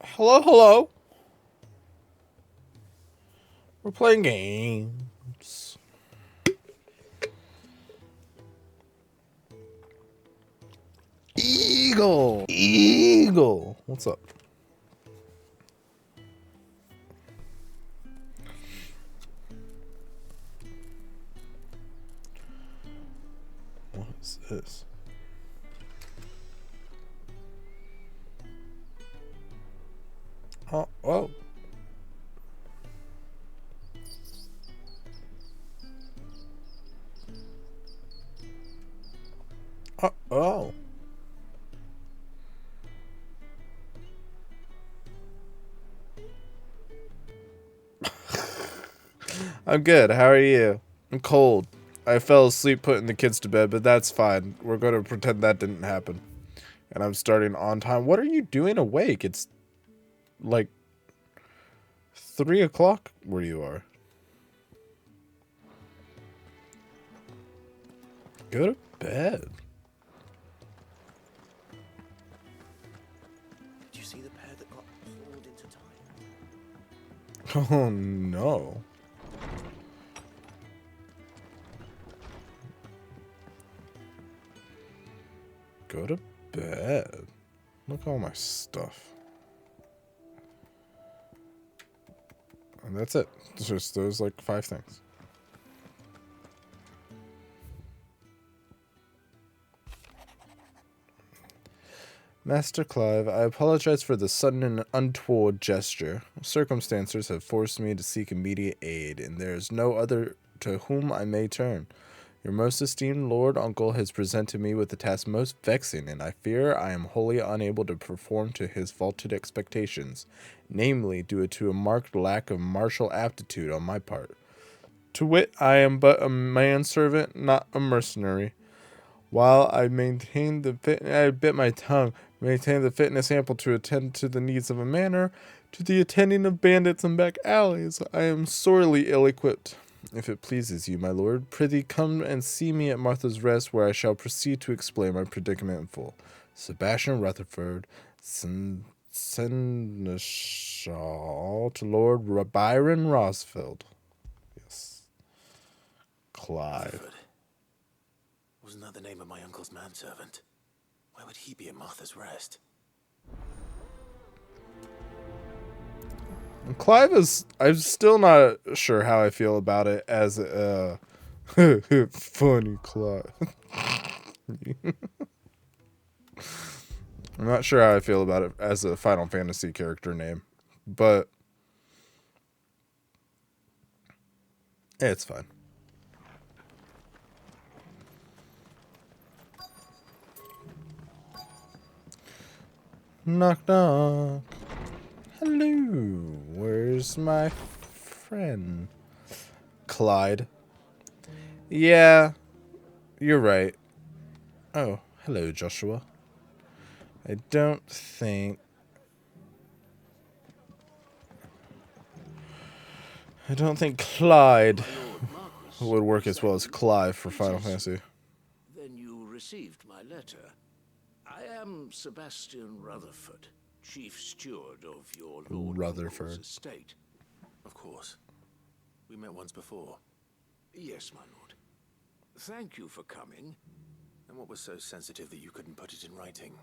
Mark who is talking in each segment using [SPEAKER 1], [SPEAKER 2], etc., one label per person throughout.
[SPEAKER 1] Hello, hello. We're playing games. Eagle. Eagle. What's up? What is this? Oh, oh. Oh. I'm good. How are you? I'm cold. I fell asleep putting the kids to bed, but that's fine. We're going to pretend that didn't happen. And I'm starting on time. What are you doing awake? It's like 3 o'clock where you are. Go to bed.
[SPEAKER 2] Did you see the pair that got pulled into time?
[SPEAKER 1] Oh, no. Go to bed. Look at all my stuff. And that's it. It's just those like 5 things. Master Clive, I apologize for the sudden and untoward gesture. Circumstances have forced me to seek immediate aid, and there is no other to whom I may turn. Your most esteemed Lord Uncle has presented me with a task most vexing, and I fear I am wholly unable to perform to his vaulted expectations, namely, due to a marked lack of martial aptitude on my part. To wit, I am but a manservant, not a mercenary. While I maintain the I bit my tongue, maintain the fitness ample to attend to the needs of a manor, to the attending of bandits and back alleys, I am sorely ill-equipped. If it pleases you, my lord, prithee come and see me at Martha's Rest, where I shall proceed to explain my predicament in full. Sebastian Rutherford, Seneschal to Lord Byron Rosfield. Yes. Clive.
[SPEAKER 2] Rutherford. Wasn't that the name of my uncle's manservant? Why would he be at Martha's Rest?
[SPEAKER 1] Clive is. I'm still not sure how I feel about it as a funny Clive. I'm not sure how I feel about it as a Final Fantasy character name, but it's fine. Knock knock. Hello. Where's my friend? Clyde. Yeah, you're right. Oh, hello, Joshua. I don't think Clyde
[SPEAKER 3] My Lord Marquis,
[SPEAKER 1] would work as well as
[SPEAKER 3] second.
[SPEAKER 1] Clive for Final
[SPEAKER 3] Greetings.
[SPEAKER 1] Fantasy.
[SPEAKER 3] Then you received my letter. I am Sebastian Rutherford, chief steward of your Lord
[SPEAKER 1] Rutherford.
[SPEAKER 3] Uncle's estate.
[SPEAKER 2] Of course. We met once before.
[SPEAKER 3] Yes, my lord. Thank you for coming.
[SPEAKER 2] And what was so sensitive that you couldn't put it in writing?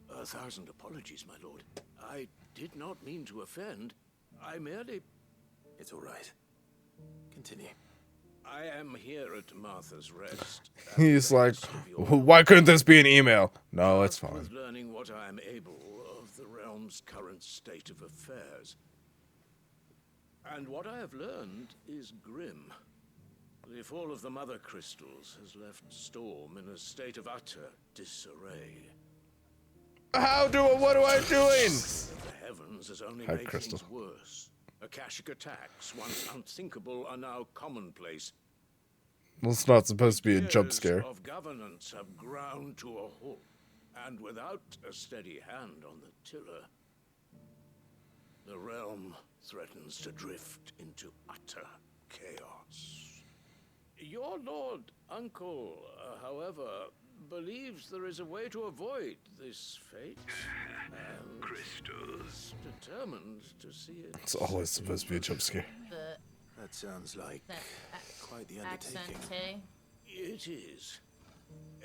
[SPEAKER 3] 1,000 apologies, my lord. I did not mean to offend. I merely...
[SPEAKER 2] It's all right. Continue.
[SPEAKER 3] I am here at Martha's Rest. at
[SPEAKER 1] He's
[SPEAKER 3] the
[SPEAKER 1] like,
[SPEAKER 3] behest of your
[SPEAKER 1] why couldn't this be an email? No, it's
[SPEAKER 3] tasked
[SPEAKER 1] fine.
[SPEAKER 3] with learning what I am able of the realm's current state of affairs. And what I have learned is grim. The fall of the Mother Crystals has left Storm in a state of utter disarray.
[SPEAKER 1] What am I doing?
[SPEAKER 3] The heavens has only
[SPEAKER 1] Hi,
[SPEAKER 3] made
[SPEAKER 1] Crystal.
[SPEAKER 3] things worse. Akashic attacks, once unthinkable, are now commonplace.
[SPEAKER 1] Well, it's not supposed to be a jump
[SPEAKER 3] Years
[SPEAKER 1] scare.
[SPEAKER 3] of governance have ground to a halt, and without a steady hand on the tiller, the realm threatens to drift into utter chaos. Your Lord Uncle, however, believes there is a way to avoid this fate. And
[SPEAKER 4] Crystals.
[SPEAKER 3] determined to see it.
[SPEAKER 1] It's always supposed to be a jump scare.
[SPEAKER 4] The
[SPEAKER 2] That sounds like
[SPEAKER 4] that
[SPEAKER 2] quite the
[SPEAKER 4] accent
[SPEAKER 2] undertaking.
[SPEAKER 4] too.
[SPEAKER 3] It is.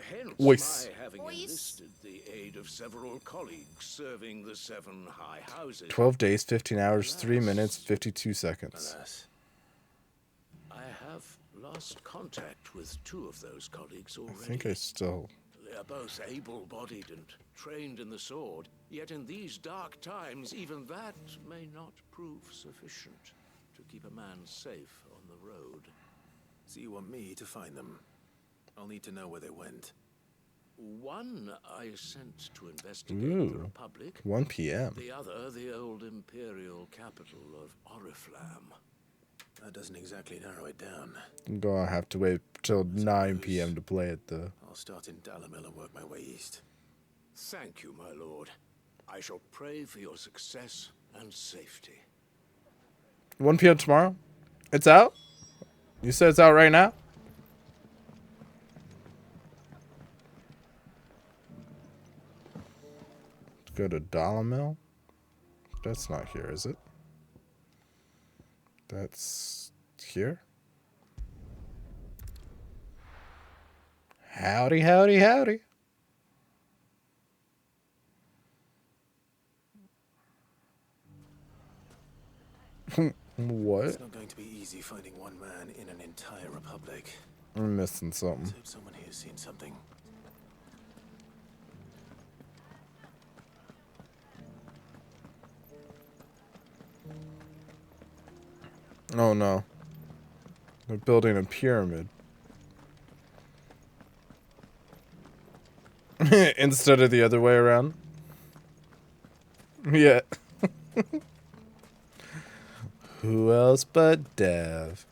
[SPEAKER 3] Hence
[SPEAKER 1] Voice.
[SPEAKER 3] my having
[SPEAKER 4] Voice.
[SPEAKER 3] enlisted the aid of several colleagues serving the 7 high houses.
[SPEAKER 1] 12 days, 15 hours, 3 minutes, 52 seconds.
[SPEAKER 2] Alas,
[SPEAKER 3] I have lost contact with 2 of those colleagues already.
[SPEAKER 1] I think I still...
[SPEAKER 3] They are both able-bodied and trained in the sword, yet in these dark times, even that may not prove sufficient to keep a man safe on the road.
[SPEAKER 2] so you want me to find them? I'll need to know where they went.
[SPEAKER 3] One I sent to investigate the
[SPEAKER 1] Ooh.
[SPEAKER 3] Republic.
[SPEAKER 1] 1 p.m.
[SPEAKER 3] The other, the old imperial capital of Oriflamme.
[SPEAKER 2] That doesn't exactly narrow it down.
[SPEAKER 1] I'm gonna have to wait till 9 p.m. to play it, though.
[SPEAKER 2] I'll start in Dalamil and work my way east.
[SPEAKER 3] Thank you, my lord. I shall pray for your success and safety.
[SPEAKER 1] 1 p.m. tomorrow? It's out? You said it's out right now? Let's go to Dalamil. That's not here, is it? That's here? Howdy, howdy, howdy. What?
[SPEAKER 2] It's not going to be easy finding one man in an entire republic.
[SPEAKER 1] I'm missing something.
[SPEAKER 2] Let's hope someone here's seen something.
[SPEAKER 1] Oh no. They're building a pyramid. Instead of the other way around. Yeah. Who else but Dev?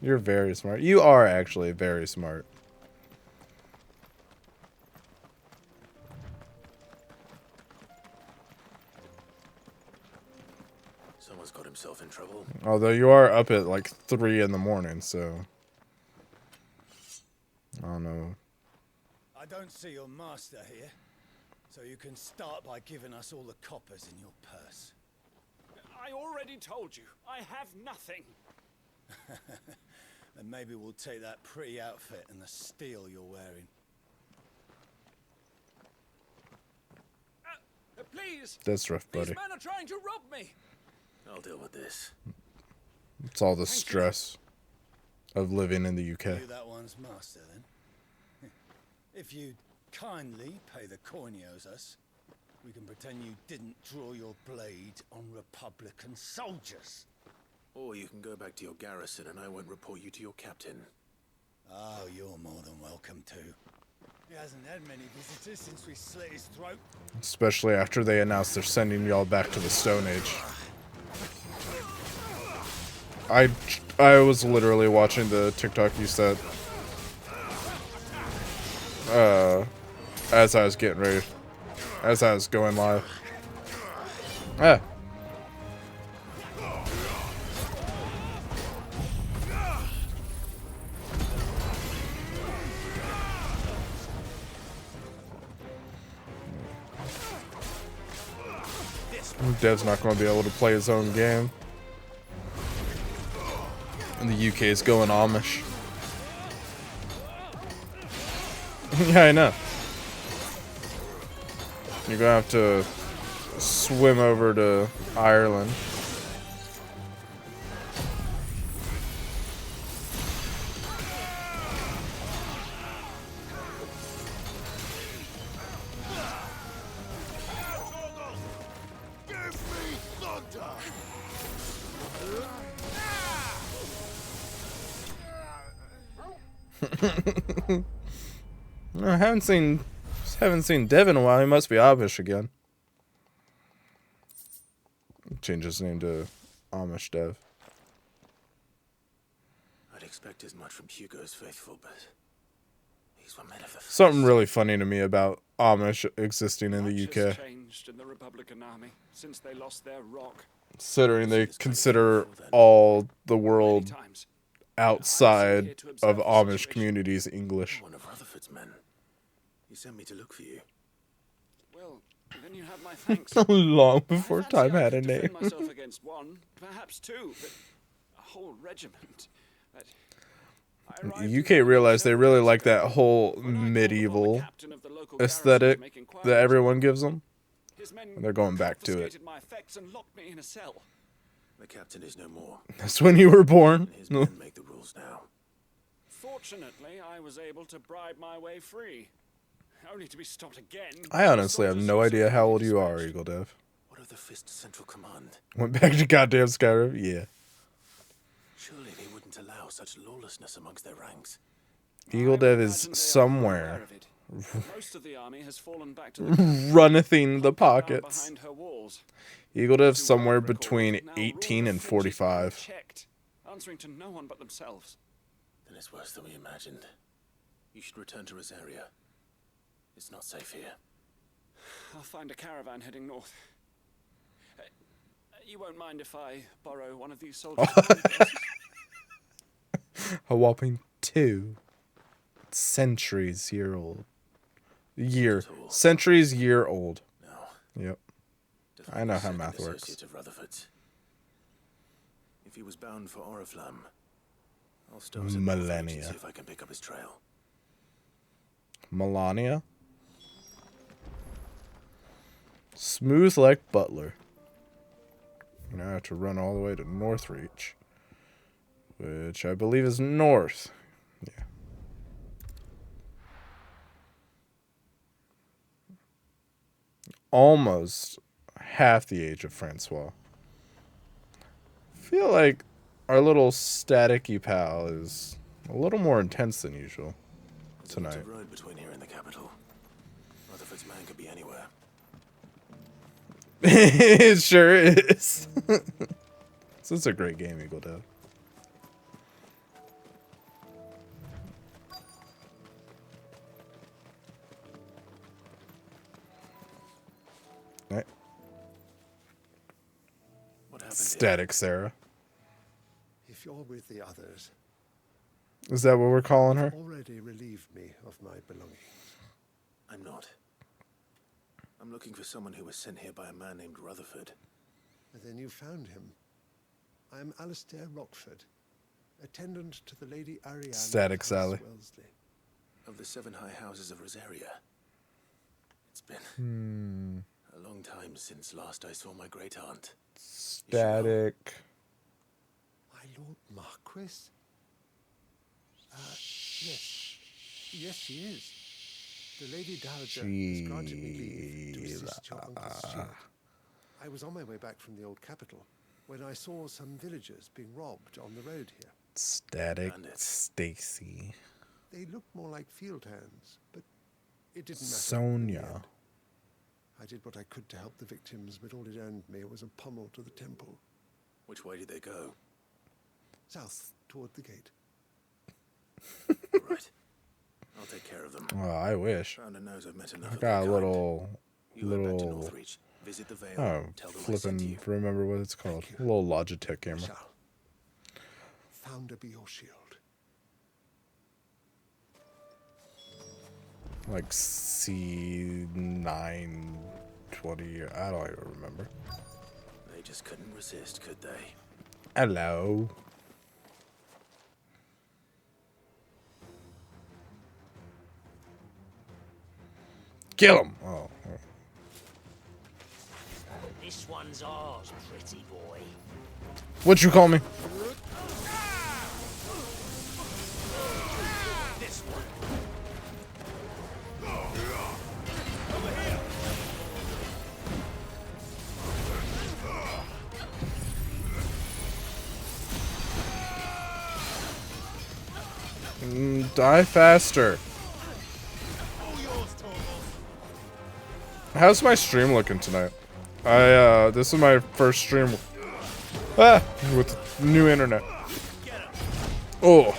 [SPEAKER 1] You're very smart. You are actually very smart.
[SPEAKER 2] Someone's got himself in trouble.
[SPEAKER 1] Although you are up at like 3 in the morning, so I don't know.
[SPEAKER 5] I don't see your master here, so you can start by giving us all the coppers in your purse.
[SPEAKER 6] I already told you, I have nothing.
[SPEAKER 5] And maybe we'll take that pretty outfit and the steel you're wearing.
[SPEAKER 6] Please!
[SPEAKER 1] That's rough,
[SPEAKER 6] These
[SPEAKER 1] buddy.
[SPEAKER 6] men are trying to rob me!
[SPEAKER 2] I'll deal with this.
[SPEAKER 1] It's all the stress of living in the UK.
[SPEAKER 5] You that one's master, then? If you'd kindly pay the coin he owes us, we can pretend you didn't draw your blade on Republican soldiers.
[SPEAKER 2] Or you can go back to your garrison and I won't report you to your captain.
[SPEAKER 5] Oh, you're more than welcome to. He hasn't had many visitors since we slit his throat.
[SPEAKER 1] Especially after they announced they're sending y'all back to the Stone Age. I was literally watching the TikTok you said as I was getting ready, as I was going live. Ah. Dev's not going to be able to play his own game. And the UK is going Amish. Yeah, I know. You're going to have to swim over to Ireland. I haven't seen Dev in a while. He must be Amish again. Change his name to Amish Dev.
[SPEAKER 2] I'd expect as much from Hugo's faithful, but these were men of a
[SPEAKER 1] Something really funny to me about Amish existing in the
[SPEAKER 6] Much has
[SPEAKER 1] UK.
[SPEAKER 6] changed in the Republican army since they lost their rock
[SPEAKER 1] Considering they consider all the world
[SPEAKER 6] many times.
[SPEAKER 1] outside of Amish communities English.
[SPEAKER 2] one of Rutherford's men. He sent me to look for you.
[SPEAKER 6] Well, then you have have my thanks.
[SPEAKER 1] Long
[SPEAKER 6] I
[SPEAKER 1] before
[SPEAKER 6] fancy
[SPEAKER 1] time
[SPEAKER 6] I
[SPEAKER 1] had a
[SPEAKER 6] could defend
[SPEAKER 1] name.
[SPEAKER 6] myself against one, perhaps two, but a whole regiment. I arrived
[SPEAKER 1] You
[SPEAKER 6] in
[SPEAKER 1] can't
[SPEAKER 6] London
[SPEAKER 1] realize they
[SPEAKER 6] several
[SPEAKER 1] really
[SPEAKER 6] days
[SPEAKER 1] like
[SPEAKER 6] ago.
[SPEAKER 1] that whole
[SPEAKER 6] When I called upon the
[SPEAKER 1] medieval
[SPEAKER 6] captain of the local garrison to
[SPEAKER 1] aesthetic
[SPEAKER 6] make inquiries,
[SPEAKER 1] that everyone gives them.
[SPEAKER 6] his men
[SPEAKER 1] They're going back to it.
[SPEAKER 6] confiscated my effects and locked me in a cell.
[SPEAKER 2] The captain is no more.
[SPEAKER 1] That's when you were born.
[SPEAKER 2] And his men make the rules now.
[SPEAKER 6] Fortunately, I was able to bribe my way free, only to be stopped again.
[SPEAKER 1] I honestly have no idea how old you are,
[SPEAKER 6] Dispatched.
[SPEAKER 1] Eagle Dev.
[SPEAKER 2] What of the Fist Central Command?
[SPEAKER 1] Went back to goddamn Skyrim? Yeah.
[SPEAKER 2] Surely they wouldn't allow such lawlessness amongst their ranks.
[SPEAKER 1] Eagle
[SPEAKER 6] I
[SPEAKER 1] Dev
[SPEAKER 6] would
[SPEAKER 1] is
[SPEAKER 6] imagine they are
[SPEAKER 1] somewhere
[SPEAKER 6] aware of it. Most of the army has fallen back to the
[SPEAKER 1] runnething the
[SPEAKER 6] down
[SPEAKER 1] pockets.
[SPEAKER 6] behind her walls.
[SPEAKER 1] Eagle Dev's
[SPEAKER 6] Who
[SPEAKER 1] somewhere
[SPEAKER 6] are recalled
[SPEAKER 1] between
[SPEAKER 6] now rule
[SPEAKER 1] 18
[SPEAKER 6] the
[SPEAKER 1] and
[SPEAKER 6] fringes
[SPEAKER 1] 45.
[SPEAKER 6] unchecked, answering to no one but themselves.
[SPEAKER 2] Then it's worse than we imagined. You should return to Rosaria. It's not safe here.
[SPEAKER 6] I'll find a caravan heading north. You won't mind if I borrow one of these soldiers?
[SPEAKER 1] A whopping 2 centuries year old. Centuries year old.
[SPEAKER 2] No.
[SPEAKER 1] Yep.
[SPEAKER 2] Definitely
[SPEAKER 1] I know how
[SPEAKER 2] second
[SPEAKER 1] math works.
[SPEAKER 2] associate of Rutherford's. If he was bound for Oriflamme, I'll start at
[SPEAKER 1] Millennia.
[SPEAKER 2] and see if I can pick up his trail.
[SPEAKER 1] Melania. Smooth like Butler. Now I have to run all the way to Northreach, which I believe is north. Yeah. Almost half the age of Francois. I feel like our little staticky pal is a little more intense than usual tonight.
[SPEAKER 2] There's a road between here and the capital. Rutherford's man could be anywhere.
[SPEAKER 1] It sure is. So it's a great game, Eagle Dev. Right.
[SPEAKER 2] What happened
[SPEAKER 1] Static Sarah.
[SPEAKER 4] If you're with the others,
[SPEAKER 1] Is that what we're calling her?
[SPEAKER 4] already relieved me of my belongings.
[SPEAKER 2] here? I'm not. I'm looking for someone who was sent here by a man named Rutherford.
[SPEAKER 4] And then you found him. I am Alistair Rockford, attendant to the Lady Ariane
[SPEAKER 1] Static
[SPEAKER 4] of House
[SPEAKER 1] Sally.
[SPEAKER 4] Wellesley.
[SPEAKER 2] Of the 7 high houses of Rosaria. It's been a long time since last I saw my great aunt.
[SPEAKER 1] Static.
[SPEAKER 4] My Lord Marquis? Yes. Yes, she is. The Lady Dowager has granted me leave to assist your uncle's shield. I was on my way back from the old capital when I saw some villagers being robbed on the road here.
[SPEAKER 1] Static
[SPEAKER 2] Bandits.
[SPEAKER 1] Stacy.
[SPEAKER 4] They looked more like field hands, but it didn't matter. in the
[SPEAKER 1] Sonia.
[SPEAKER 4] end. I did what I could to help the victims, but all it earned me was a pummel to the temple.
[SPEAKER 2] Which way did they go?
[SPEAKER 4] South, toward the gate.
[SPEAKER 2] All right. I'll take care of them.
[SPEAKER 1] Oh, I wish.
[SPEAKER 2] Found a nose I've met enough
[SPEAKER 1] I
[SPEAKER 2] of
[SPEAKER 1] got a
[SPEAKER 2] their kind.
[SPEAKER 1] little,
[SPEAKER 2] You head back to
[SPEAKER 1] little.
[SPEAKER 2] Northreach. Visit the Vale.
[SPEAKER 1] Oh,
[SPEAKER 2] Tell them I sent
[SPEAKER 1] flipping.
[SPEAKER 2] you.
[SPEAKER 1] Remember what it's called?
[SPEAKER 4] Thank
[SPEAKER 1] A
[SPEAKER 4] you.
[SPEAKER 1] little Logitech
[SPEAKER 4] I
[SPEAKER 1] camera.
[SPEAKER 4] shall. Founder be your shield.
[SPEAKER 1] Like C920. I don't even remember.
[SPEAKER 2] They just couldn't resist, could they?
[SPEAKER 1] Hello. Kill him. Oh.
[SPEAKER 7] This one's ours, pretty boy.
[SPEAKER 1] What you call me?
[SPEAKER 7] This one.
[SPEAKER 1] Die faster. How's my stream looking tonight? This is my first stream with new internet. Oh.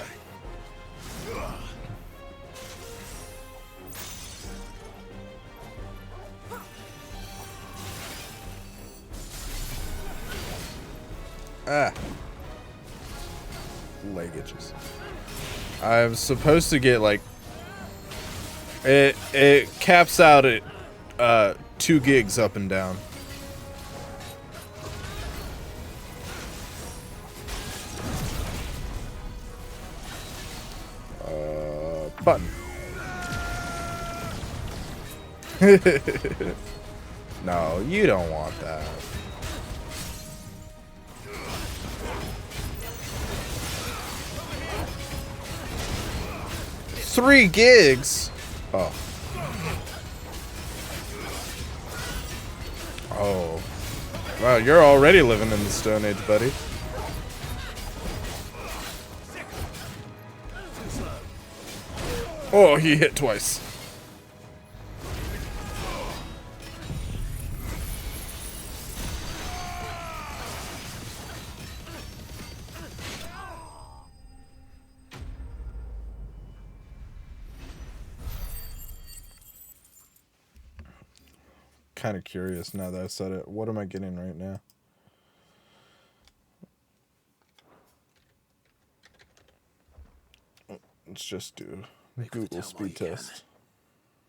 [SPEAKER 1] Leg itches. I'm supposed to get like it caps out at 2 gigs up and down. Button. No, you don't want that. $3 gigs? Oh. Oh. Wow, you're already living in the Stone Age, buddy. Oh, he hit twice. Kind of curious now that I said it. What am I getting right now? Let's just do Google speed test.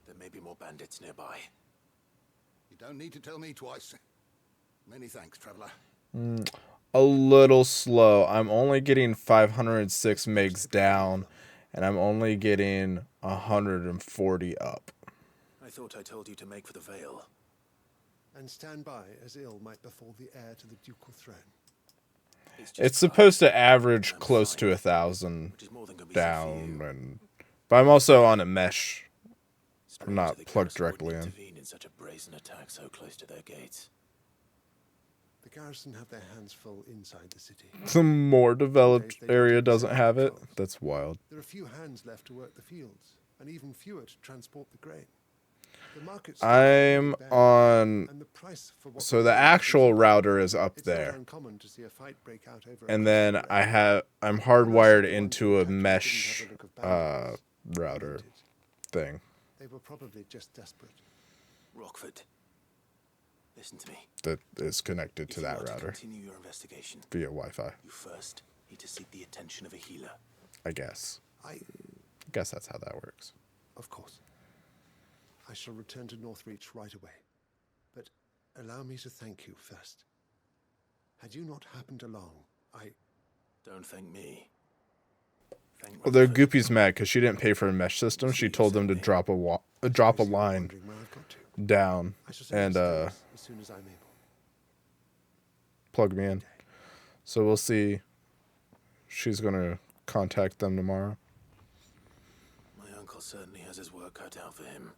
[SPEAKER 2] There may be more bandits nearby.
[SPEAKER 8] You don't need to tell me twice. Many thanks, traveler.
[SPEAKER 1] A little slow. I'm only getting 506 megs down, and I'm only getting 140 up.
[SPEAKER 2] I thought I told you to make for the Vale.
[SPEAKER 4] And stand by, as ill might befall the heir to the ducal throne.
[SPEAKER 1] It's supposed to average close to 1,000 down, but I'm also on a mesh. I'm not plugged directly in.
[SPEAKER 2] In such a brazen attack so close to their gates.
[SPEAKER 4] The garrison have their hands full inside the city.
[SPEAKER 1] The more developed area doesn't have it. That's wild.
[SPEAKER 4] There are few hands left to work the fields, and even fewer to transport the grain.
[SPEAKER 1] I'm on, so the actual router is up there, and then I'm hardwired into a mesh router thing.
[SPEAKER 4] They were probably just desperate.
[SPEAKER 2] Rockford, listen to me.
[SPEAKER 1] That is connected to that router
[SPEAKER 2] continue your investigation
[SPEAKER 1] via Wi-Fi.
[SPEAKER 2] You first need to seek the attention of a healer.
[SPEAKER 1] I guess that's how that works.
[SPEAKER 4] Of course. I shall return to Northreach right away. But allow me to thank you first. Had you not happened along, I...
[SPEAKER 2] Don't thank me.
[SPEAKER 1] Well, their Goopy's mad because she didn't pay for a mesh system. She told them to drop a line down and
[SPEAKER 4] as soon as I'm able.
[SPEAKER 1] Plug me in. So we'll see. She's gonna contact them tomorrow.
[SPEAKER 2] My uncle certainly has his work cut out for him.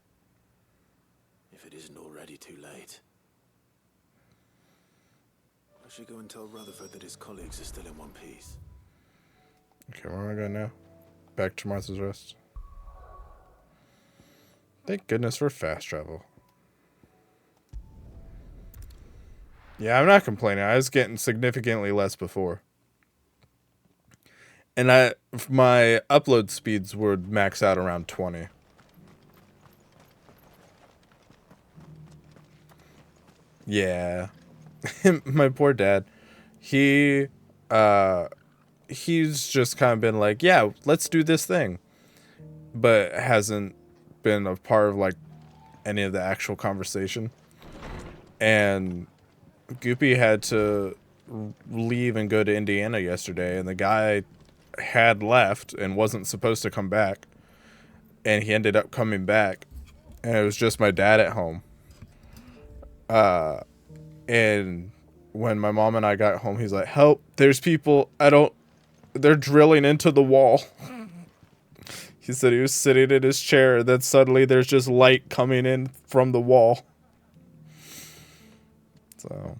[SPEAKER 2] If it isn't already too late. I should go and tell Rutherford that his colleagues are still in one piece.
[SPEAKER 1] Okay, where am I going now? Back to Martha's Rest. Thank goodness for fast travel. Yeah, I'm not complaining. I was getting significantly less before. And my upload speeds would max out around 20. Yeah. My poor dad. He's just kind of been like, yeah, let's do this thing. But hasn't been a part of like any of the actual conversation. And Goopy had to leave and go to Indiana yesterday, and the guy had left and wasn't supposed to come back. And he ended up coming back, and it was just my dad at home. And when my mom and I got home, he's like, help, there's people, they're drilling into the wall. He said he was sitting in his chair, and then suddenly there's just light coming in from the wall. So,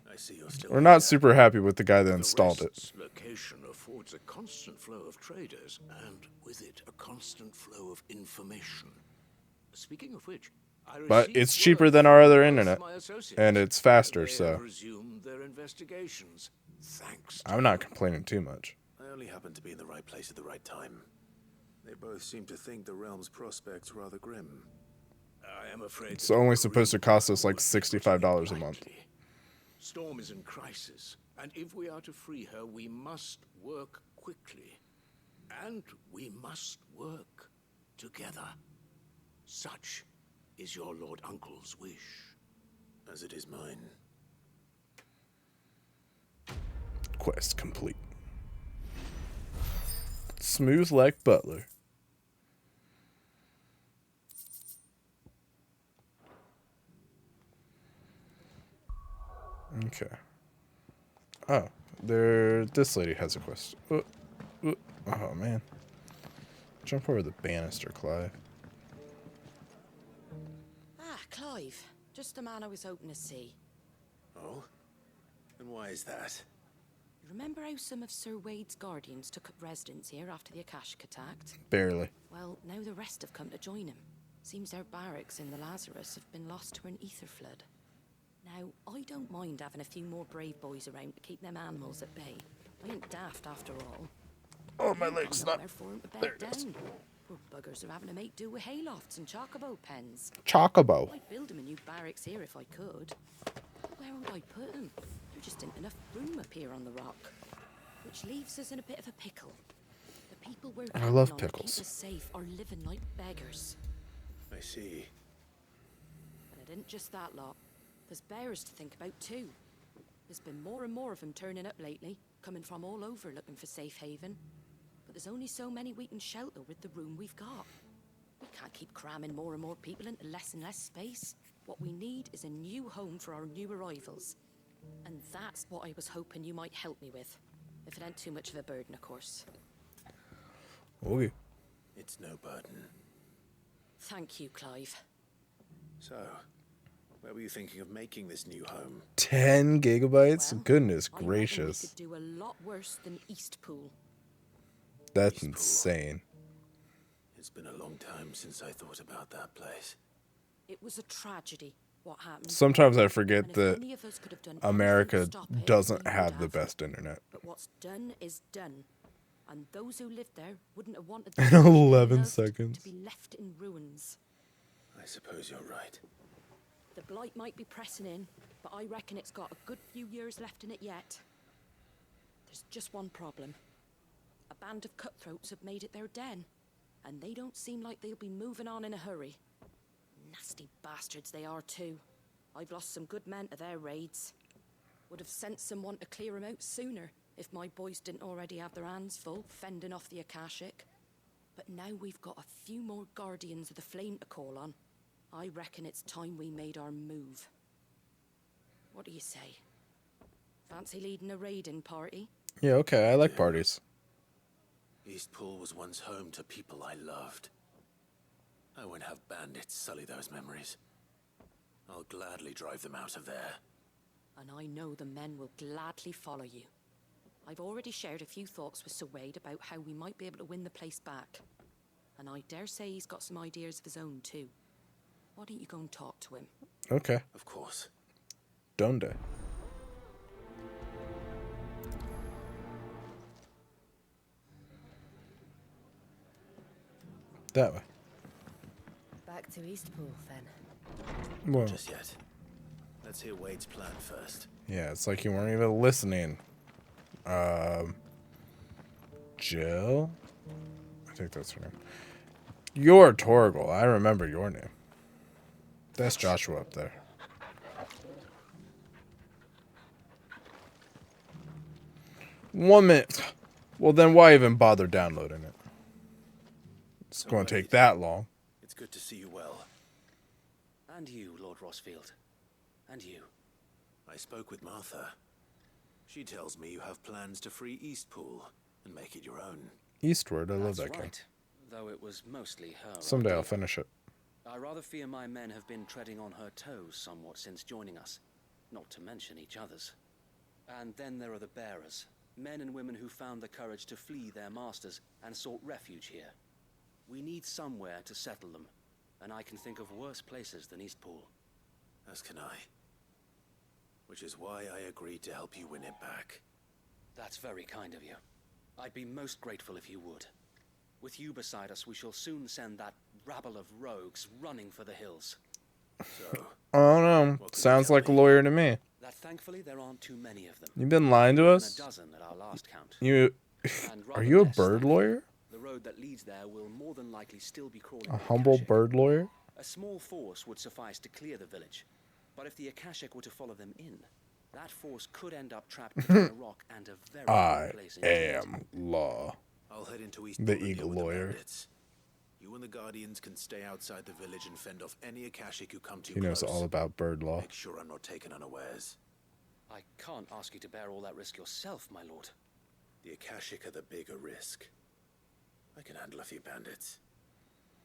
[SPEAKER 1] we're not super happy with the guy that installed it.
[SPEAKER 3] Location affords a constant flow of traders, and with it, a constant flow of information. Speaking of which,
[SPEAKER 1] but it's cheaper than our other internet, and it's faster, so I'm not complaining too much.
[SPEAKER 2] I only happened to be in the right place at the right time. They both seem to think the realm's prospects rather grim.
[SPEAKER 3] I am afraid
[SPEAKER 1] it's only supposed to cost us like $65 a month.
[SPEAKER 3] Storm is in crisis, and if we are to free her, we must work quickly. And we must work together. Such is your Lord Uncle's wish.
[SPEAKER 2] as it is mine.
[SPEAKER 1] Quest complete. Smooth like butler. Okay. Oh, this lady has a quest. Oh, man. Jump over the banister, Clive.
[SPEAKER 9] Ah, Clive. Just the man I was hoping to see.
[SPEAKER 2] Oh? And why is that?
[SPEAKER 9] You remember how some of Sir Wade's guardians took up residence here after the Akashic attacked?
[SPEAKER 1] Barely.
[SPEAKER 9] Well, now the rest have come to join him. Seems their barracks in the Lazarus have been lost to an ether flood. Now, I don't mind having a few more brave boys around to keep them animals at bay. I ain't daft after all.
[SPEAKER 1] Oh, my leg's not.
[SPEAKER 9] There it is. Poor buggers are having to make do with haylofts and chocobo pens.
[SPEAKER 1] Chocobo.
[SPEAKER 9] I'd build them a new barracks here if I could. Where would I put them? There just isn't enough room up here on the rock. Which leaves us in a bit of a pickle. The people we're
[SPEAKER 1] I love
[SPEAKER 9] counting on to
[SPEAKER 1] pickles.
[SPEAKER 9] keep us safe are living like beggars.
[SPEAKER 2] I see.
[SPEAKER 9] And it isn't just that lot. There's bears to think about too. There's been more and more of them turning up lately, coming from all over looking for safe haven. But there's only so many we can shelter with the room we've got. We can't keep cramming more and more people into less and less space. What we need is a new home for our new arrivals. And that's what I was hoping you might help me with. If it ain't too much of a burden, of course.
[SPEAKER 1] Okay.
[SPEAKER 2] It's no burden.
[SPEAKER 9] Thank you, Clive.
[SPEAKER 2] So, where were you thinking of making this new home?
[SPEAKER 1] 10 gigabytes?
[SPEAKER 9] Well,
[SPEAKER 1] Goodness
[SPEAKER 9] I reckon
[SPEAKER 1] gracious.
[SPEAKER 9] we could do a lot worse than Eastpool.
[SPEAKER 1] That's
[SPEAKER 2] Eastpool.
[SPEAKER 1] insane.
[SPEAKER 2] It's been a long time since I thought about that place.
[SPEAKER 9] It was a tragedy, what happened.
[SPEAKER 1] Sometimes I
[SPEAKER 9] And
[SPEAKER 1] forget
[SPEAKER 9] if
[SPEAKER 1] that
[SPEAKER 9] any of us could have done anything
[SPEAKER 1] America
[SPEAKER 9] to stop it,
[SPEAKER 1] doesn't
[SPEAKER 9] we
[SPEAKER 1] have
[SPEAKER 9] would
[SPEAKER 1] the best internet.
[SPEAKER 9] But what's done is done. And those who lived there wouldn't have wanted
[SPEAKER 1] In
[SPEAKER 9] the
[SPEAKER 1] 11
[SPEAKER 9] loved
[SPEAKER 1] seconds.
[SPEAKER 9] to be left in ruins.
[SPEAKER 2] I suppose you're right.
[SPEAKER 9] The blight might be pressing in, but I reckon it's got a good few years left in it yet. There's just one problem. A band of cutthroats have made it their den, and they don't seem like they'll be moving on in a hurry. Nasty bastards they are too. I've lost some good men to their raids. Would have sent someone to clear them out sooner if my boys didn't already have their hands full fending off the Akashic. But now we've got a few more guardians of the flame to call on. I reckon it's time we made our move. What do you say? Fancy leading a raiding party?
[SPEAKER 1] Yeah, okay, I like parties.
[SPEAKER 2] Eastpool was once home to people I loved. I won't have bandits sully those memories. I'll gladly drive them out of there.
[SPEAKER 9] And I know the men will gladly follow you. I've already shared a few thoughts with Sir Wade about how we might be able to win the place back. And I dare say he's got some ideas of his own too. Why don't you go and talk to him?
[SPEAKER 1] Okay.
[SPEAKER 2] Of course.
[SPEAKER 1] Donde. That way.
[SPEAKER 9] Back to Eastpool, then.
[SPEAKER 1] Well,
[SPEAKER 2] Just yet. Let's hear Wade's plan first.
[SPEAKER 1] yeah, it's like you weren't even listening. Jill? I think that's her name. You're Torgal. I remember your name. That's Joshua up there. One minute. Well, then why even bother downloading it? It's going to take that long.
[SPEAKER 2] It's good to see you well.
[SPEAKER 10] And you, Lord Rossfield. And you.
[SPEAKER 2] I spoke with Martha. She tells me you have plans to free Eastpool and make it your own.
[SPEAKER 1] Eastward, I love
[SPEAKER 10] That's
[SPEAKER 1] that game.
[SPEAKER 10] right. Though it was mostly her.
[SPEAKER 1] Someday I'll
[SPEAKER 10] idea.
[SPEAKER 1] finish it.
[SPEAKER 10] I rather fear my men have been treading on her toes somewhat since joining us, not to mention each other's. And then there are the bearers, men and women who found the courage to flee their masters and sought refuge here. We need somewhere to settle them, and I can think of worse places than Eastpool.
[SPEAKER 2] As can I. Which is why I agreed to help you win it back.
[SPEAKER 10] That's very kind of you. I'd be most grateful if you would. With you beside us, we shall soon send that rabble of rogues running for the hills.
[SPEAKER 2] So,
[SPEAKER 1] Oh no,
[SPEAKER 2] What can you
[SPEAKER 1] sounds
[SPEAKER 2] tell
[SPEAKER 1] like a
[SPEAKER 2] me?
[SPEAKER 1] lawyer to me.
[SPEAKER 10] That thankfully there aren't too many of them.
[SPEAKER 1] You've been lying to
[SPEAKER 10] More than
[SPEAKER 1] us?
[SPEAKER 10] a dozen at our last count.
[SPEAKER 1] You
[SPEAKER 10] And
[SPEAKER 1] are
[SPEAKER 10] rather
[SPEAKER 1] you a
[SPEAKER 10] less,
[SPEAKER 1] bird
[SPEAKER 10] thankfully.
[SPEAKER 1] lawyer?
[SPEAKER 10] The road that leads there will more than likely still be crawling.
[SPEAKER 1] A
[SPEAKER 10] with
[SPEAKER 1] humble
[SPEAKER 10] Akashic.
[SPEAKER 1] bird lawyer?
[SPEAKER 10] A small force would suffice to clear the village, But if the Akashic were to follow them in, that force could end up trapped between a rock and a very
[SPEAKER 1] I
[SPEAKER 10] place indeed.
[SPEAKER 1] am law.
[SPEAKER 2] I'll head into East
[SPEAKER 1] The
[SPEAKER 2] Pool and
[SPEAKER 1] eagle
[SPEAKER 2] deal with
[SPEAKER 1] lawyer.
[SPEAKER 2] bandits. You and the Guardians can stay outside the village and fend off any Akashic who come too
[SPEAKER 1] He knows
[SPEAKER 2] close.
[SPEAKER 1] all about bird law.
[SPEAKER 2] Make sure I'm not taken unawares.
[SPEAKER 10] I can't ask you to bear all that risk yourself, my lord.
[SPEAKER 2] The Akashic are the bigger risk. I can handle a few bandits.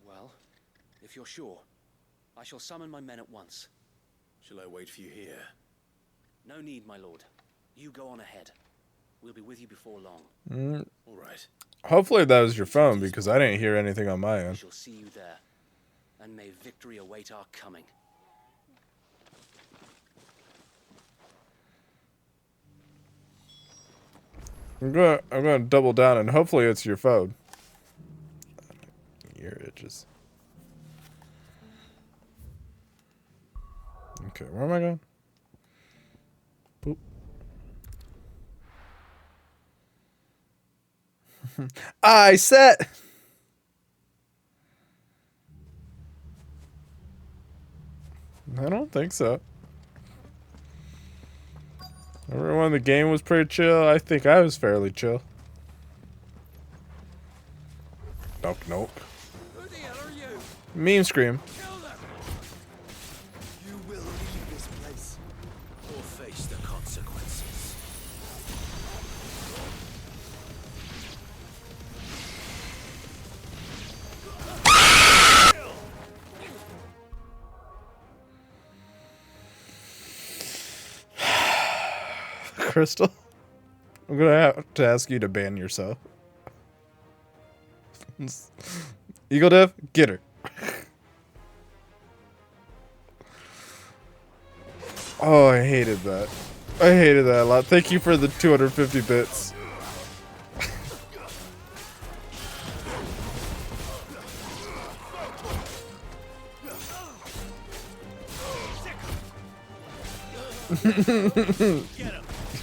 [SPEAKER 10] Well, if you're sure, I shall summon my men at once.
[SPEAKER 2] Shall I wait for you here?
[SPEAKER 10] No need, my lord. You go on ahead. We'll be with you before long.
[SPEAKER 2] All right.
[SPEAKER 1] Hopefully that was your phone, because I didn't hear anything on my
[SPEAKER 10] We
[SPEAKER 1] end.
[SPEAKER 10] shall see you there. And may victory await our coming.
[SPEAKER 1] I'm gonna double down, and hopefully it's your phone. Ear itches. Okay, where am I going? Boop. I set. I don't think so. Remember when the game was pretty chill? I think I was fairly chill. Nope, nope.
[SPEAKER 6] Who the hell are you?
[SPEAKER 1] Meme scream.
[SPEAKER 6] Kill them!
[SPEAKER 7] You will leave this place.
[SPEAKER 2] Or face the consequences.
[SPEAKER 1] Crystal, I'm gonna have to ask you to ban yourself. Eagle Dev, get her. Oh, I hated that. I hated that a lot. Thank you for the 250 bits.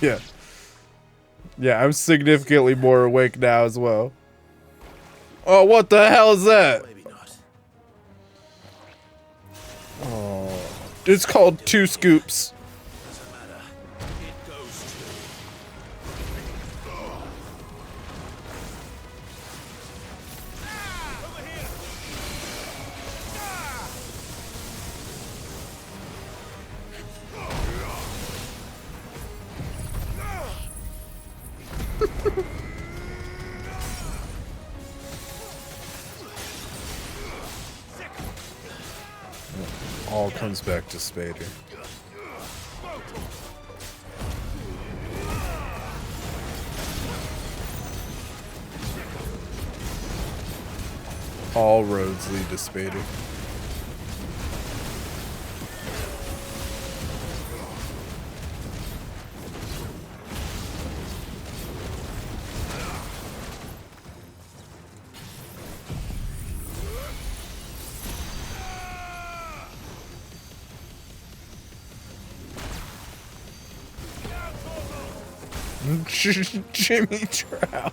[SPEAKER 1] Yeah. Yeah, I'm significantly more awake now as well. Oh, what the hell is that?
[SPEAKER 2] Maybe not.
[SPEAKER 1] Oh, it's called 2 scoops.
[SPEAKER 2] Doesn't matter. It goes to.
[SPEAKER 1] All comes back to Spader. All roads lead to Spader. Jimmy Trow.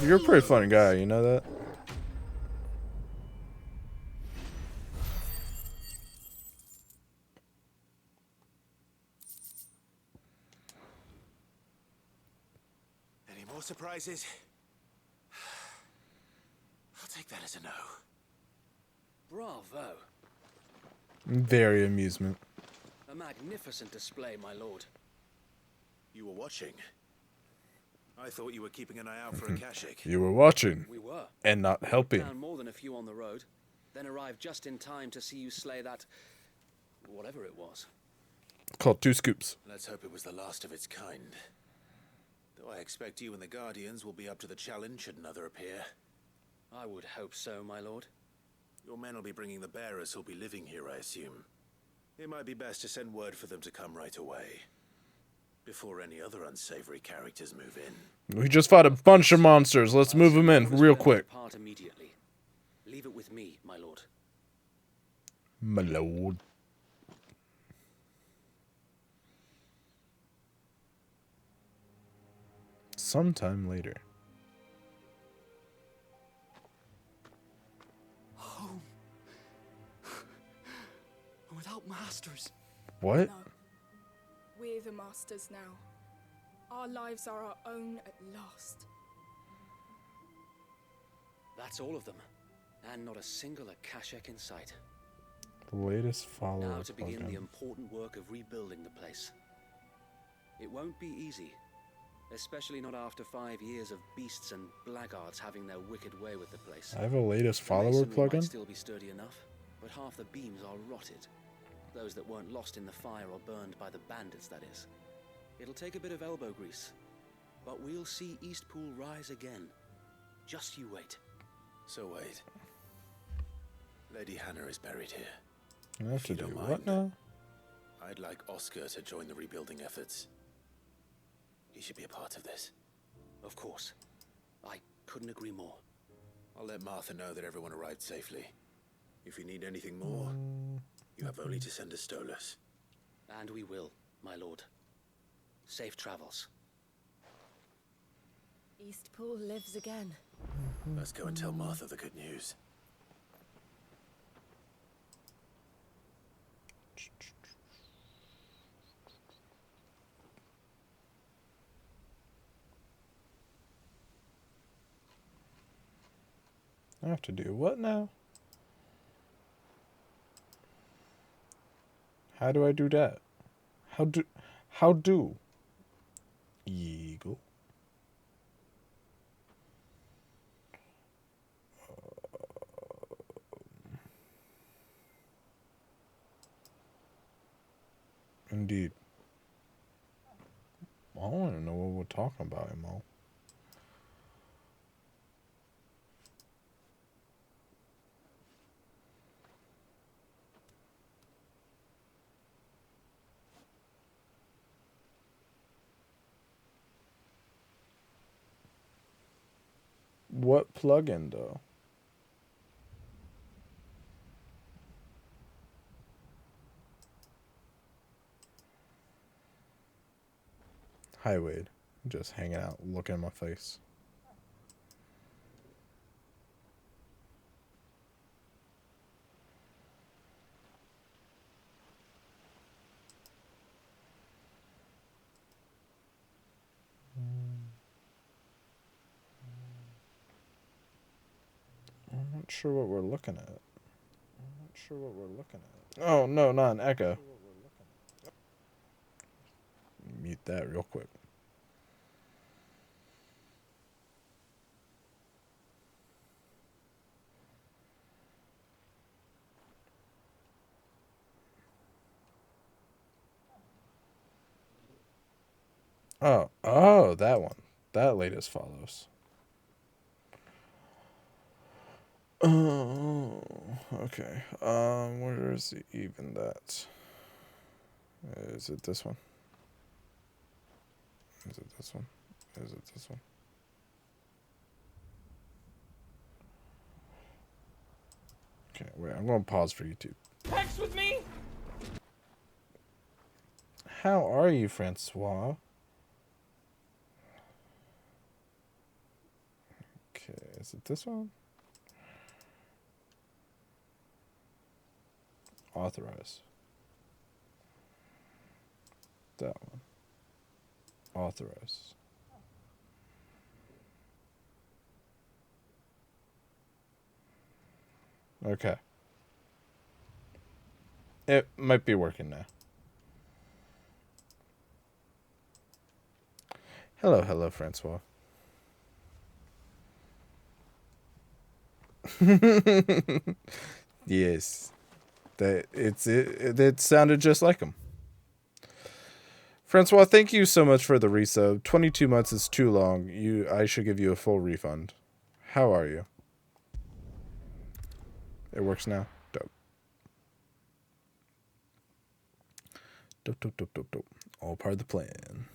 [SPEAKER 1] You're a pretty funny guy, you know that?
[SPEAKER 2] Any more surprises? I'll take that as a no.
[SPEAKER 10] Bravo.
[SPEAKER 1] Very amusement.
[SPEAKER 10] A magnificent display, my lord.
[SPEAKER 2] You were watching. I thought you were keeping an eye out for Akashic.
[SPEAKER 1] You were watching
[SPEAKER 10] We were.
[SPEAKER 1] and not helping.
[SPEAKER 10] Down more than a few on the road, then arrived just in time to see you slay that... whatever it was.
[SPEAKER 1] Called 2 scoops.
[SPEAKER 2] Let's hope it was the last of its kind. Though I expect you and the Guardians will be up to the challenge should another appear.
[SPEAKER 10] I would hope so, my lord.
[SPEAKER 2] Your men will be bringing the bearers who'll be living here, I assume. It might be best to send word for them to come right away. Before any other unsavory characters move in.
[SPEAKER 1] We just fought a bunch of monsters. Let's move them in real quick.
[SPEAKER 10] Depart immediately. Leave it with me, my lord.
[SPEAKER 1] My lord. Sometime later.
[SPEAKER 7] Home. Without masters.
[SPEAKER 1] What?
[SPEAKER 11] No. We're the masters now. Our lives are our own at last.
[SPEAKER 10] That's all of them. And not a single Akashek in sight.
[SPEAKER 1] The latest follower
[SPEAKER 10] Now to begin
[SPEAKER 1] plugin.
[SPEAKER 10] the important work of rebuilding the place. It won't be easy. Especially not after 5 years of beasts and blackguards having their wicked way with the place.
[SPEAKER 1] I have a latest
[SPEAKER 10] The
[SPEAKER 1] follower
[SPEAKER 10] masonry might
[SPEAKER 1] plugin.
[SPEAKER 10] still be sturdy enough, but half the beams are rotted. Those that weren't lost in the fire or burned by the bandits, that is. It'll take a bit of elbow grease, but we'll see Eastpool rise again. Just you wait.
[SPEAKER 2] So wait. Lady Hannah is buried here.
[SPEAKER 1] I have
[SPEAKER 2] If
[SPEAKER 1] to
[SPEAKER 2] you
[SPEAKER 1] do
[SPEAKER 2] don't
[SPEAKER 1] what
[SPEAKER 2] mind,
[SPEAKER 1] now?
[SPEAKER 2] I'd like Oscar to join the rebuilding efforts. He should be a part of this.
[SPEAKER 10] Of course. I couldn't agree more.
[SPEAKER 2] I'll let Martha know that everyone arrived safely. If you need anything more, you have only to send a Stolas.
[SPEAKER 10] And we will, my lord. Safe travels.
[SPEAKER 9] Eastpool lives again.
[SPEAKER 2] Let's go and tell Martha the good news.
[SPEAKER 1] I have to do what now? How do I do that? How do? Eagle. Indeed. I don't want to know what we're talking about anymore. What plugin though? Hi Wade. Just hanging out, looking at my face. I'm not sure what we're looking at. Oh, no, not an echo. Mute that real quick. Oh, that one. That latest follows. Oh, okay. Where is even that? Is it this one? Is it this one? Is it this one? Okay, wait. I'm going to pause for YouTube.
[SPEAKER 6] Hex with me?
[SPEAKER 1] How are you, Francois? Okay, is it this one? Authorize. That one. Authorize. Okay. It might be working now. Hello, Francois. Yes. It sounded just like him. Francois, thank you so much for the resub. 22 months is too long. I should give you a full refund. How are you? It works now. Dope. Dope. All part of the plan.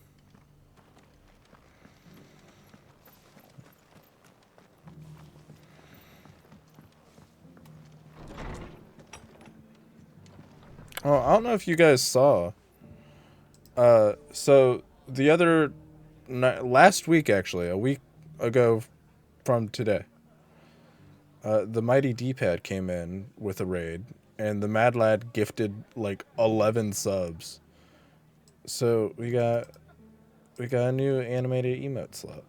[SPEAKER 1] Oh, I don't know if you guys saw. So the other last week, actually, a week ago from today, the Mighty D-Pad came in with a raid, and the Mad Lad gifted like 11 subs. So we got a new animated emote slot.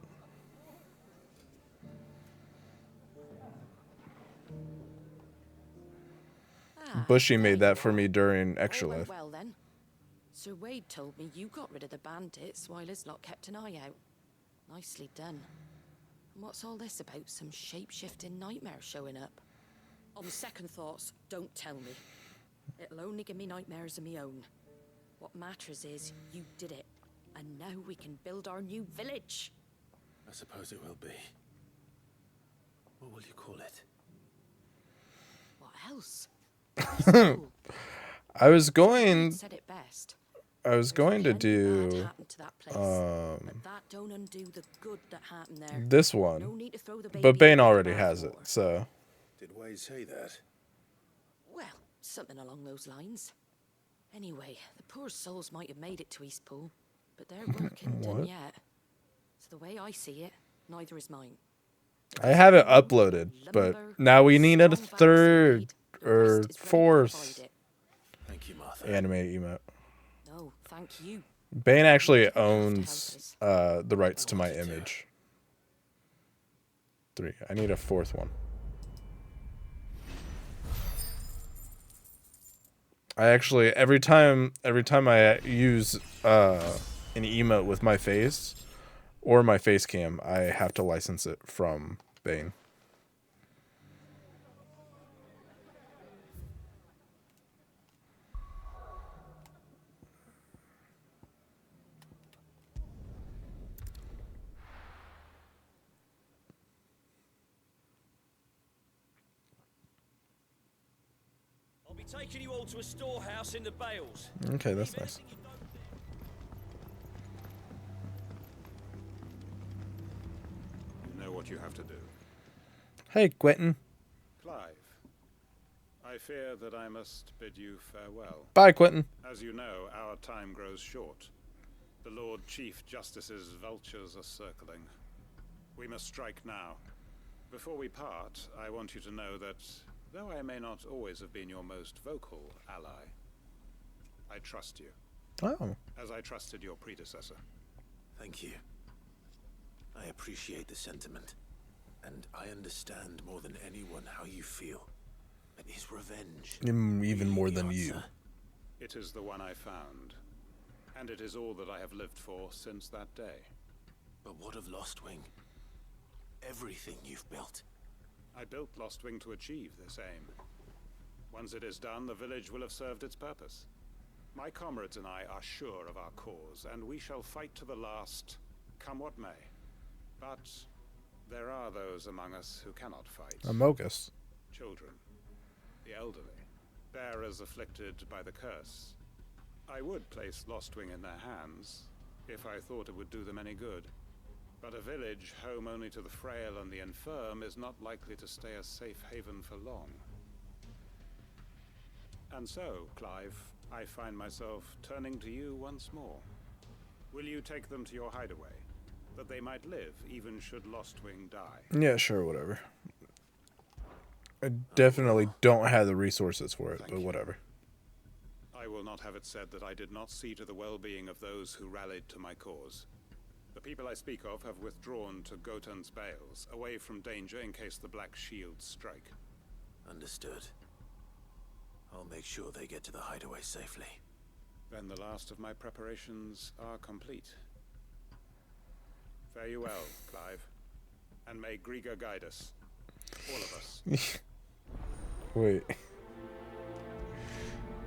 [SPEAKER 1] Bushy made that for me during Extra
[SPEAKER 9] All went
[SPEAKER 1] Life.
[SPEAKER 9] well then. Sir Wade told me you got rid of the bandits while his lot kept an eye out. Nicely done. And what's all this about some shape-shifting nightmare showing up? On second thoughts, don't tell me. It'll only give me nightmares of me own. What matters is you did it. And now we can build our new village.
[SPEAKER 2] I suppose it will be. What will you call it?
[SPEAKER 9] What else?
[SPEAKER 1] I was going
[SPEAKER 9] Said it best.
[SPEAKER 1] I was going to
[SPEAKER 9] Bad
[SPEAKER 1] do
[SPEAKER 9] happened to that place, but that don't undo the good that happened there.
[SPEAKER 1] this
[SPEAKER 9] No
[SPEAKER 1] one,
[SPEAKER 9] need to throw the
[SPEAKER 1] but
[SPEAKER 9] baby
[SPEAKER 1] Bane
[SPEAKER 9] out
[SPEAKER 1] already
[SPEAKER 9] with the
[SPEAKER 1] has it,
[SPEAKER 9] bathwater.
[SPEAKER 1] so
[SPEAKER 2] Did Wade say that?
[SPEAKER 9] Well, something along those lines. Anyway, the poor souls might have made it to Eastpool, but their work ain't done
[SPEAKER 1] What?
[SPEAKER 9] yet. So the way I see it, neither is mine.
[SPEAKER 1] I have it uploaded, but now we need a third or fourth
[SPEAKER 2] Thank you, Martha.
[SPEAKER 1] animated emote.
[SPEAKER 9] No, thank you.
[SPEAKER 1] Bane actually owns the rights to my image. 3. I need a 4th one. I actually every time I use an emote with my face or my face cam, I have to license it from Bane.
[SPEAKER 12] I'll be taking you all to a storehouse in the Bales.
[SPEAKER 1] Okay, that's nice.
[SPEAKER 13] You know what you have to do.
[SPEAKER 1] Hey, Quentin.
[SPEAKER 13] Clive, I fear that I must bid you farewell.
[SPEAKER 1] Bye, Quentin.
[SPEAKER 13] As you know, our time grows short. The Lord Chief Justice's vultures are circling. We must strike now. Before we part, I want you to know that, though I may not always have been your most vocal ally, I trust you.
[SPEAKER 1] Oh.
[SPEAKER 13] As I trusted your predecessor.
[SPEAKER 2] Thank you. I appreciate the sentiment. And I understand more than anyone how you feel. But is revenge
[SPEAKER 1] Even more
[SPEAKER 2] really the
[SPEAKER 1] than you.
[SPEAKER 2] answer?
[SPEAKER 13] It is the one I found. And it is all that I have lived for since that day.
[SPEAKER 2] But what of Lostwing? Everything you've built.
[SPEAKER 13] I built Lostwing to achieve this aim. Once it is done, the village will have served its purpose. My comrades and I are sure of our cause, and we shall fight to the last, come what may. But there are those among us who cannot fight.
[SPEAKER 1] Amogus.
[SPEAKER 13] Children, the elderly, bearers afflicted by the curse. I would place Lostwing in their hands, if I thought it would do them any good. But a village home only to the frail and the infirm is not likely to stay a safe haven for long. And so, Clive, I find myself turning to you once more. Will you take them to your hideaway, that they might live even should Lostwing die?
[SPEAKER 1] Yeah, sure, whatever. I definitely don't have the resources for it, but whatever.
[SPEAKER 13] I will not have it said that I did not see to the well-being of those who rallied to my cause. The people I speak of have withdrawn to Gotan's Bales, away from danger in case the Black Shields strike.
[SPEAKER 2] Understood. I'll make sure they get to the hideaway safely.
[SPEAKER 13] Then the last of my preparations are complete. Fare you well, Clive. And may Griga guide us. All of us.
[SPEAKER 1] Wait.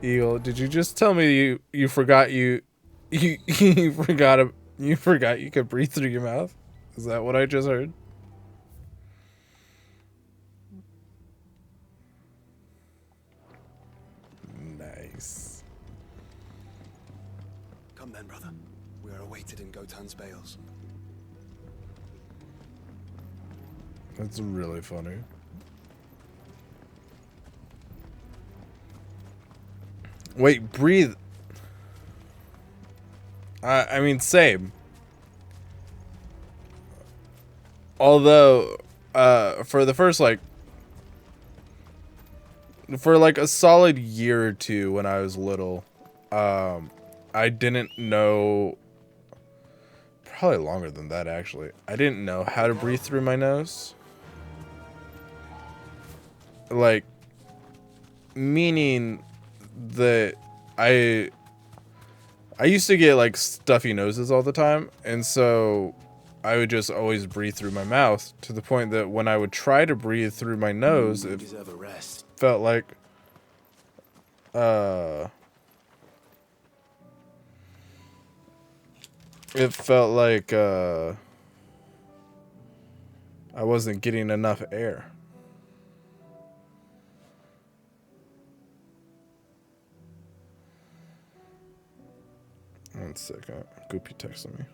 [SPEAKER 1] Eagle, did you just tell me you forgot you forgot you could breathe through your mouth? Is that what I just heard? Nice.
[SPEAKER 7] Come then, brother. We are awaited in Gotan's Bales.
[SPEAKER 1] That's really funny. Wait, breathe. I mean, same. Although, for the first, like, for like a solid year or two when I was little, I didn't know, probably longer than that actually, I didn't know how to breathe through my nose. Like, meaning that I used to get like stuffy noses all the time, and so I would just always breathe through my mouth, to the point that when I would try to breathe through my nose, it felt like I wasn't getting enough air. One second. Goopy texted me.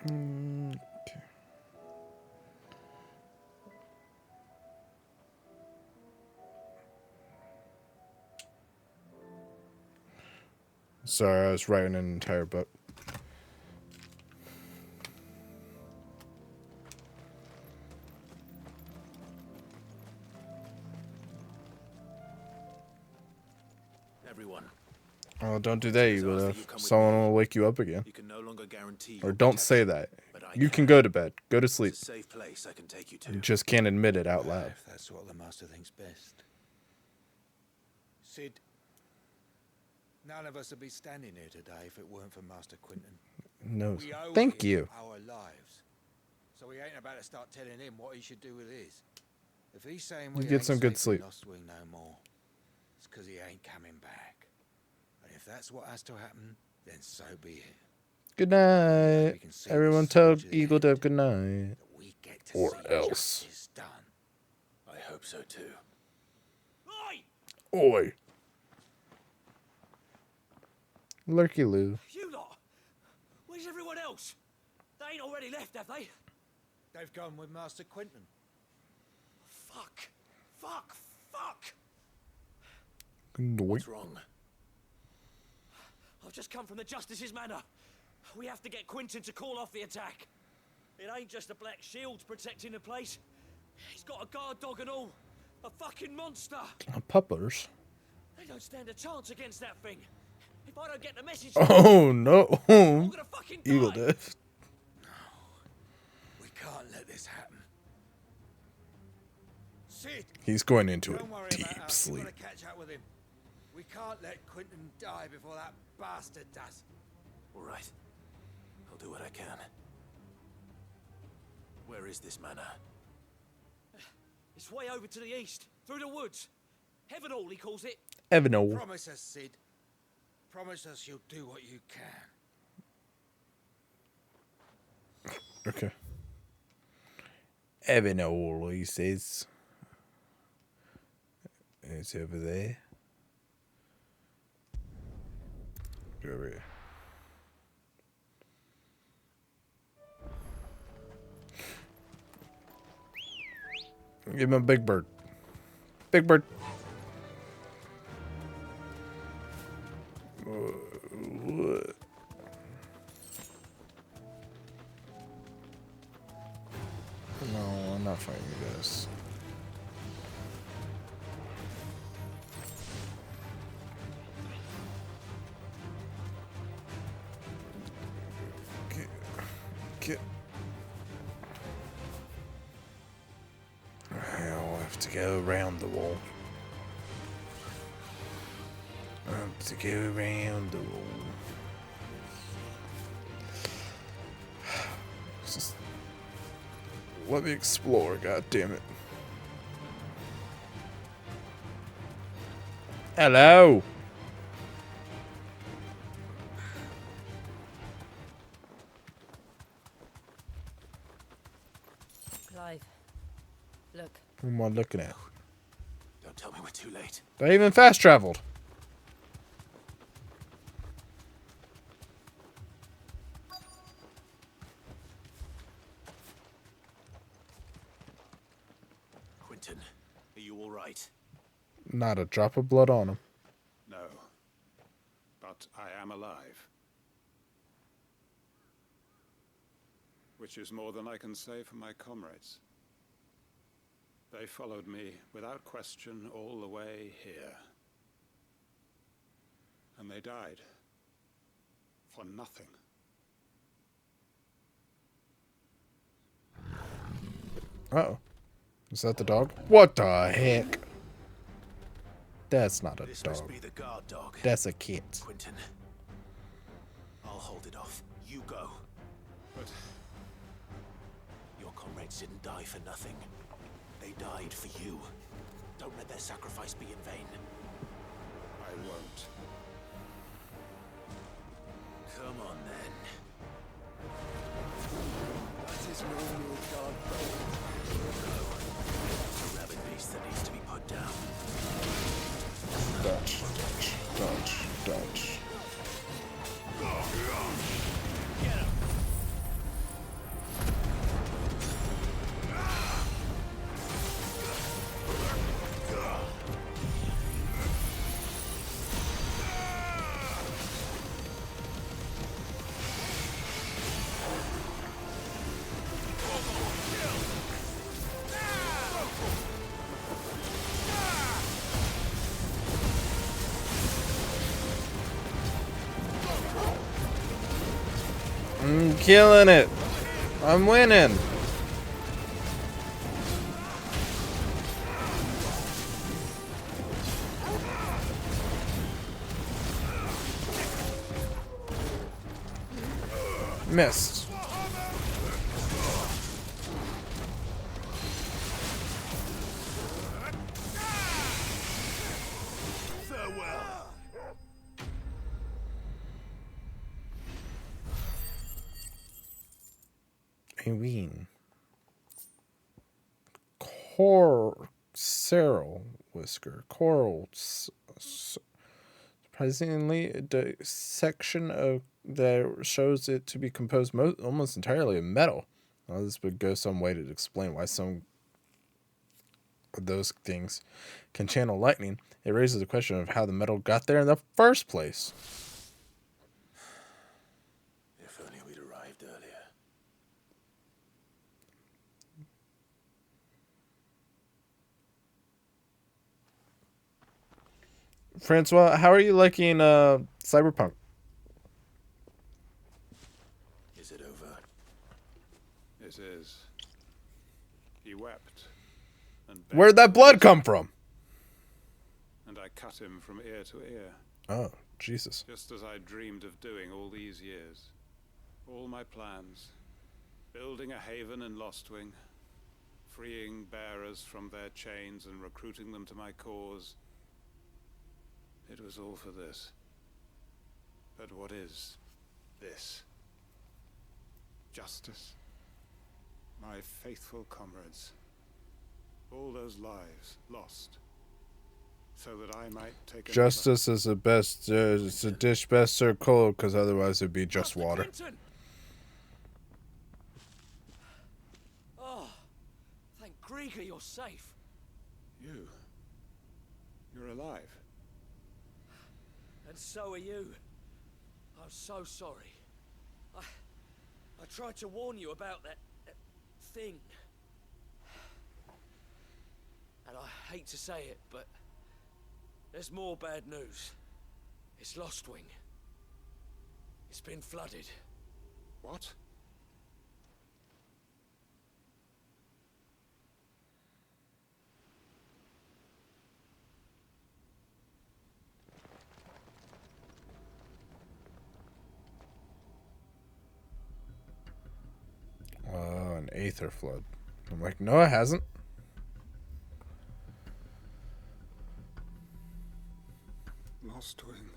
[SPEAKER 1] Okay. Sorry, I was writing an entire book.
[SPEAKER 2] Everyone.
[SPEAKER 1] Oh, don't do that, you will. Someone will wake you up again.
[SPEAKER 2] You can no longer guarantee
[SPEAKER 1] Or don't say that. You can go to bed. Go to sleep.
[SPEAKER 2] It's a safe place I can take you to.
[SPEAKER 1] You just can't admit it out loud.
[SPEAKER 5] If that's what the master thinks best. Sid, none of us would be standing here today if it weren't for Master Quentin.
[SPEAKER 1] No.
[SPEAKER 5] We owe
[SPEAKER 1] Thank
[SPEAKER 5] him
[SPEAKER 1] you.
[SPEAKER 5] our lives. So we ain't about to start telling him what he should do with his. If he's saying we
[SPEAKER 1] You get
[SPEAKER 5] ain't
[SPEAKER 1] some good
[SPEAKER 5] safe in
[SPEAKER 1] sleep.
[SPEAKER 5] Lost Wing no more, it's because he ain't coming back. And if that's what has to happen, then so be it.
[SPEAKER 1] Good night. Everyone tell Eagle Dev good night. Or else.
[SPEAKER 2] I hope so too.
[SPEAKER 1] Oi. Lurky Lou.
[SPEAKER 12] You lot! Where's everyone else? They ain't already left, have they?
[SPEAKER 5] They've gone with Master Quentin.
[SPEAKER 12] Fuck! Fuck! Fuck!
[SPEAKER 2] What's wrong?
[SPEAKER 12] I've just come from the Justice's manor. We have to get Quentin to call off the attack. It ain't just the Black Shields protecting the place. He's got a guard dog and all. A fucking monster.
[SPEAKER 1] Puppers.
[SPEAKER 12] They don't stand a chance against that thing. If I don't get the message...
[SPEAKER 1] Oh no.
[SPEAKER 12] I'm gonna fucking die.
[SPEAKER 1] Eagle Dev.
[SPEAKER 5] We can't let this happen. Sid!
[SPEAKER 1] He's going into a
[SPEAKER 5] Don't worry
[SPEAKER 1] deep
[SPEAKER 5] about us.
[SPEAKER 1] sleep.
[SPEAKER 5] We've got to catch up with him. We can't let Quentin die before that bastard does.
[SPEAKER 2] All right. I'll do what I can. Where is this manor?
[SPEAKER 12] It's way over to the east, through the woods. Heavenhall, he calls it.
[SPEAKER 1] Heavenhall.
[SPEAKER 5] Promise us, Sid. Promise us you'll do what you can.
[SPEAKER 1] Okay. Heavenhall, he says. It's over there. Go over here. Give him a big bird. Big bird. What? No, I'm not fighting you guys. Get. I'll have to go around the wall. I have to go around the wall. Just let me explore, god damn it. Hello.
[SPEAKER 9] Clive, look.
[SPEAKER 1] Who am I looking at?
[SPEAKER 2] Don't tell me we're too late.
[SPEAKER 1] They even fast traveled.
[SPEAKER 2] Quentin, are you all right?
[SPEAKER 1] Not a drop of blood on him.
[SPEAKER 13] No. But I am alive. Which is more than I can say for my comrades. They followed me without question all the way here. And they died. For nothing.
[SPEAKER 1] Uh-oh. Is that the dog? What the heck? That's not a
[SPEAKER 2] This
[SPEAKER 1] dog.
[SPEAKER 2] must be the guard dog.
[SPEAKER 1] That's a cat.
[SPEAKER 2] Quentin, I'll hold it off. You go.
[SPEAKER 13] But
[SPEAKER 2] your comrades didn't die for nothing. They died for you. Don't let their sacrifice be in vain.
[SPEAKER 13] I won't.
[SPEAKER 2] Come on, then.
[SPEAKER 7] That is no real guard dog.
[SPEAKER 2] No. It's a rabid beast that needs to be put down.
[SPEAKER 1] Dodge, dodge, dodge, dodge.
[SPEAKER 12] Get him!
[SPEAKER 1] I'm killing it. I'm winning. Missed.
[SPEAKER 2] Farewell.
[SPEAKER 1] Eween. Coral whisker. Coral. Surprisingly, the section of that shows it to be composed almost entirely of metal. Well, this would go some way to explain why some of those things can channel lightning. It raises the question of how the metal got there in the first place.
[SPEAKER 2] If only we'd arrived earlier.
[SPEAKER 1] Francois, how are you liking Cyberpunk?
[SPEAKER 2] Is it over?
[SPEAKER 13] It is. He wept. And
[SPEAKER 1] Where'd that blood come from?
[SPEAKER 13] And I cut him from ear to ear.
[SPEAKER 1] Oh, Jesus.
[SPEAKER 13] Just as I dreamed of doing all these years. All my plans. Building a haven in Lostwing. Freeing bearers from their chains and recruiting them to my cause. It was all for this. But what is this? Justice. My faithful comrades. All those lives lost. So that I might take
[SPEAKER 1] Justice is the best. It's a dish best served cold, because otherwise it'd be just water.
[SPEAKER 12] Clinton! Oh, thank Grieger you're safe.
[SPEAKER 13] You're alive.
[SPEAKER 12] And so are you. I'm so sorry. I tried to warn you about that thing. And I hate to say it, but there's more bad news. It's Lostwing. It's been flooded.
[SPEAKER 13] What?
[SPEAKER 1] An aether flood. I'm like, no, it hasn't.
[SPEAKER 13] Lostwing.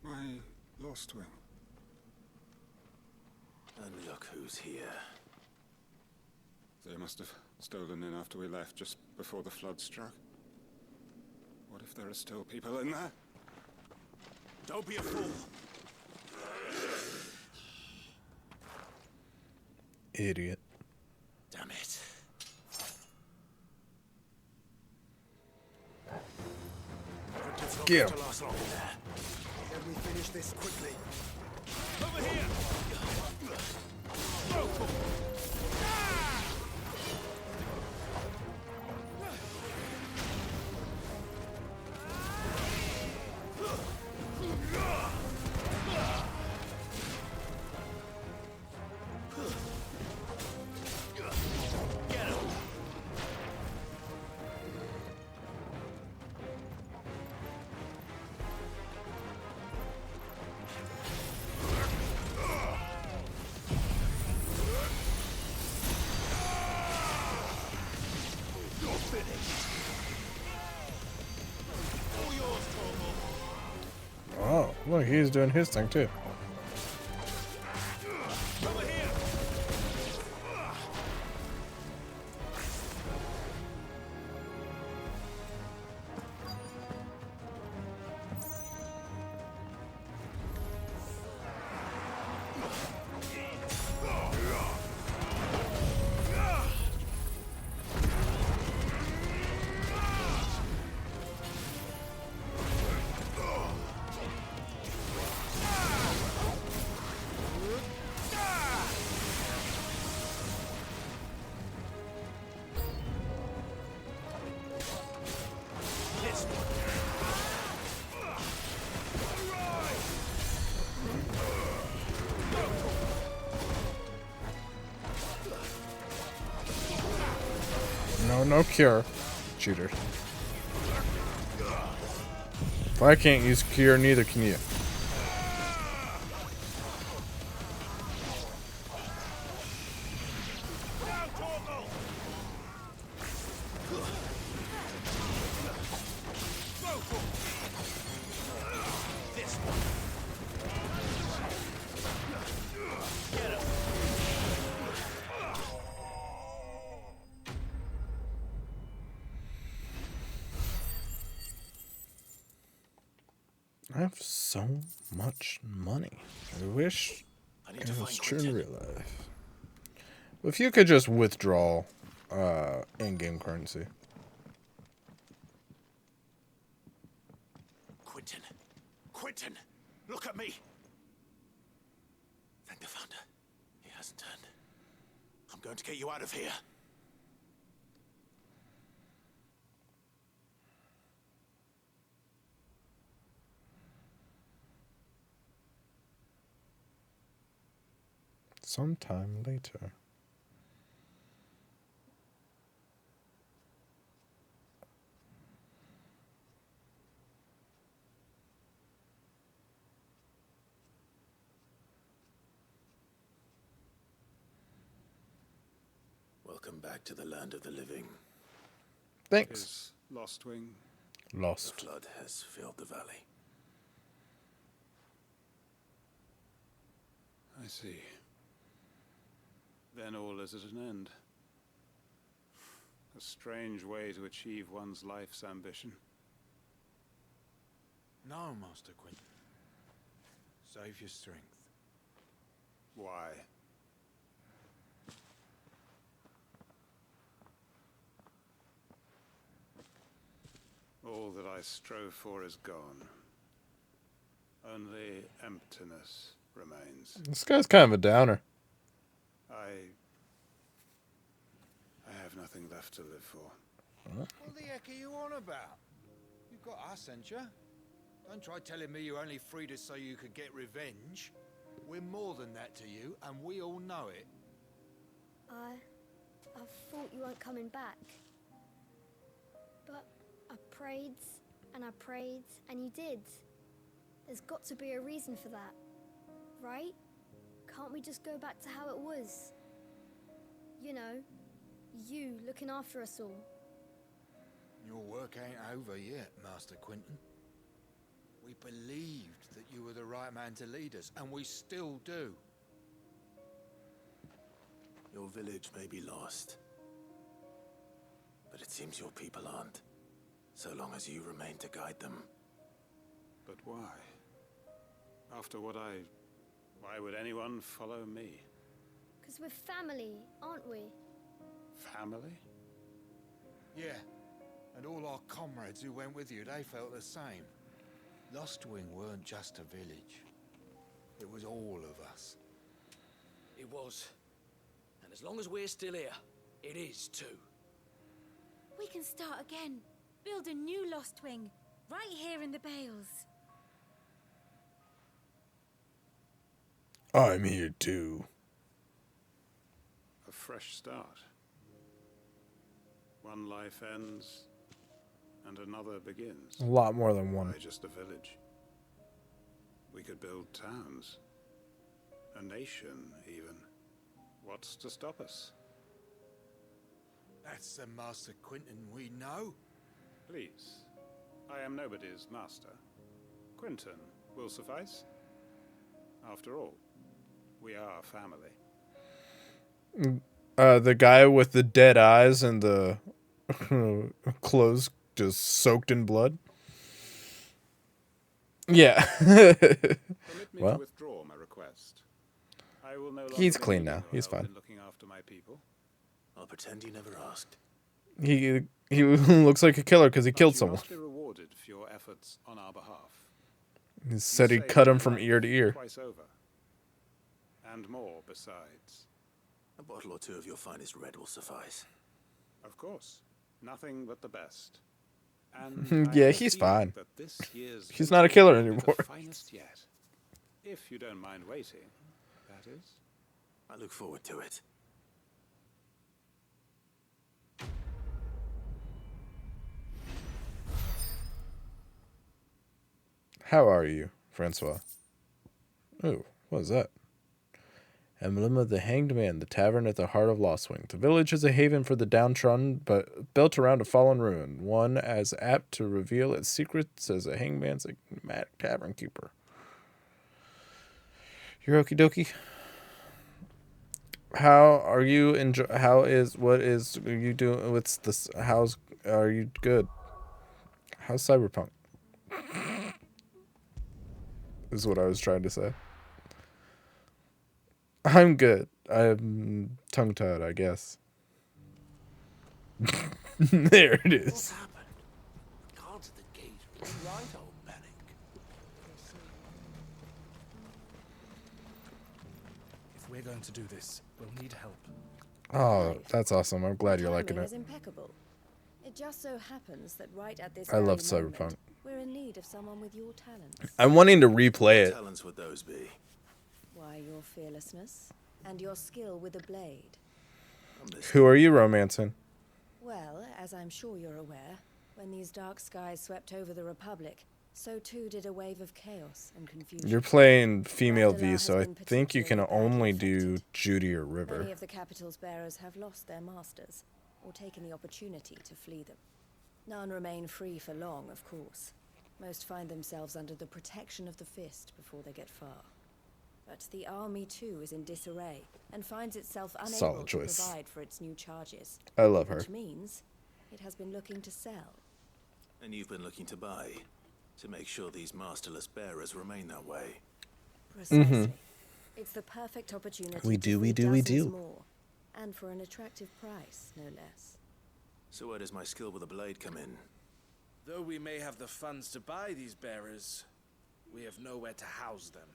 [SPEAKER 13] My Lostwing.
[SPEAKER 2] And look who's here.
[SPEAKER 14] They must have stolen in after we left, just before the flood struck. What if there are still people in there?
[SPEAKER 2] Don't be a fool.
[SPEAKER 1] Idiot.
[SPEAKER 2] Damn it.
[SPEAKER 1] Yeah.
[SPEAKER 2] To last long there.
[SPEAKER 7] Let me finish this quickly.
[SPEAKER 12] Over here!
[SPEAKER 1] Oh, look, he's doing his thing too. No cure. Cheater. If I can't use cure, neither can you. I have so much money. I wish it was true in real life. If you could just withdraw in-game currency.
[SPEAKER 2] Quentin, look at me. Thank the Founder. He hasn't turned. I'm going to get you out of here.
[SPEAKER 1] Sometime later.
[SPEAKER 2] Welcome back to the land of the living.
[SPEAKER 1] Thanks.
[SPEAKER 14] His lost wing.
[SPEAKER 1] Lost.
[SPEAKER 2] The flood has filled the valley.
[SPEAKER 14] I see. Then all is at an end. A strange way to achieve one's life's ambition.
[SPEAKER 15] No, Master Quentin. Save your strength.
[SPEAKER 14] Why? All that I strove for is gone. Only emptiness remains.
[SPEAKER 1] This guy's kind of a downer.
[SPEAKER 14] I have nothing left to live for.
[SPEAKER 5] What the heck are you on about? You've got us, ain't you? Don't try telling me you only freed us so you could get revenge. We're more than that to you, and we all know it.
[SPEAKER 16] I thought you weren't coming back. But I prayed, and you did. There's got to be a reason for that, right? Can't we just go back to how it was? You know, you looking after us all.
[SPEAKER 5] Your work ain't over yet, Master Quentin. We believed that you were the right man to lead us, and we still do.
[SPEAKER 2] Your village may be lost, But it seems your people aren't. So long as you remain to guide them.
[SPEAKER 13] But why? After what why would anyone follow me?
[SPEAKER 16] Because we're family, aren't we?
[SPEAKER 13] Family?
[SPEAKER 15] Yeah. And all our comrades who went with you, they felt the same. Lostwing weren't just a village. It was all of us.
[SPEAKER 12] It was. And as long as we're still here, it is too.
[SPEAKER 17] We can start again. Build a new Lost Wing. Right here in the Bales.
[SPEAKER 1] I'm here too.
[SPEAKER 13] A fresh start. One life ends, and another begins.
[SPEAKER 1] A lot more than one.
[SPEAKER 13] Why just a village? We could build towns. A nation, even. What's to stop us?
[SPEAKER 15] That's the Master Quentin we know.
[SPEAKER 13] Please. I am nobody's master. Quentin will suffice. After all, we are family.
[SPEAKER 1] The guy with the dead eyes and the clothes just soaked in blood. Yeah.
[SPEAKER 13] Permit me to withdraw my request. I will no longer
[SPEAKER 1] He's clean now. He's
[SPEAKER 13] in
[SPEAKER 1] fine.
[SPEAKER 13] looking after my people.
[SPEAKER 2] I'll pretend you never asked.
[SPEAKER 1] He looks like a killer because he killed someone.
[SPEAKER 13] You must be rewarded for your efforts on our behalf.
[SPEAKER 1] He said he cut him from ear to ear.
[SPEAKER 13] Twice over. And more besides.
[SPEAKER 2] A bottle or two of your finest red will suffice.
[SPEAKER 13] Of course. Nothing but the best. And
[SPEAKER 1] Yeah,
[SPEAKER 13] I
[SPEAKER 1] he's
[SPEAKER 13] feel
[SPEAKER 1] fine.
[SPEAKER 13] that this year's
[SPEAKER 1] He's not a killer
[SPEAKER 13] vintage will be
[SPEAKER 1] anymore.
[SPEAKER 13] The finest yet. If you don't mind waiting, that is.
[SPEAKER 2] I look forward to it.
[SPEAKER 1] How are you, Francois? Oh, what is that? Emblem of the Hanged Man, the tavern at the heart of Lostwing. The village is a haven for the downtrodden, but built around a fallen ruin, one as apt to reveal its secrets as a hangman's enigmatic tavern keeper. You're okie dokie. How are you what are you doing? What's this? Are you good? How's Cyberpunk? Is what I was trying to say. I'm good. I'm tongue-tied, I guess. There it is.
[SPEAKER 3] What happened? Guards at the gate. Right, old Bellic.
[SPEAKER 18] If we're going to do this, we'll need help.
[SPEAKER 1] Oh, that's awesome. I'm glad you're liking
[SPEAKER 19] Timing is
[SPEAKER 1] it.
[SPEAKER 19] impeccable. It just so happens that right at this
[SPEAKER 1] I love
[SPEAKER 19] very moment,
[SPEAKER 1] Cyberpunk.
[SPEAKER 19] we're in need of someone with your talents.
[SPEAKER 1] I'm wanting to replay
[SPEAKER 2] What
[SPEAKER 1] it.
[SPEAKER 2] talents would those be?
[SPEAKER 19] Why, your fearlessness and your skill with a blade.
[SPEAKER 1] Who are you romancing?
[SPEAKER 19] Well, as I'm sure you're aware, when these dark skies swept over the Republic, so too did a wave of chaos and confusion.
[SPEAKER 1] You're playing female V,
[SPEAKER 19] Randall
[SPEAKER 1] so I
[SPEAKER 19] has been
[SPEAKER 1] think you can
[SPEAKER 19] particularly badly
[SPEAKER 1] only do Judy or
[SPEAKER 19] Many
[SPEAKER 1] River.
[SPEAKER 19] of the capital's bearers have lost their masters, or taken the opportunity to flee them. None remain free for long, of course. Most find themselves under the protection of the Fist before they get far. But the army, too, is in disarray, and finds itself unable
[SPEAKER 1] Solid
[SPEAKER 19] to
[SPEAKER 1] choice.
[SPEAKER 19] provide for its new charges.
[SPEAKER 1] I love her.
[SPEAKER 19] Which means it has been looking to sell.
[SPEAKER 2] And you've been looking to buy, to make sure these masterless bearers remain that way.
[SPEAKER 19] Precisely. It's the perfect opportunity
[SPEAKER 1] We
[SPEAKER 19] to
[SPEAKER 1] do, we
[SPEAKER 19] free
[SPEAKER 1] do, we
[SPEAKER 19] dozens
[SPEAKER 1] do.
[SPEAKER 19] more, and for an attractive price, no less.
[SPEAKER 2] So where does my skill with a blade come in?
[SPEAKER 18] Though we may have the funds to buy these bearers, we have nowhere to house them.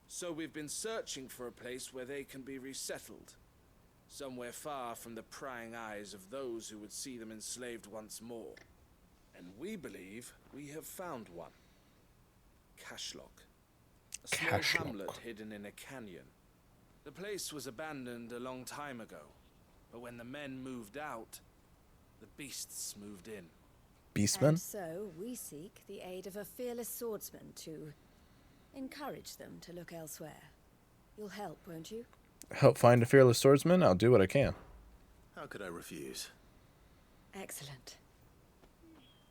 [SPEAKER 18] So we've been searching for a place where they can be resettled. Somewhere far from the prying eyes of those who would see them enslaved once more. And we believe we have found one. Cashlock. A small
[SPEAKER 1] Cashlock.
[SPEAKER 18] hamlet hidden in a canyon. The place was abandoned a long time ago, but when the men moved out, the beasts moved in.
[SPEAKER 1] Beastman?
[SPEAKER 19] And so we seek the aid of a fearless swordsman to encourage them to look elsewhere. You'll help, won't you?
[SPEAKER 1] Help find a fearless swordsman? I'll do what I can.
[SPEAKER 2] How could I refuse?
[SPEAKER 19] Excellent.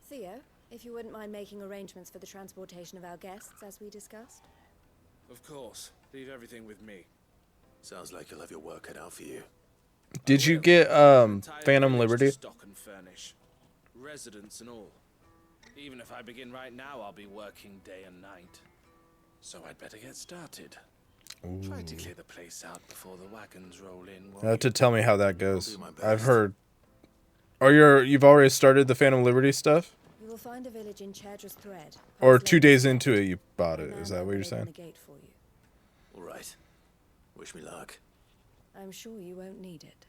[SPEAKER 19] Theo, if you wouldn't mind making arrangements for the transportation of our guests, as we discussed.
[SPEAKER 18] Of course. Leave everything with me.
[SPEAKER 2] Sounds like you'll have your work cut out for you.
[SPEAKER 1] Did you get Phantom Liberty?
[SPEAKER 18] Stock and furnish, residents and all. Even if I begin right now, I'll be working day and night. So I'd better get started. Try to clear the place out before the wagons roll in.
[SPEAKER 1] You have to tell me how that goes. I've heard. Oh, you've already started the Phantom Liberty stuff?
[SPEAKER 19] You will find a village in Chedra's Thread.
[SPEAKER 1] Or 2 days into it, you bought it. Is that what you're saying?
[SPEAKER 2] All right. Wish me luck.
[SPEAKER 19] I'm sure you won't need it.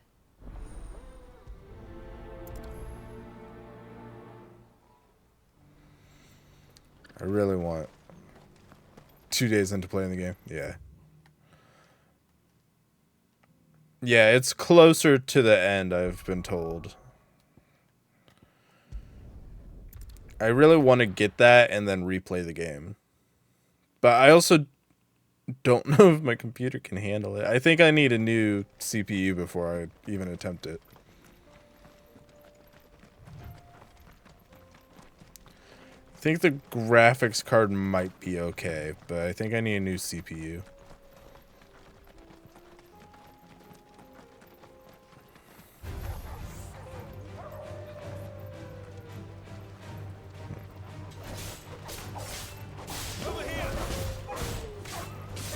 [SPEAKER 1] I really want 2 days into playing the game. Yeah. Yeah, it's closer to the end, I've been told. I really want to get that and then replay the game. But I also don't know if my computer can handle it. I think I need a new CPU before I even attempt it. I think the graphics card might be okay, but I think I need a new CPU.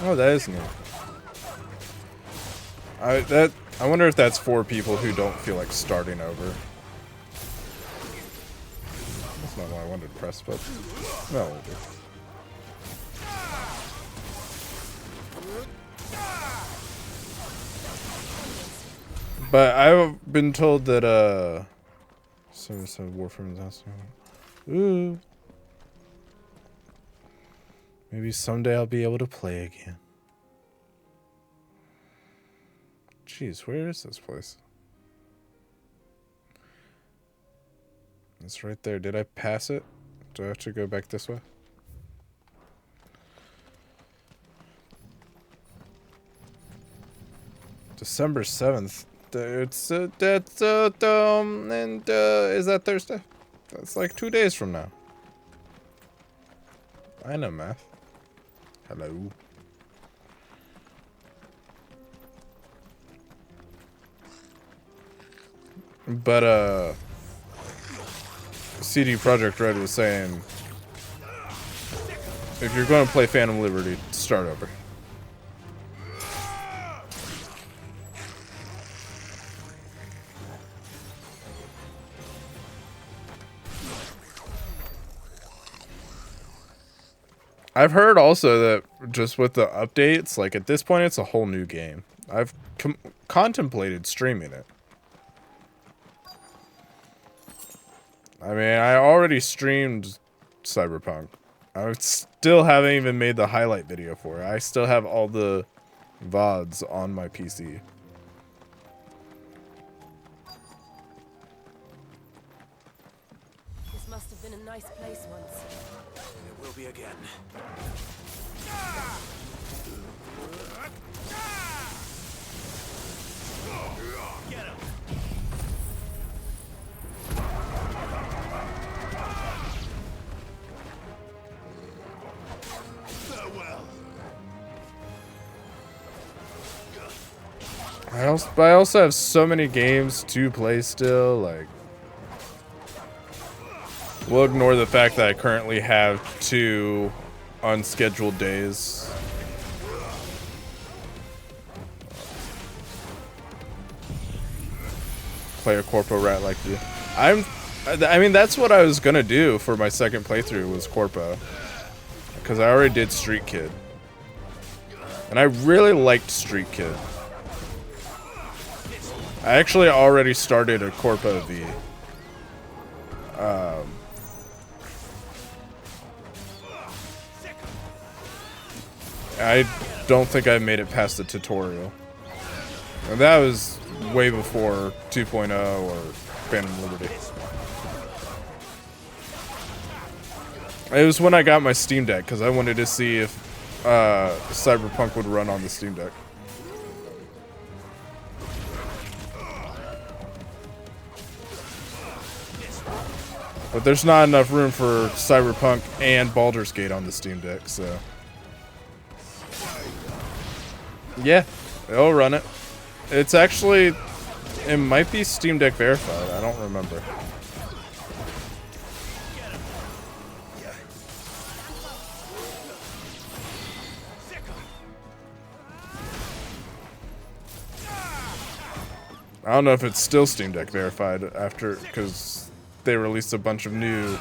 [SPEAKER 1] Oh, that is new. I wonder if that's for people who don't feel like starting over. That's not why I wanted to press, but no. But I've been told that some Warframe's awesome. Ooh. Maybe someday I'll be able to play again. Jeez, where is this place? It's right there. Did I pass it? Do I have to go back this way? December 7th. It's that's and is that Thursday? That's like 2 days from now. I know math. Hello. But CD Projekt Red was saying if you're going to play Phantom Liberty, start over. I've heard also that just with the updates, like at this point, it's a whole new game. I've contemplated streaming it. I mean, I already streamed Cyberpunk. I still haven't even made the highlight video for it. I still have all the VODs on my PC.
[SPEAKER 19] This must have been a nice place once.
[SPEAKER 2] It will be again. Get him.
[SPEAKER 1] I also have so many games to play still, like we'll ignore the fact that I currently have 2 unscheduled days. Play a corpo rat like you. I mean, that's what I was gonna do for my second playthrough was corpo, because I already did Street Kid, and I really liked Street Kid. I actually already started a corpo V. I don't think I made it past the tutorial. And that was way before 2.0 or Phantom Liberty. It was when I got my Steam Deck, because I wanted to see if Cyberpunk would run on the Steam Deck. But there's not enough room for Cyberpunk and Baldur's Gate on the Steam Deck, so... Yeah, it'll run it. It's actually It might be Steam Deck verified. I don't remember. I don't know if it's still Steam Deck verified after, because they released a bunch of new,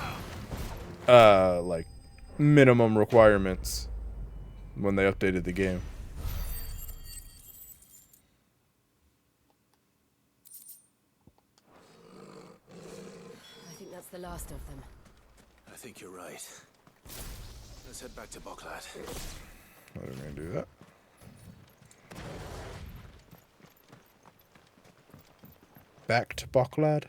[SPEAKER 1] like, minimum requirements when they updated the game.
[SPEAKER 19] I think that's the last of them.
[SPEAKER 2] I think you're right. Let's head back to Boklad.
[SPEAKER 1] We're gonna do that. Back to Boklad.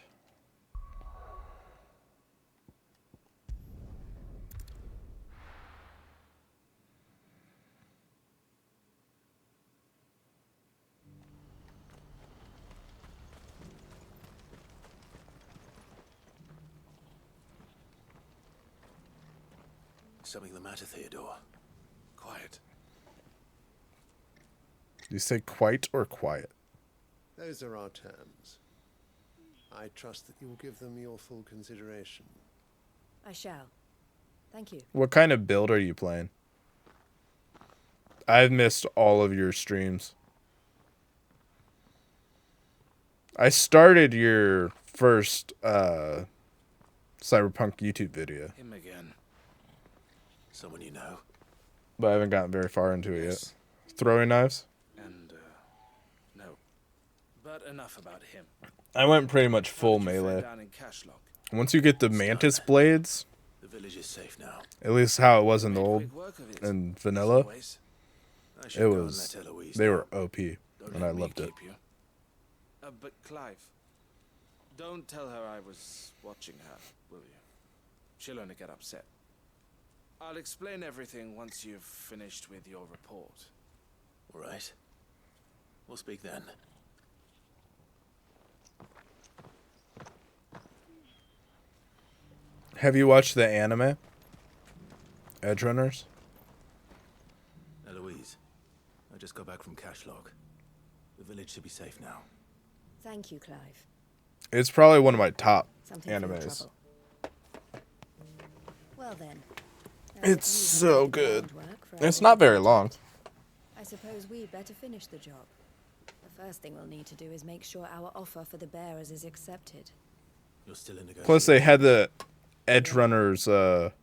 [SPEAKER 2] Something the matter, Theodore? Quiet.
[SPEAKER 1] You say quite or quiet?
[SPEAKER 4] Those are our terms. I trust that you will give them your full consideration.
[SPEAKER 19] I shall. Thank you.
[SPEAKER 1] What kind of build are you playing? I've missed all of your streams. I started your first Cyberpunk YouTube video.
[SPEAKER 2] Him again. Someone you know?
[SPEAKER 1] But I haven't gotten very far into it yet. Throwing knives?
[SPEAKER 18] And, no. But enough about him.
[SPEAKER 1] I went pretty much full melee. Once you get the mantis blades,
[SPEAKER 2] The village is safe now.
[SPEAKER 1] at least how it was in the old and vanilla,
[SPEAKER 2] should
[SPEAKER 1] it
[SPEAKER 2] go and
[SPEAKER 1] was,
[SPEAKER 2] let Eloise
[SPEAKER 1] they
[SPEAKER 2] know.
[SPEAKER 1] were OP,
[SPEAKER 2] Don't
[SPEAKER 1] and
[SPEAKER 2] let
[SPEAKER 1] I
[SPEAKER 2] me
[SPEAKER 1] loved it.
[SPEAKER 2] keep you.
[SPEAKER 18] But Clive, don't tell her I was watching her, will you? She'll only get upset. I'll explain everything once you've finished with your report.
[SPEAKER 2] All right. We'll speak then.
[SPEAKER 1] Have you watched the anime? Edge Runners?
[SPEAKER 2] Eloise, I just got back from Cashlog. The village should be safe now.
[SPEAKER 19] Thank you, Clive.
[SPEAKER 1] It's probably one of my top
[SPEAKER 19] Something for your
[SPEAKER 1] animes.
[SPEAKER 19] trouble. Well then.
[SPEAKER 1] It's so good. It's not very long.
[SPEAKER 19] I suppose we'd better finish the job. The first thing we'll need to do is make sure our offer for the bearers is accepted.
[SPEAKER 2] You're still in negotiations.
[SPEAKER 1] Plus, they had the Edge Runners
[SPEAKER 19] A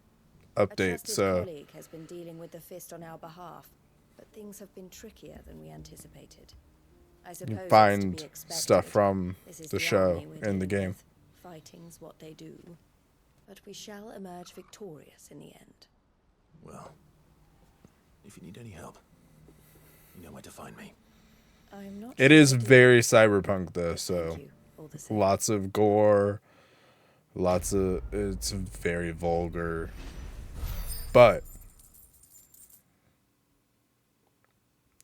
[SPEAKER 1] update,
[SPEAKER 19] trusted
[SPEAKER 1] so
[SPEAKER 19] colleague has been dealing with the Fist on our behalf, but things have been trickier than we anticipated. I suppose
[SPEAKER 1] you
[SPEAKER 19] it's to
[SPEAKER 1] find
[SPEAKER 19] be expected.
[SPEAKER 1] stuff from
[SPEAKER 19] This is
[SPEAKER 1] the show
[SPEAKER 19] army we're
[SPEAKER 1] in the
[SPEAKER 19] dealing
[SPEAKER 1] game.
[SPEAKER 19] with. Fighting's what they do, but we shall emerge victorious in the end.
[SPEAKER 2] Well, if you need any help, you know where to find me.
[SPEAKER 19] I'm not
[SPEAKER 1] It
[SPEAKER 19] sure
[SPEAKER 1] is
[SPEAKER 19] I do.
[SPEAKER 1] very cyberpunk though, so
[SPEAKER 19] all the same.
[SPEAKER 1] lots of gore, it's very vulgar, but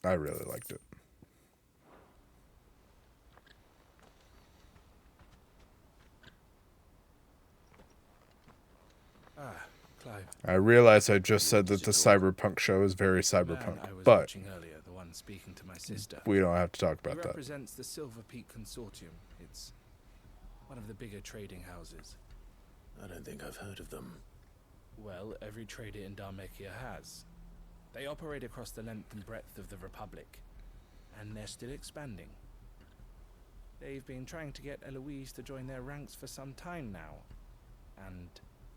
[SPEAKER 1] I really liked it.
[SPEAKER 18] Clive.
[SPEAKER 1] I realize I just said that the cyberpunk show is very
[SPEAKER 18] The man
[SPEAKER 1] cyberpunk,
[SPEAKER 18] I was
[SPEAKER 1] but
[SPEAKER 18] watching earlier, the one speaking to my sister.
[SPEAKER 1] we don't have to talk
[SPEAKER 18] He
[SPEAKER 1] about that.
[SPEAKER 18] represents the Silver Peak Consortium. It's one of the bigger trading houses.
[SPEAKER 2] I don't think I've heard of them.
[SPEAKER 18] Well, every trader in Dharmekia has. They operate across the length and breadth of the Republic, and they're still expanding. They've been trying to get Eloise to join their ranks for some time now, and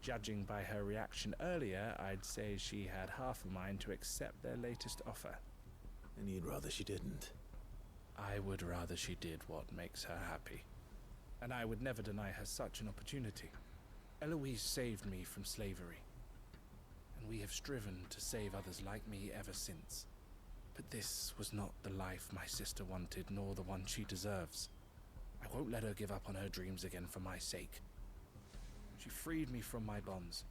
[SPEAKER 18] judging by her reaction earlier, I'd say she had half a mind to accept their latest offer.
[SPEAKER 2] And you'd rather she didn't.
[SPEAKER 18] I would rather she did what makes her happy, and I would never deny her such an opportunity. Eloise saved me from slavery, and we have striven to save others like me ever since. But this was not the life my sister wanted, nor the one she deserves. I won't let her give up on her dreams again for my sake. She freed me from my bonds,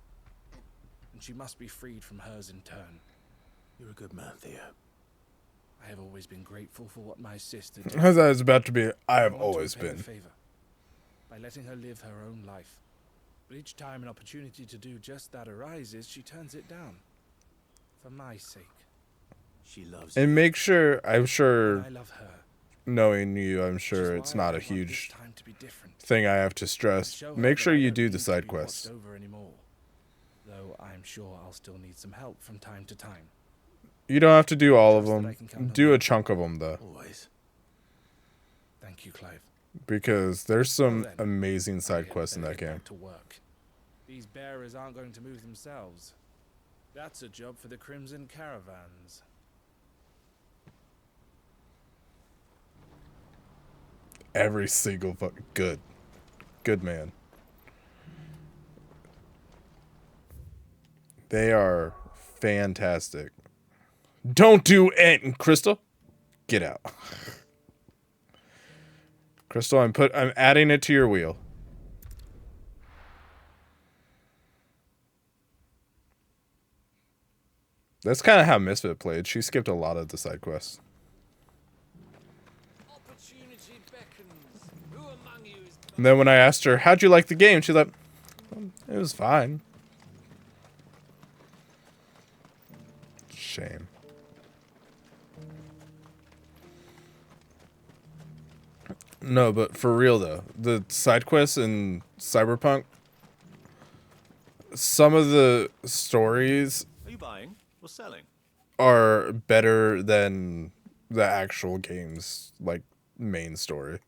[SPEAKER 18] and she must be freed from hers in turn.
[SPEAKER 2] You're a good man, Theo.
[SPEAKER 18] I have always been grateful for what my sister did.
[SPEAKER 1] As I was about to be, I have
[SPEAKER 18] want to
[SPEAKER 1] always
[SPEAKER 18] repay her
[SPEAKER 1] been.
[SPEAKER 18] favor by letting her live her own life. But each time an opportunity to do just that arises, she turns it down. For my sake.
[SPEAKER 2] She loves
[SPEAKER 1] And make sure, I'm sure
[SPEAKER 18] And I love her.
[SPEAKER 1] knowing you, I'm sure it's not a huge thing I have to stress. Make sure you do the side quests.
[SPEAKER 18] Though I'm sure I'll still need some help from time to time.
[SPEAKER 1] You don't have to do all of them. Do a chunk of them, though.
[SPEAKER 18] Always. Thank you, Clive.
[SPEAKER 1] Because there's some amazing side quests in that game.
[SPEAKER 18] To work. These bearers aren't going to move themselves. That's a job for the Crimson Caravans.
[SPEAKER 1] Every single good man. They are fantastic. Don't do it, Crystal. Get out. Crystal, I'm adding it to your wheel. That's kind of how Misfit played. She skipped a lot of the side quests. And then when I asked her, how'd you like the game? She's like, it was fine. Shame. No, but for real though, the side quests in Cyberpunk, some of the stories
[SPEAKER 2] Are you buying or selling?
[SPEAKER 1] are better than the actual game's like main story.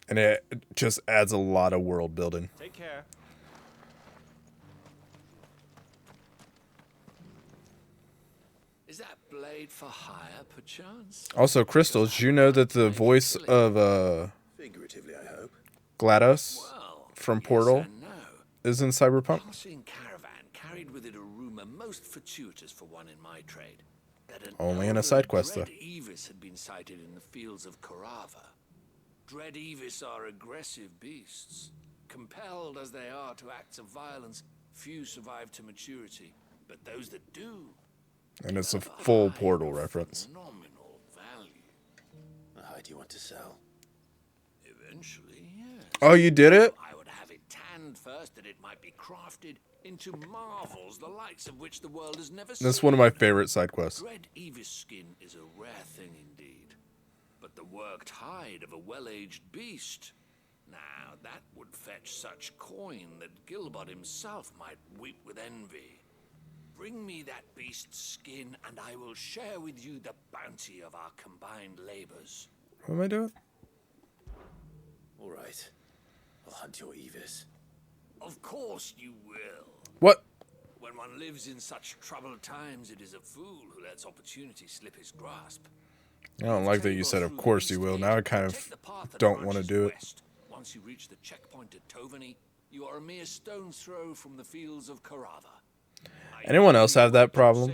[SPEAKER 1] And it just adds a lot of world building.
[SPEAKER 2] Take care.
[SPEAKER 3] Is that blade for hire, perchance?
[SPEAKER 1] Also, Crystal, did you know that the voice of
[SPEAKER 2] Figuratively, I hope.
[SPEAKER 1] GLaDOS from Portal is in Cyberpunk?
[SPEAKER 3] Passing caravan carried with it a rumor most fortuitous for one in my trade. That an
[SPEAKER 1] Only in a side quest, though.
[SPEAKER 3] Dread Evis had been sighted in the fields of Korava. Dread Evis are aggressive beasts. Compelled as they are to acts of violence, few survive to maturity. But those that do...
[SPEAKER 1] And it's a full Portal reference.
[SPEAKER 3] Phenomenal value.
[SPEAKER 2] How do you want to sell?
[SPEAKER 3] Eventually, yes.
[SPEAKER 1] Oh, you did it?
[SPEAKER 3] I would have it tanned first that it might be crafted into marvels the likes of which the world has never seen.
[SPEAKER 1] That's one of my favorite side quests.
[SPEAKER 3] Dread Evis skin is a rare thing indeed. But the worked hide of a well-aged beast, now that would fetch such coin that Gilbert himself might weep with envy. Bring me that beast's skin, and I will share with you the bounty of our combined labors.
[SPEAKER 1] What am I doing?
[SPEAKER 2] All right. I'll hunt your Evis.
[SPEAKER 3] Of course you will.
[SPEAKER 1] What?
[SPEAKER 3] When one lives in such troubled times, it is a fool who lets opportunity slip his grasp.
[SPEAKER 1] I don't like that you said, of course you will. Now I kind of don't want to do it.
[SPEAKER 3] Once you reach the checkpoint at Tovany, you are a mere stone's throw from the fields of Korava.
[SPEAKER 1] Anyone else have that problem?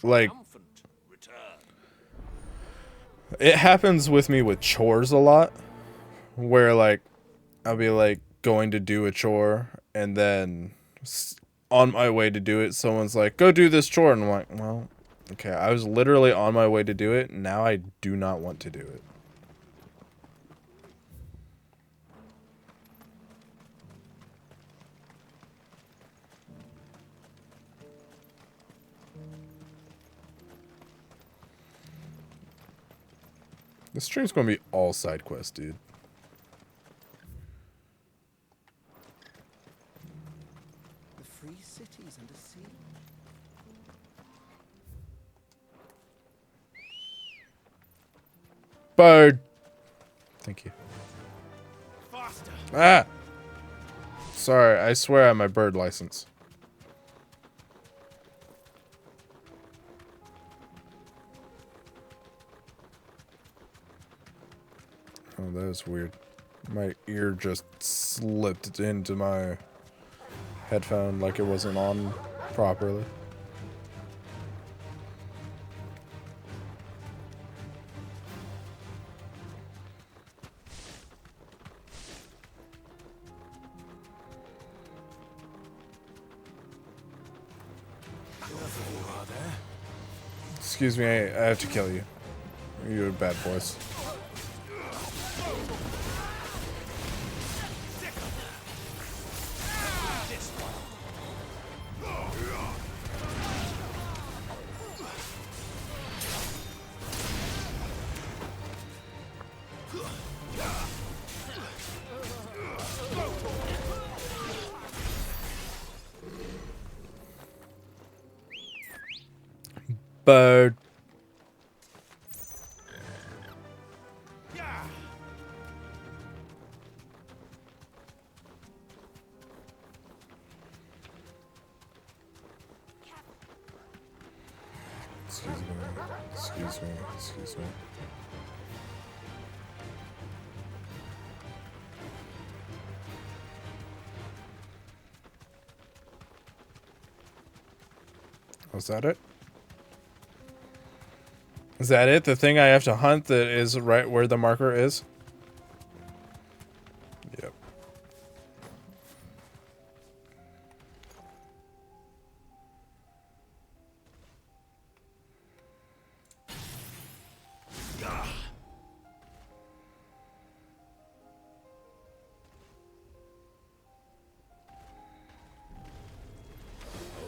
[SPEAKER 1] Like, it happens with me with chores a lot, where like I'll be like going to do a chore, and then on my way to do it, someone's like, go do this chore, and I'm like, well, okay, I was literally on my way to do it, and now I do not want to do it. This stream's gonna be all side quests, dude.
[SPEAKER 7] The free cities and a sea.
[SPEAKER 1] Bird. Thank you.
[SPEAKER 18] Faster.
[SPEAKER 1] Ah! Sorry, I swear I have my bird license. Oh, that was weird. My ear just slipped into my headphone like it wasn't on properly. Excuse me, I have to kill you. You're a bad boys. bird. Excuse me. Excuse me. Excuse me. Was that it? Is that it? The thing I have to hunt that is right where the marker is? Yep.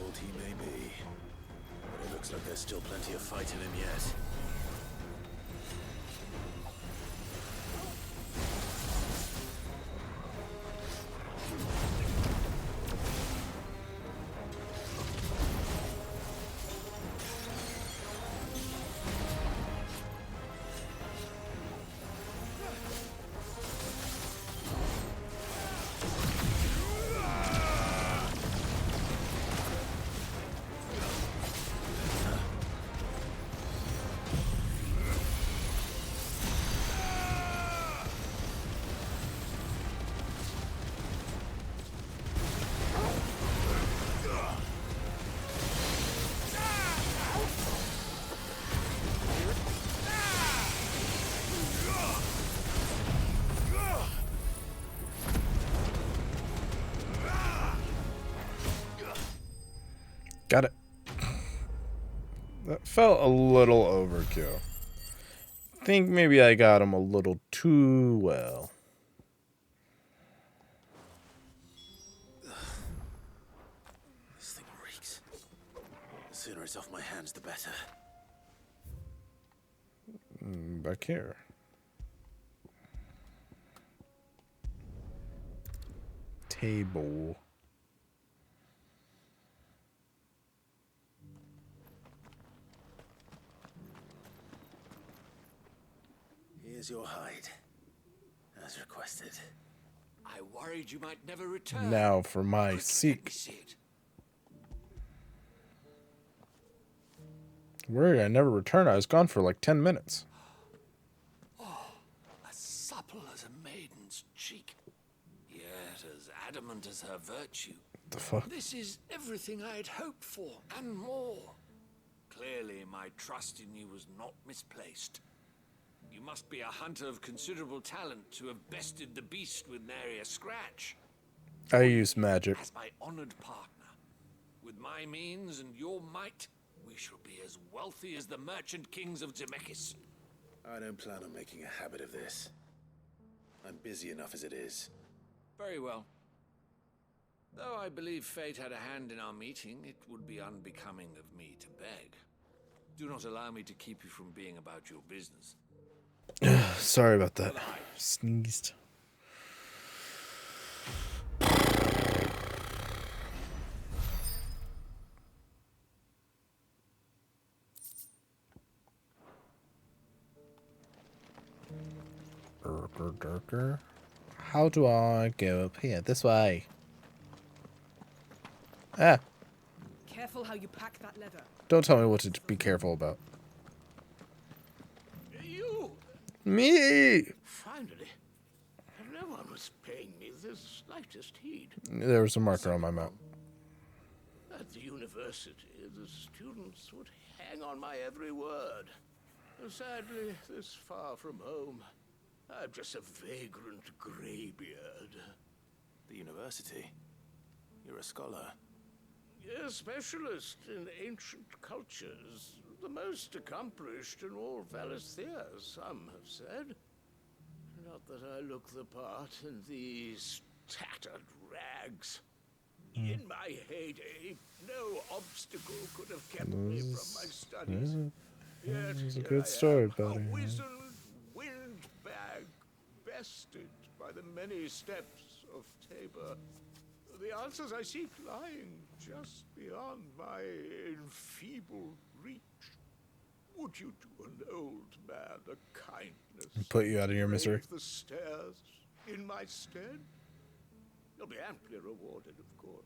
[SPEAKER 2] Old he may be, but it looks like there's still plenty of fight in him yet.
[SPEAKER 1] Got it. That felt a little overkill. I think maybe I got him a little too well.
[SPEAKER 2] This thing reeks. The sooner it's off my hands, the better.
[SPEAKER 1] Back here. Table.
[SPEAKER 2] Here's your hide, as requested.
[SPEAKER 3] I worried you might never return.
[SPEAKER 1] Now for my seek. Worried I never returned. I was gone for like 10 minutes.
[SPEAKER 3] Oh, as supple as a maiden's cheek, yet as adamant as her virtue.
[SPEAKER 1] The fuck?
[SPEAKER 3] This is everything I'd hoped for, and more. Clearly, my trust in you was not misplaced. You must be a hunter of considerable talent to have bested the beast with nary a scratch.
[SPEAKER 1] I use magic.
[SPEAKER 3] As my honored partner, with my means and your might, we shall be as wealthy as the merchant kings of Zemeckis.
[SPEAKER 2] I don't plan on making a habit of this. I'm busy enough as it is.
[SPEAKER 3] Very well. Though I believe fate had a hand in our meeting, it would be unbecoming of me to beg. Do not allow me to keep you from being about your business.
[SPEAKER 1] Sorry about that. Sneezed. How do I go up here? This way. Ah.
[SPEAKER 20] Careful how you pack that leather.
[SPEAKER 1] Don't tell me what to be careful about.
[SPEAKER 3] You!
[SPEAKER 1] Me!
[SPEAKER 3] Finally. No one was paying me the slightest heed.
[SPEAKER 1] There was a marker on my map.
[SPEAKER 3] At the university, the students would hang on my every word. Sadly, this far from home, I'm just a vagrant greybeard.
[SPEAKER 2] The university? You're a scholar.
[SPEAKER 3] A specialist in ancient cultures. The most accomplished in all Valisthea, some have said. Not that I look the part in these tattered rags. In my heyday, no obstacle could have kept me from my studies. Yet
[SPEAKER 1] This is a
[SPEAKER 3] here
[SPEAKER 1] good
[SPEAKER 3] I
[SPEAKER 1] story,
[SPEAKER 3] am,
[SPEAKER 1] buddy.
[SPEAKER 3] a wizened windbag, bested by the many steps of Tabor. The answers I seek lying just beyond my enfeebled reach. would you do an old man a kindness?
[SPEAKER 1] Put you out of your misery.
[SPEAKER 3] Brave the stairs in my stead? You'll be amply rewarded, of course.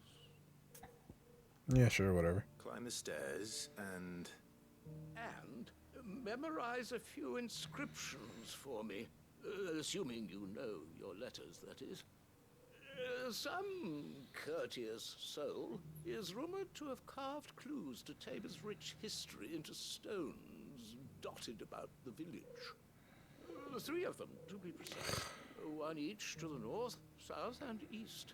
[SPEAKER 1] Yeah, sure, whatever.
[SPEAKER 2] Climb the stairs and
[SPEAKER 3] memorize a few inscriptions for me, assuming you know your letters, that is. Some courteous soul is rumored to have carved clues to Tabor's rich history into stones dotted about the village. 3 of them, to be precise. 1 each to the north, south, and east.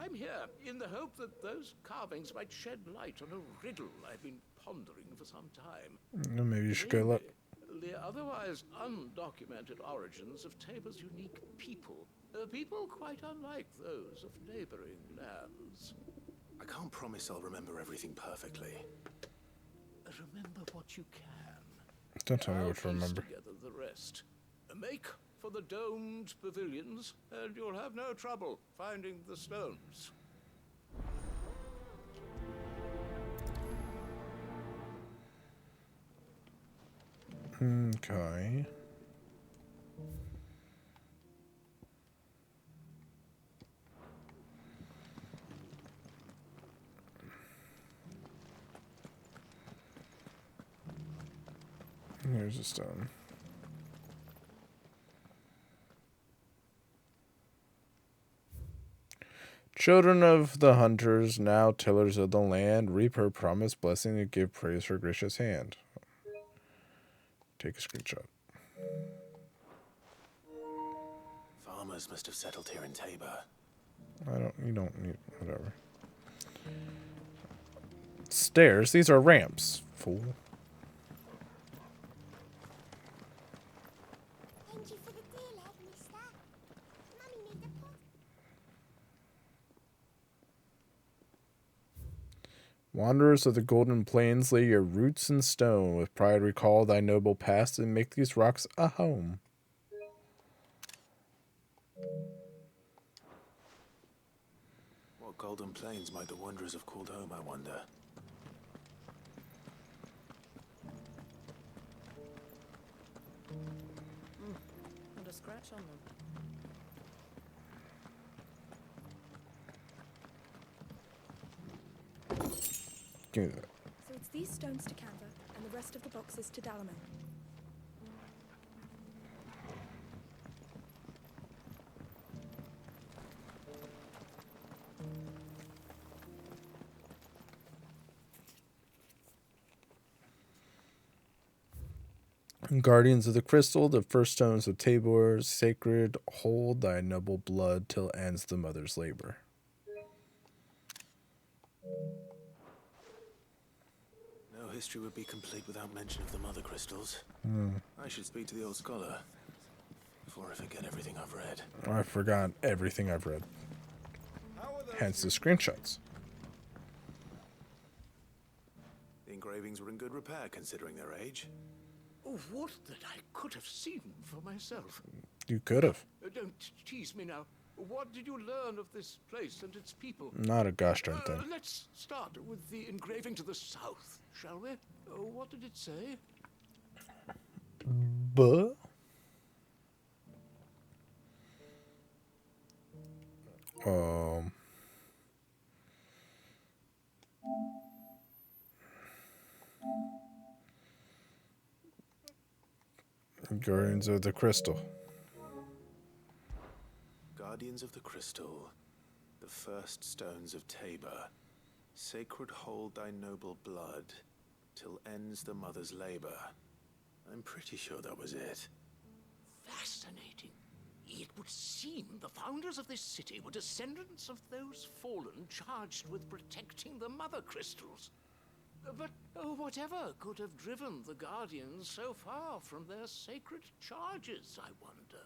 [SPEAKER 3] I'm here in the hope that those carvings might shed light on a riddle I've been pondering for some time.
[SPEAKER 1] Maybe you should go look.
[SPEAKER 3] The otherwise undocumented origins of Tabor's unique people. People quite unlike those of neighboring lands.
[SPEAKER 2] I can't promise I'll remember everything perfectly.
[SPEAKER 3] Remember what you can.
[SPEAKER 1] Don't tell me what to
[SPEAKER 3] I'll piece
[SPEAKER 1] remember.
[SPEAKER 3] together the rest. Make for the domed pavilions, and you'll have no trouble finding the stones.
[SPEAKER 1] Okay. Here's a stone. Children of the hunters, now tillers of the land, reap her promised blessing and give praise her gracious hand. Take a screenshot.
[SPEAKER 2] Farmers must have settled here in Tabor.
[SPEAKER 1] You don't need, whatever. Stairs, these are ramps, fool.
[SPEAKER 16] Thank you for the deal, lad, mister. Mummy need a pot.
[SPEAKER 1] Wanderers of the Golden Plains, lay your roots in stone. With pride recall thy noble past and make these rocks a home.
[SPEAKER 2] What golden plains might the wanderers have called home, I wonder?
[SPEAKER 19] Not a scratch on them.
[SPEAKER 1] Give me that.
[SPEAKER 11] So it's these stones to Canva, and the rest of the boxes to Dalamo.
[SPEAKER 1] Guardians of the Crystal, the first stones of Tabor, sacred, hold thy noble blood till ends the mother's labor.
[SPEAKER 2] No history would be complete without mention of the mother crystals. I should speak to the old scholar before I forget everything I've read.
[SPEAKER 1] I forgot everything I've read. Hence the screenshots.
[SPEAKER 2] The engravings were in good repair considering their age.
[SPEAKER 3] Oh, what that I could have seen for myself.
[SPEAKER 1] You could have.
[SPEAKER 3] Don't tease me now. What did you learn of this place and its people?
[SPEAKER 1] Not a gosh darn thing.
[SPEAKER 3] Let's start with the engraving to the south, shall we? What did it say?
[SPEAKER 1] But Guardians of the Crystal.
[SPEAKER 2] Guardians of the Crystal, the first stones of Tabor, sacred hold thy noble blood, till ends the mother's labor. I'm pretty sure that was it.
[SPEAKER 3] Fascinating. It would seem the founders of this city were descendants of those fallen charged with protecting the mother crystals. But whatever could have driven the Guardians so far from their sacred charges, I wonder?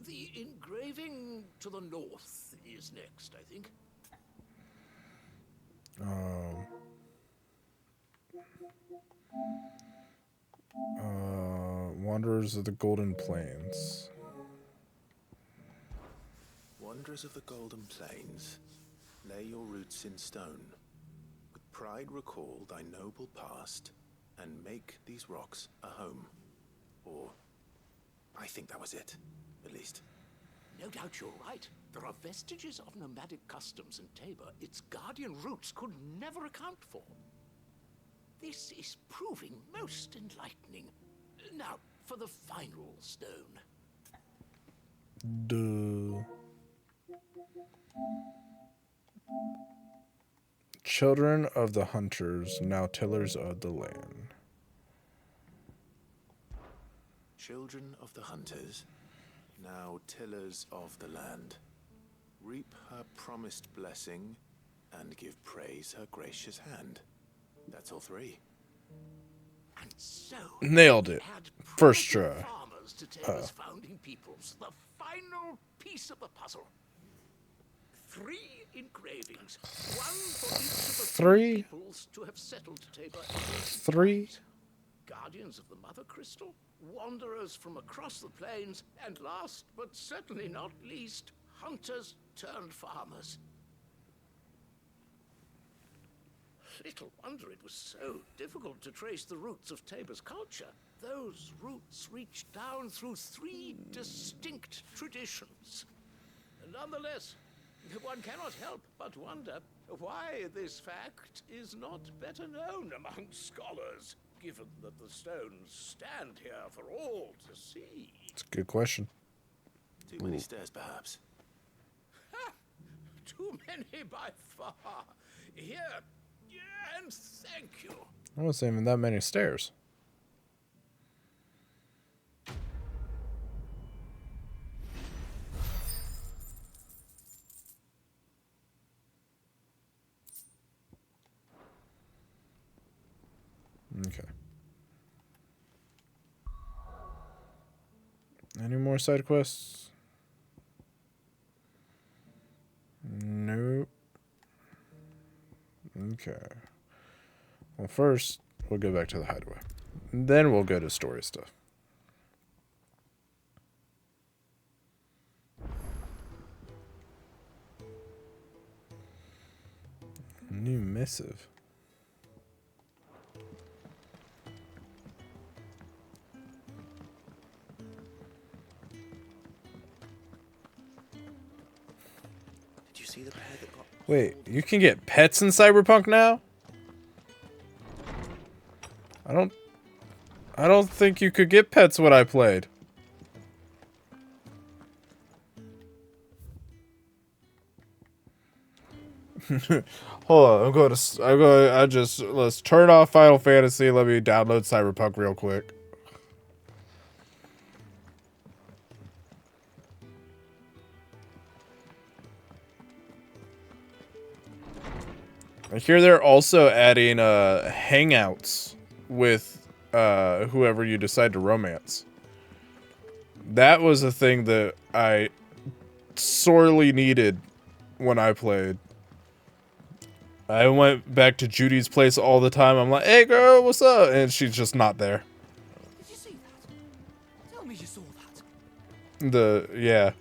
[SPEAKER 3] The engraving to the north is next, I think.
[SPEAKER 1] Wanderers of the Golden Plains.
[SPEAKER 2] Wanderers of the Golden Plains, lay your roots in stone. With pride recall thy noble past, and make these rocks a home. Or I think that was it, at least.
[SPEAKER 3] No doubt you're right. There are vestiges of nomadic customs in Tabor its guardian roots could never account for. This is proving most enlightening. Now, for the final stone.
[SPEAKER 1] Duh. Children of the hunters, now tillers of the land.
[SPEAKER 2] Children of the hunters, now tillers of the land. Reap her promised blessing, and give praise her gracious hand. That's all three.
[SPEAKER 3] And so
[SPEAKER 1] Nailed it. First try.
[SPEAKER 3] farmers to Tabor's founding peoples, the final piece of the puzzle. 3 engravings, one for each of the
[SPEAKER 1] 3
[SPEAKER 3] peoples to have settled Tabor.
[SPEAKER 1] 3
[SPEAKER 3] Guardians of the Mother Crystal, wanderers from across the plains, and last but certainly not least, hunters turned farmers. Little wonder it was so difficult to trace the roots of Tabor's culture. Those roots reach down through 3 distinct traditions. Nonetheless, one cannot help but wonder why this fact is not better known among scholars, given that the stones stand here for all to see.
[SPEAKER 1] It's a good question.
[SPEAKER 2] Too many stairs, perhaps.
[SPEAKER 3] Ha! Too many by far. Here, and thank you.
[SPEAKER 1] I wasn't even that many stairs. Okay. Any more side quests? Nope. Okay. Well, first, we'll go back to the hideaway. Then we'll go to story stuff. New missive.
[SPEAKER 2] Did you see the pair that got...
[SPEAKER 1] Wait, you can get pets in Cyberpunk now? I don't think you could get pets when I played. Hold on, let's turn off Final Fantasy. Let me download Cyberpunk real quick. I hear they're also adding hangouts with whoever you decide to romance. That was a thing that I sorely needed when I played. I went back to Judy's place all the time. I'm like, hey girl, what's up? And she's just not there.
[SPEAKER 12] Did you see that? Tell me you saw that.
[SPEAKER 1] Yeah.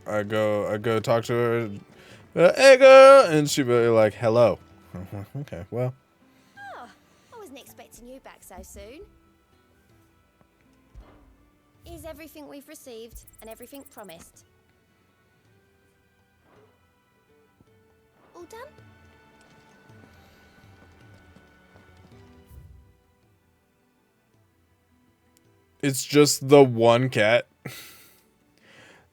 [SPEAKER 1] I go talk to her. Hey girl, and she'd be like, hello. Okay, well.
[SPEAKER 16] Oh, I wasn't expecting you back so soon. Is everything we've received and everything promised? All done?
[SPEAKER 1] It's just the one cat.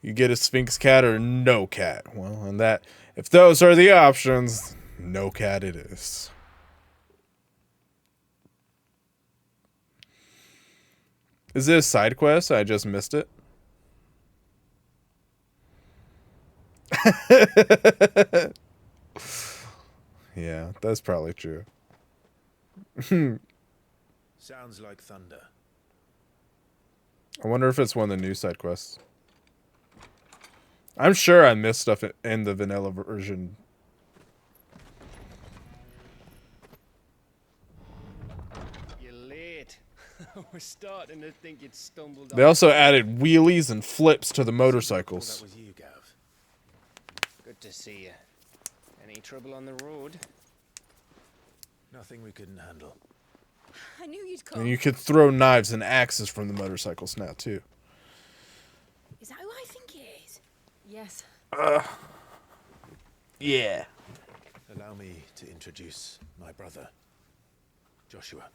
[SPEAKER 1] You get a Sphinx cat or no cat. Well, and that, if those are the options, no cat it is. Is it a side quest? I just missed it. Yeah, that's probably true.
[SPEAKER 2] Sounds like thunder.
[SPEAKER 1] I wonder if it's one of the new side quests. I'm sure I missed stuff in the vanilla version.
[SPEAKER 21] You're late. We're starting to think you'd stumbled.
[SPEAKER 1] They also added wheelies and flips to the motorcycles.
[SPEAKER 2] That was you, Gav.
[SPEAKER 21] Good to see you. Any trouble on the road?
[SPEAKER 2] Nothing we couldn't handle.
[SPEAKER 17] I knew you'd come.
[SPEAKER 1] And you could throw knives and axes from the motorcycles now, too.
[SPEAKER 17] Is that who I think it is?
[SPEAKER 19] Yes.
[SPEAKER 1] Yeah.
[SPEAKER 2] Allow me to introduce my brother, Joshua.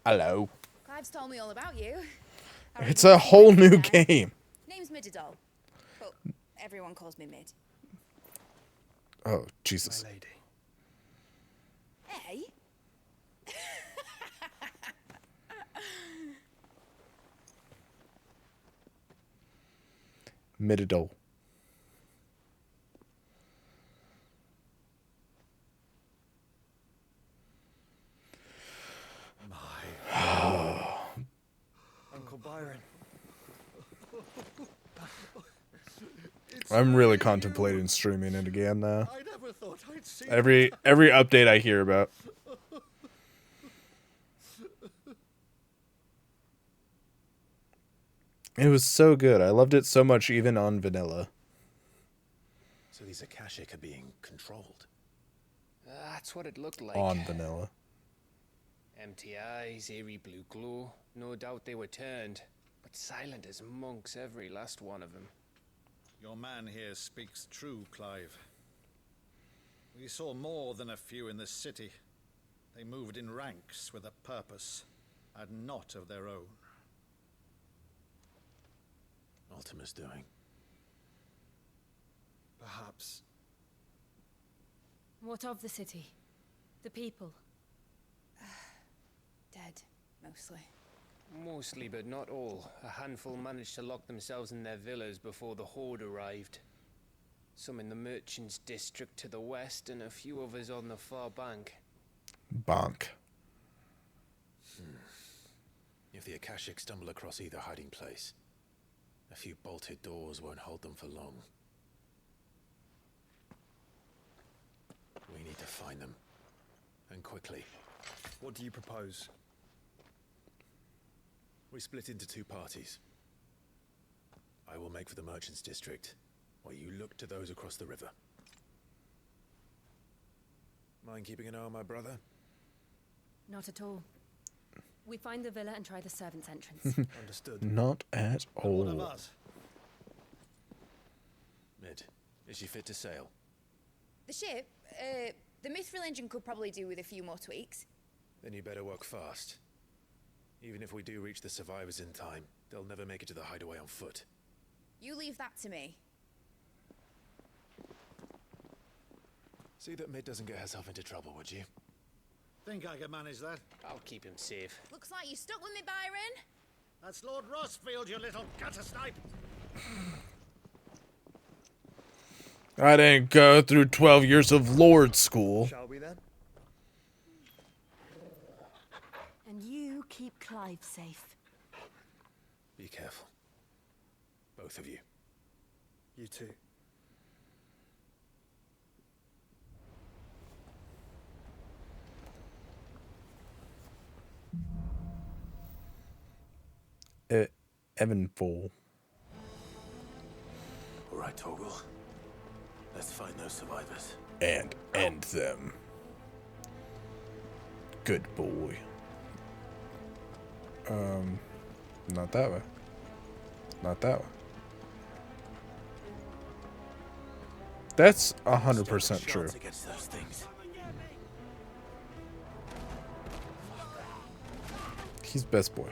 [SPEAKER 1] Hello.
[SPEAKER 17] Clive's told me all about you.
[SPEAKER 1] It's a whole new game.
[SPEAKER 17] Name's Mididol, but everyone calls me Mid.
[SPEAKER 1] Oh, Jesus.
[SPEAKER 2] My lady.
[SPEAKER 17] Hey?
[SPEAKER 1] Mididol.
[SPEAKER 4] Uncle Byron.
[SPEAKER 1] I'm really contemplating streaming it again now.
[SPEAKER 4] I never thought I'd see
[SPEAKER 1] Every update I hear about. It was so good. I loved it so much even on vanilla.
[SPEAKER 2] So these Akashic are being controlled.
[SPEAKER 21] That's what it looked like.
[SPEAKER 1] On vanilla.
[SPEAKER 21] Empty eyes, eerie blue glow. No doubt they were turned, but silent as monks, every last one of them.
[SPEAKER 8] Your man here speaks true, Clive. We saw more than a few in this city. They moved in ranks with a purpose, and not of their own.
[SPEAKER 2] Ultima's doing.
[SPEAKER 4] Perhaps.
[SPEAKER 17] What of the city? The people? Dead, mostly.
[SPEAKER 21] Mostly, but not all. A handful managed to lock themselves in their villas before the Horde arrived. Some in the Merchants' District to the west, and a few others on the far bank.
[SPEAKER 1] Bonk.
[SPEAKER 2] If the Akashic stumble across either hiding place, a few bolted doors won't hold them for long. We need to find them. And quickly.
[SPEAKER 4] What do you propose?
[SPEAKER 2] We split into two parties. I will make for the Merchants' District, while you look to those across the river. Mind keeping an eye on my brother?
[SPEAKER 19] Not at all. We find the villa and try the servants' entrance.
[SPEAKER 2] Understood.
[SPEAKER 1] Not at all.
[SPEAKER 8] What of us?
[SPEAKER 2] Mid, is she fit to sail?
[SPEAKER 17] The ship, the Mithril engine could probably do with a few more tweaks.
[SPEAKER 2] Then you better work fast. Even if we do reach the survivors in time, they'll never make it to the hideaway on foot.
[SPEAKER 17] You leave that to me.
[SPEAKER 2] See that Mid doesn't get herself into trouble, would you?
[SPEAKER 8] Think I can manage that?
[SPEAKER 21] I'll keep him safe.
[SPEAKER 17] Looks like you stuck with me, Byron.
[SPEAKER 8] That's Lord Rossfield, you little gutter snipe!
[SPEAKER 1] I didn't go through 12 years of Lord School.
[SPEAKER 4] Shall we then?
[SPEAKER 19] And you keep Clive safe.
[SPEAKER 2] Be careful. Both of you.
[SPEAKER 4] You too.
[SPEAKER 1] Evanful.
[SPEAKER 2] All right, Torgal. Let's find those survivors.
[SPEAKER 1] And end them. Good boy. Not that way. Not that way. That's 100% true.
[SPEAKER 2] Against those things.
[SPEAKER 1] He's best boy.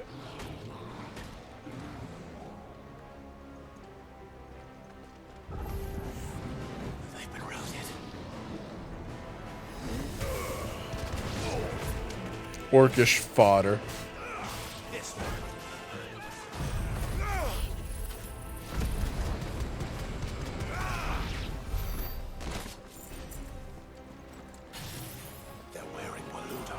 [SPEAKER 2] They've been routed.
[SPEAKER 1] Orcish fodder.
[SPEAKER 2] This one. They're wearing Waluda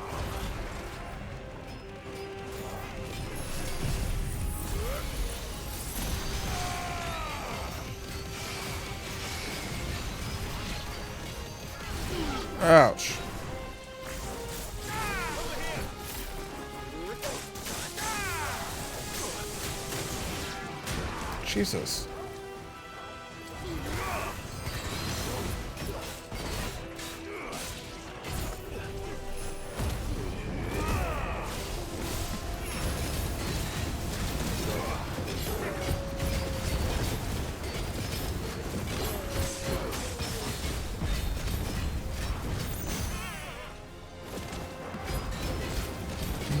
[SPEAKER 2] armor.
[SPEAKER 1] Ouch. Jesus.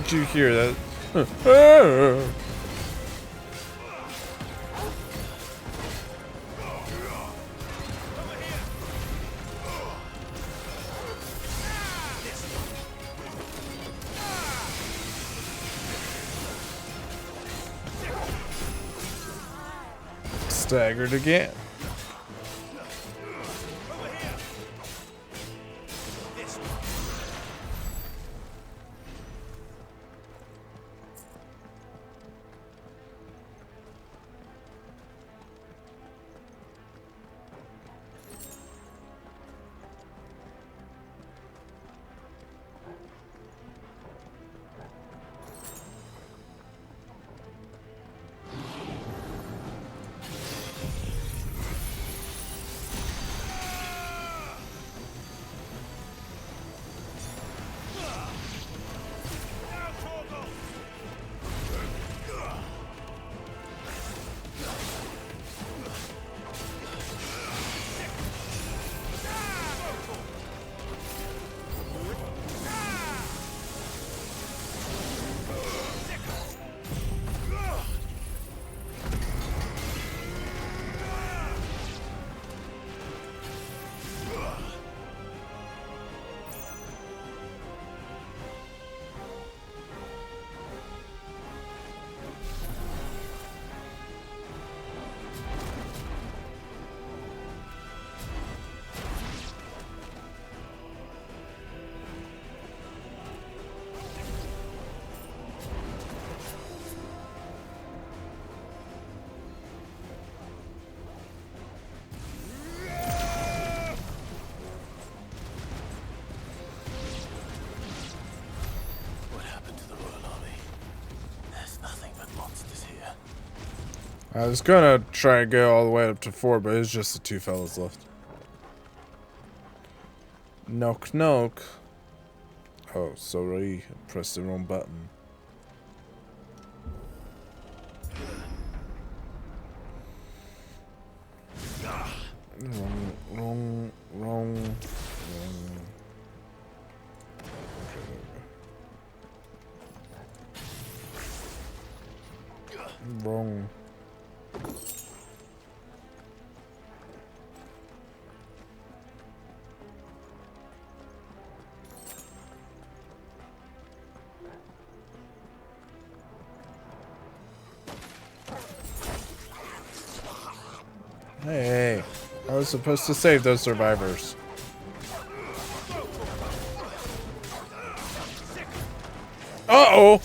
[SPEAKER 1] Did you hear that? Staggered again. I was gonna try and go all the way up to 4, but it's just the 2 fellas left. Knock knock. Oh, sorry. I pressed the wrong button. Wrong. Wrong. Hey, I was supposed to save those survivors. Uh-oh!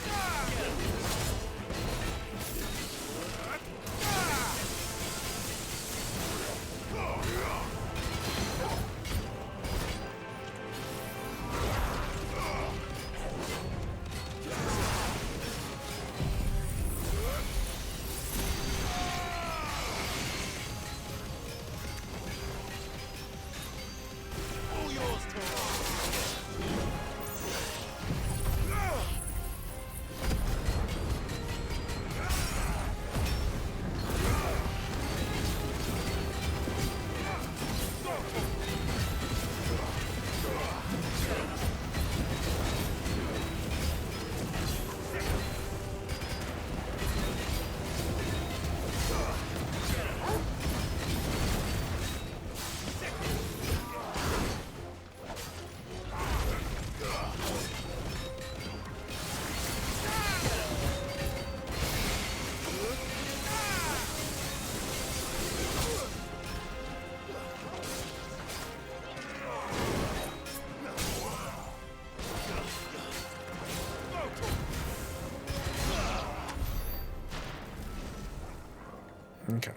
[SPEAKER 1] Okay.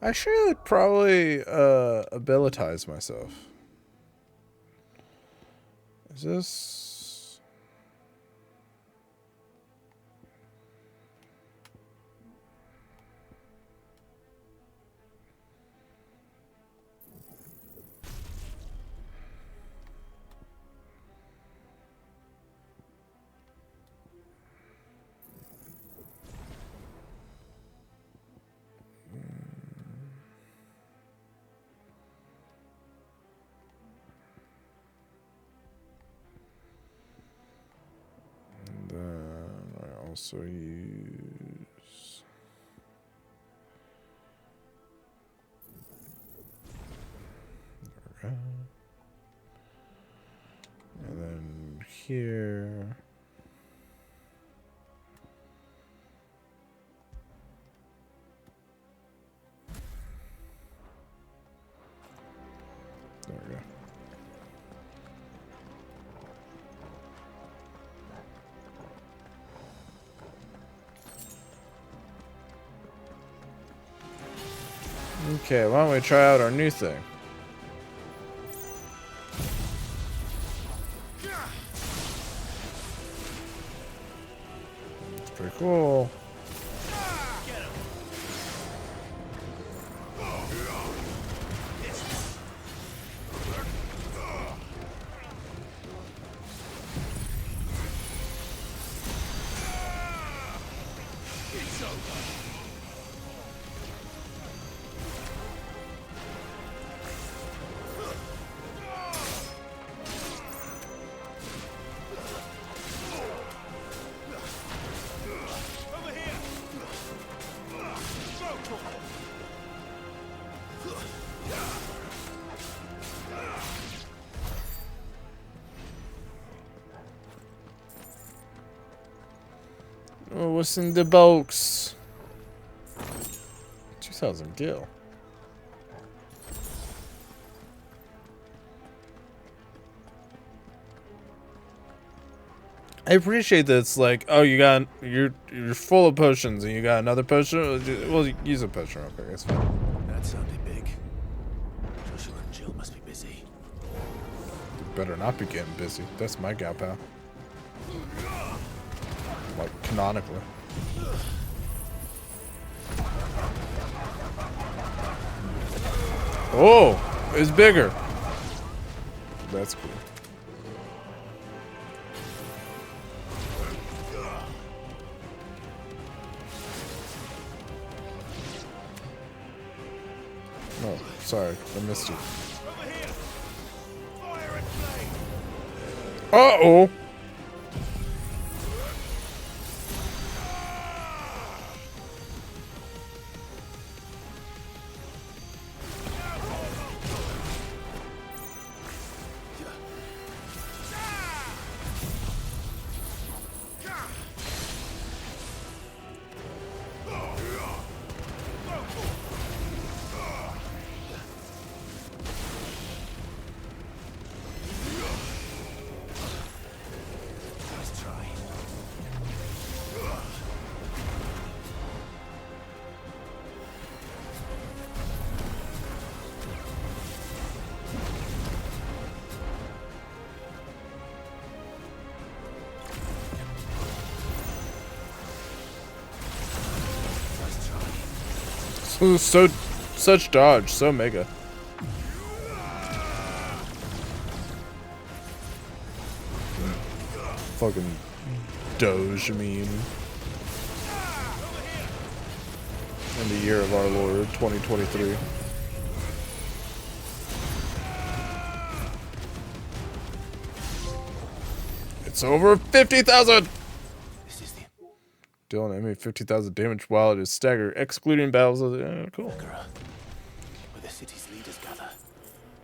[SPEAKER 1] I should probably abilitize myself. Is this... also use... There we go. And then here... There we go. Okay, why don't we try out our new thing? It's pretty cool. Oh, what's in the box? 2,000 gil. I appreciate that it's like, oh, you're full of potions and you got another potion. Well, use a potion real quick. It's fine.
[SPEAKER 2] That sounded big. Joshua and Jill must be busy.
[SPEAKER 1] Better not be getting busy. That's my gal pal. Like, canonically. Oh, it's bigger. That's cool. Oh, sorry, I missed you. Uh-oh. Such dodge, so mega. Fucking Doge meme. In the year of our Lord, 2023. It's over 50,000! Dealing enemy 50,000 damage while it is staggered, excluding battles of the... cool.
[SPEAKER 2] Where the city's leaders gather,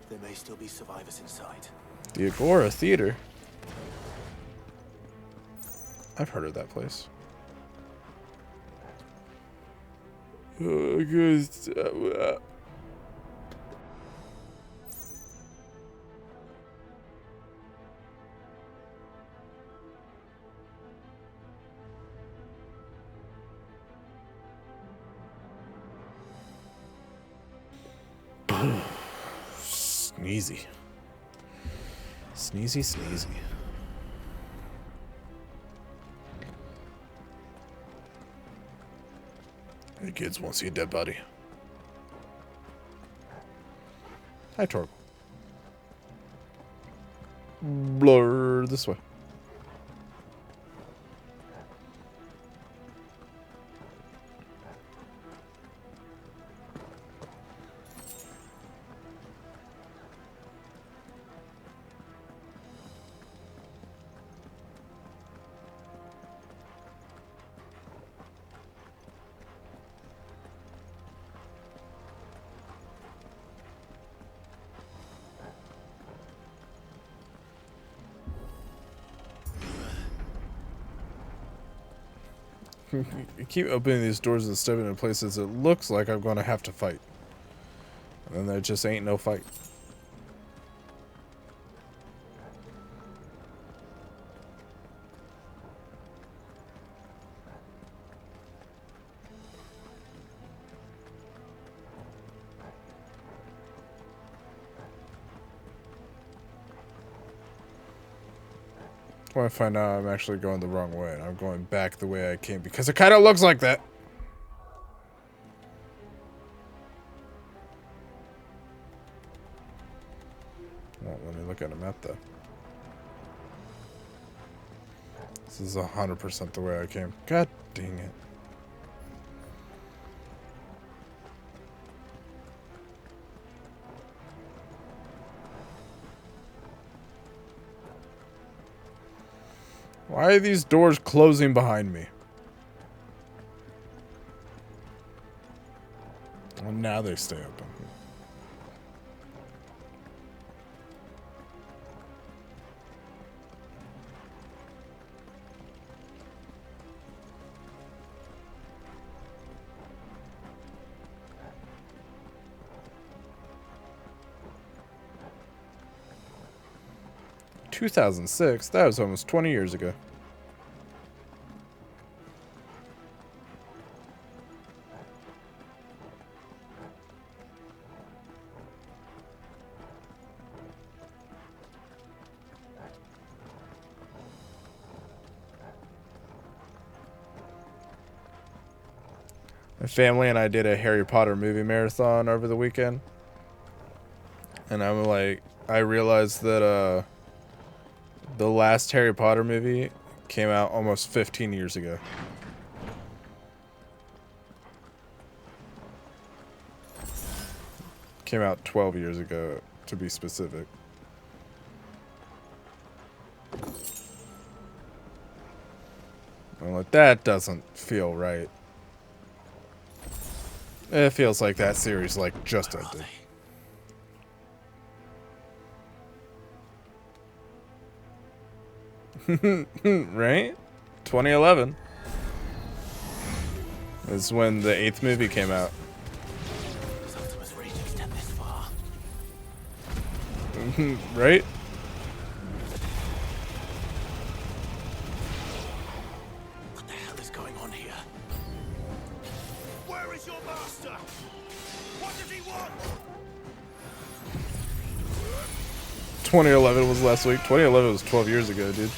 [SPEAKER 2] there may still be survivors inside.
[SPEAKER 1] The Agora Theater. I've heard of that place. Sneezy. Sneezy, sneezy. The kids won't see a dead body. Hi, Torg. Blur this way. You keep opening these doors and stepping in places it looks like I'm going to have to fight. And then there just ain't no fight. When I find out I'm actually going the wrong way, and I'm going back the way I came because it kind of looks like that. Well, let me look at a map though. This is 100% the way I came. God dang it. Why are these doors closing behind me? Well, now they stay open. "2006? That was almost 20 years ago." My family and I did a Harry Potter movie marathon over the weekend. And I'm like, I realized that the last Harry Potter movie came out almost 15 years ago. Came out 12 years ago, to be specific. I'm like, that doesn't feel right. It feels like that series like just ended. Right? 2011 is when the 8th movie came out. Right?
[SPEAKER 2] What the hell is going on here? Where is your master? What does he want?
[SPEAKER 1] 2011 was last week. 2011 was 12 years ago, dude.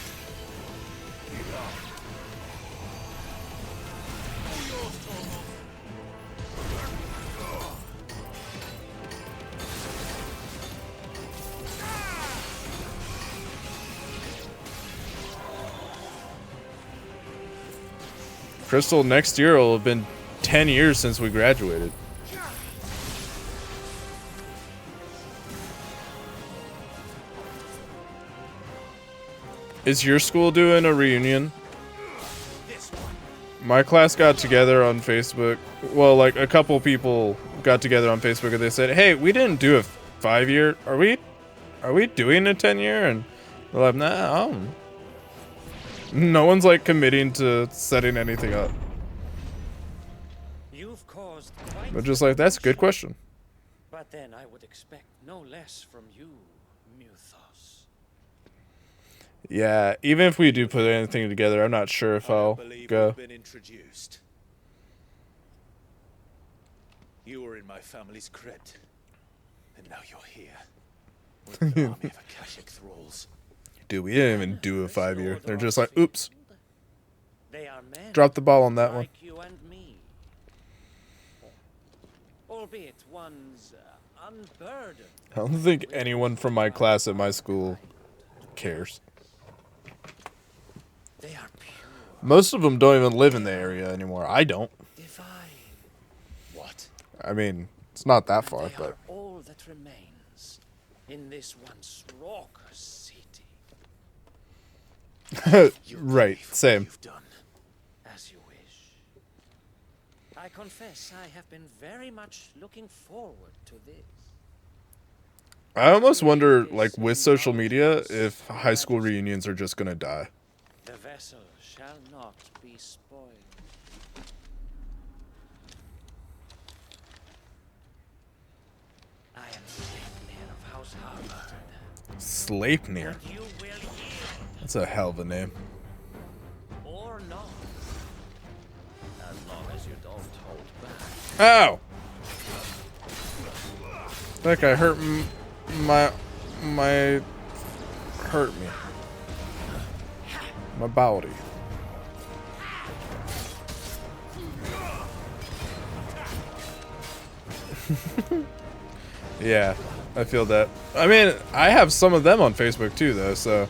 [SPEAKER 1] Crystal, next year will have been 10 years since we graduated. Is your school doing a reunion? My class got together on Facebook. Well, like a couple people got together on Facebook and they said, "Hey, we didn't do a 5-year. Are we doing a 10-year?" And they're like, "Nah, I don't know." No one's like committing to setting anything up.
[SPEAKER 12] You've caused quite
[SPEAKER 1] But just like, that's a good question.
[SPEAKER 12] But then I would expect no less from you, Muthos.
[SPEAKER 1] Yeah, even if we do put anything together, I'm not sure if I'll go.
[SPEAKER 2] Been introduced. You were in my family's crypt, and now you're here with an army of Akashic thralls.
[SPEAKER 1] Dude, we didn't even do a 5-year. They're just like, oops.
[SPEAKER 12] They are men
[SPEAKER 1] Drop the ball on that one.
[SPEAKER 12] like you and me. Albeit one's unburdened.
[SPEAKER 1] I don't think anyone from my class at my school cares.
[SPEAKER 12] They are pure.
[SPEAKER 1] Most of them don't even live in the area anymore. I don't.
[SPEAKER 12] Divine.
[SPEAKER 2] What?
[SPEAKER 1] I mean, it's not that far,
[SPEAKER 12] They
[SPEAKER 1] but
[SPEAKER 12] are all that remains in this once raucous city.
[SPEAKER 1] right, same.
[SPEAKER 12] You've done as you wish. I confess I have been very much looking forward to this.
[SPEAKER 1] I almost wonder, like, with social media, if high school reunions are just gonna die.
[SPEAKER 12] The vessel shall not be spoiled. was hard.
[SPEAKER 1] Sleipnir.
[SPEAKER 12] And you will yield
[SPEAKER 1] That's a hell of a name.
[SPEAKER 12] or not. As long as you don't hold back.
[SPEAKER 1] Ow! That guy hurt hurt me. My body. Yeah, I feel that. I mean, I have some of them on Facebook too, though, so.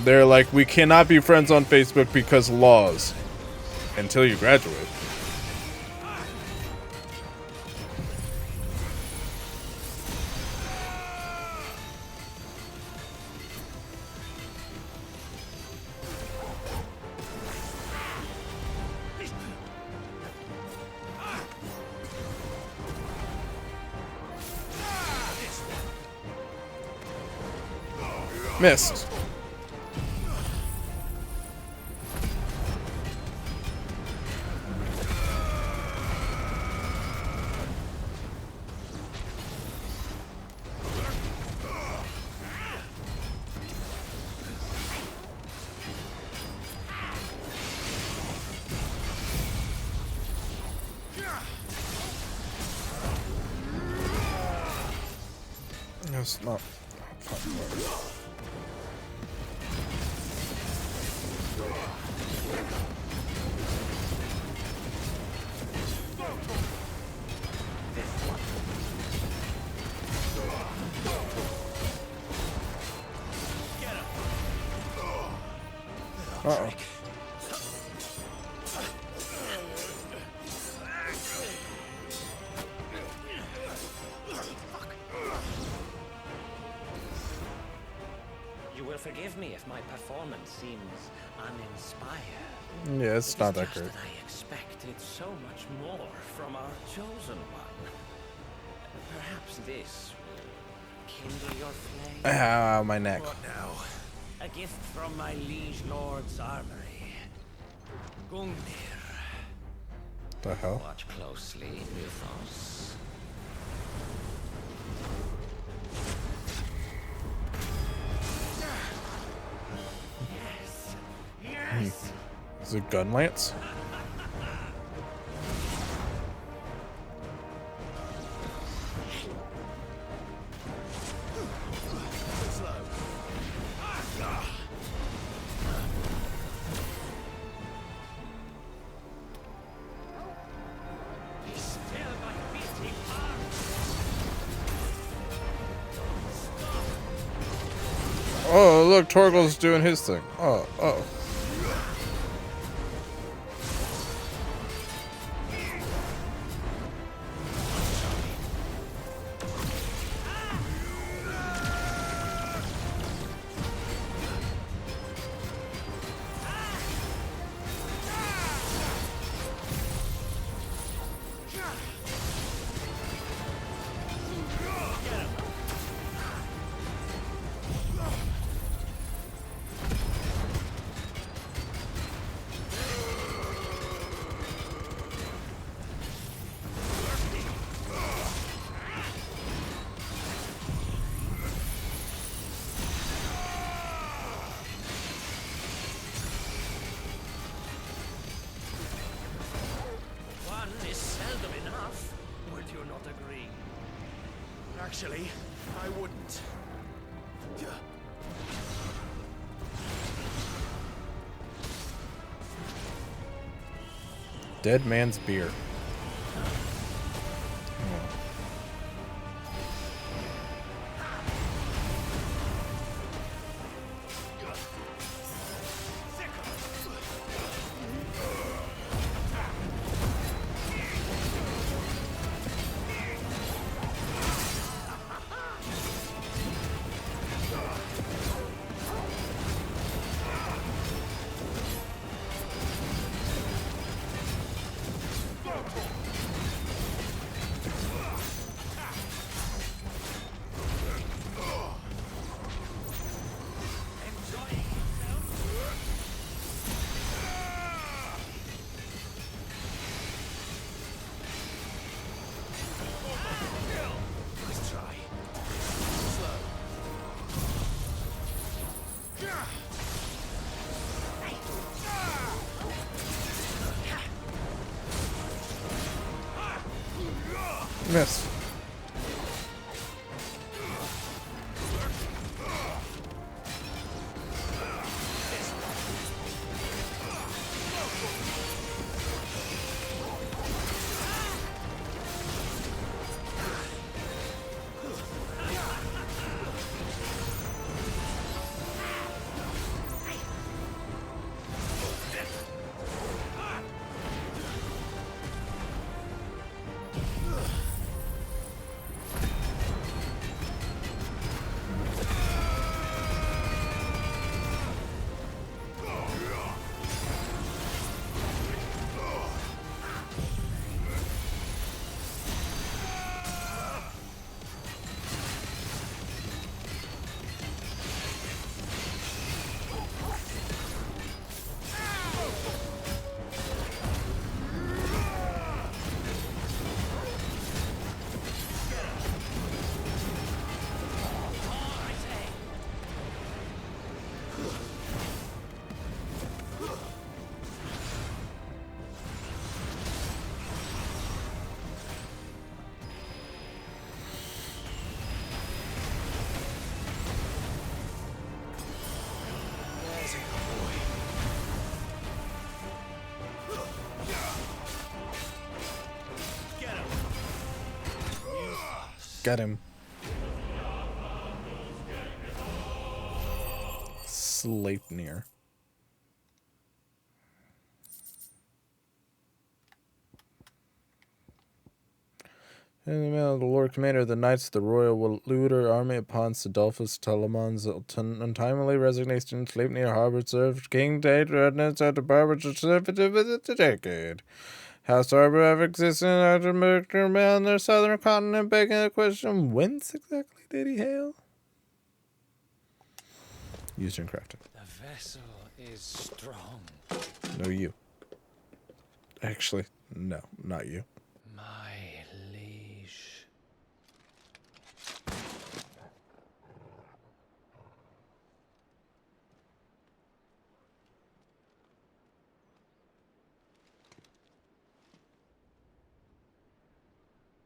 [SPEAKER 1] They're like, we cannot be friends on Facebook because laws. Until you graduate. Missed. That's not. Uh-oh.
[SPEAKER 12] You will forgive me if my performance seems uninspired.
[SPEAKER 1] Yeah, it's not that great.
[SPEAKER 12] That I expected so much more from our chosen one. Perhaps this will kindle your flame.
[SPEAKER 1] Ow, my neck.
[SPEAKER 12] What now? A gift from my liege lord's armory. Gungnir.
[SPEAKER 1] The hell?
[SPEAKER 12] Watch closely, Mythos. Yes.
[SPEAKER 1] Is it gun lance? Oh, look, Torgal's doing his thing. Oh, oh.
[SPEAKER 12] Actually, I wouldn't.
[SPEAKER 1] Dead man's beer. Miss. Get him. Sleipnir. In the mail, the Lord Commander of the Knights of the Royal Looter Army upon Sidolphus Telemon's untimely resignation, Sleipnir Harbor served King Tate Redness at the Barber Certificate of the decade. House Harbor have existed after American man on their southern continent, begging the question, whence exactly did he hail? Used and crafted.
[SPEAKER 21] The vessel is strong.
[SPEAKER 1] No, you. Actually, no, not you.
[SPEAKER 21] My liege.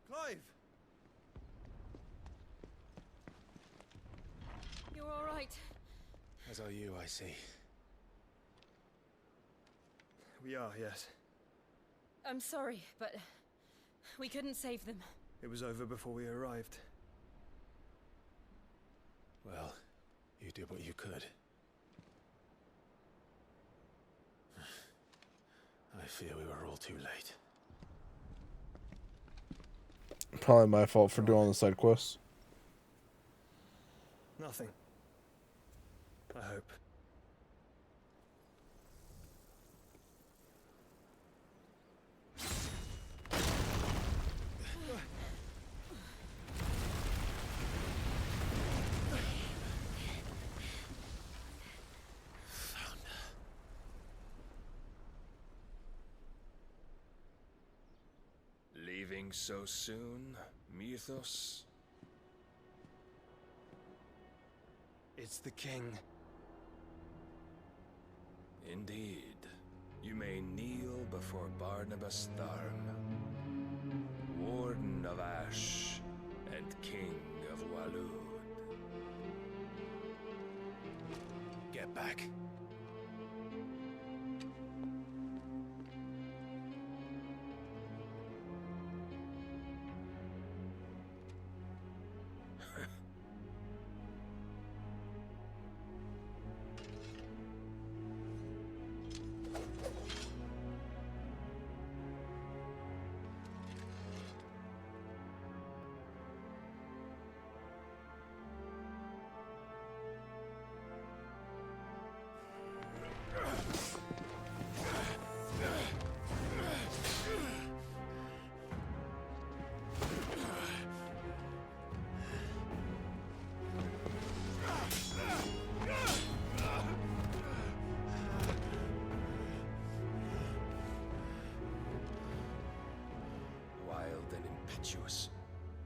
[SPEAKER 4] Clive!
[SPEAKER 9] You're all right.
[SPEAKER 6] As are you, I see.
[SPEAKER 4] We are, yes.
[SPEAKER 9] I'm sorry, but we couldn't save them.
[SPEAKER 4] It was over before we arrived.
[SPEAKER 2] Well, you did what you could. I fear we were all too late.
[SPEAKER 1] Probably my fault for doing all the side quests.
[SPEAKER 4] Nothing. I hope.
[SPEAKER 10] Leaving so soon, Mythos?
[SPEAKER 6] It's the king.
[SPEAKER 10] Indeed. You may kneel before Barnabas Tharm, Warden of Ash and King of Walud.
[SPEAKER 6] Get back.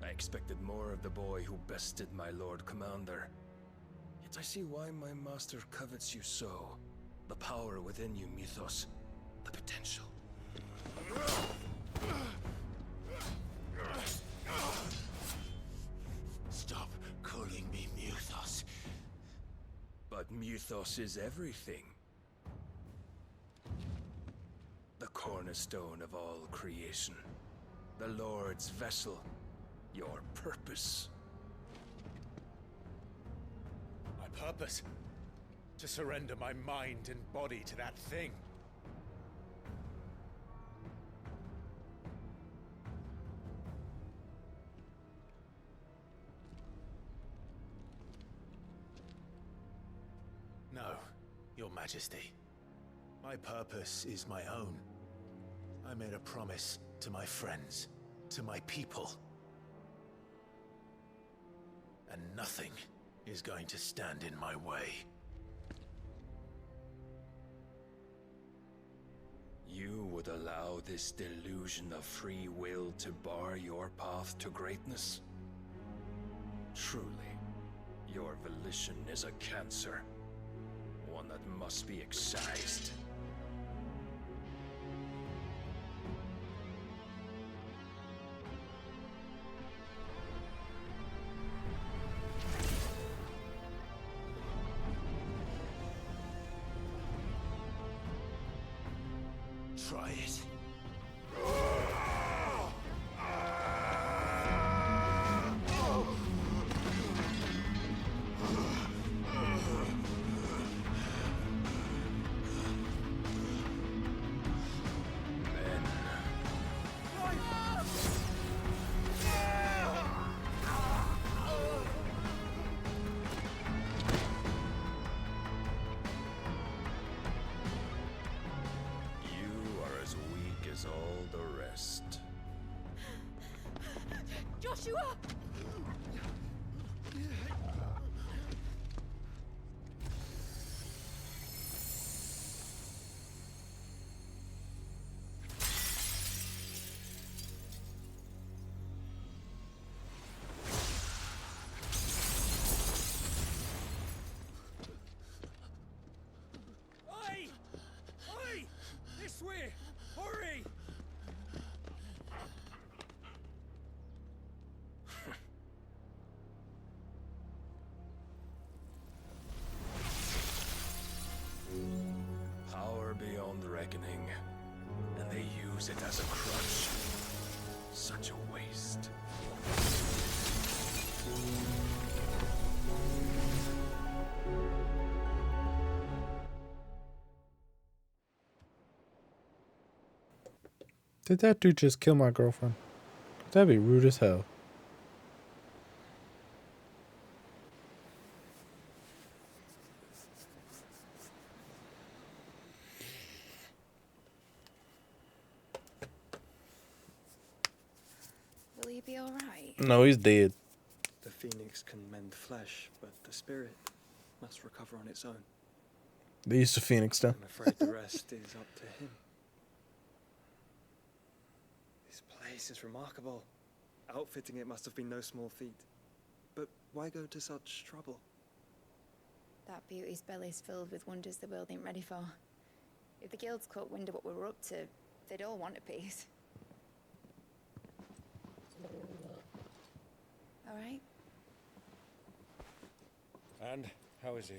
[SPEAKER 10] I expected more of the boy who bested my Lord Commander. Yet I see why my master covets you so. The power within you, Mythos. The potential. ethos is everything. The cornerstone of all creation. The Lord's vessel. Your purpose.
[SPEAKER 15] My purpose? To surrender my mind and body to that thing. No, Your Majesty. My purpose is my own. I made a promise to my friends, to my people. And nothing is going to stand in my way.
[SPEAKER 10] You would allow this delusion of free will to bar your path to greatness? Truly, your volition is a cancer. One that must be excised.
[SPEAKER 15] Try it.
[SPEAKER 10] All the rest.
[SPEAKER 17] Joshua!
[SPEAKER 12] Oi! Oi! This way! Hurry!
[SPEAKER 10] Power beyond reckoning, and they use it as a crutch. Such a waste.
[SPEAKER 1] Did that dude just kill my girlfriend? That'd be rude as hell.
[SPEAKER 14] Will he be alright?
[SPEAKER 1] No, he's dead.
[SPEAKER 22] The phoenix can mend flesh, but the spirit must recover on its own.
[SPEAKER 1] They used to Phoenix down.
[SPEAKER 22] I'm afraid the rest is up to him. This place is remarkable. Outfitting it must have been no small feat. But why go to such trouble?
[SPEAKER 14] That beauty's belly's filled with wonders the world ain't ready for. If the guilds caught wind of what we were up to, they'd all want a piece. All right?
[SPEAKER 15] And how is he?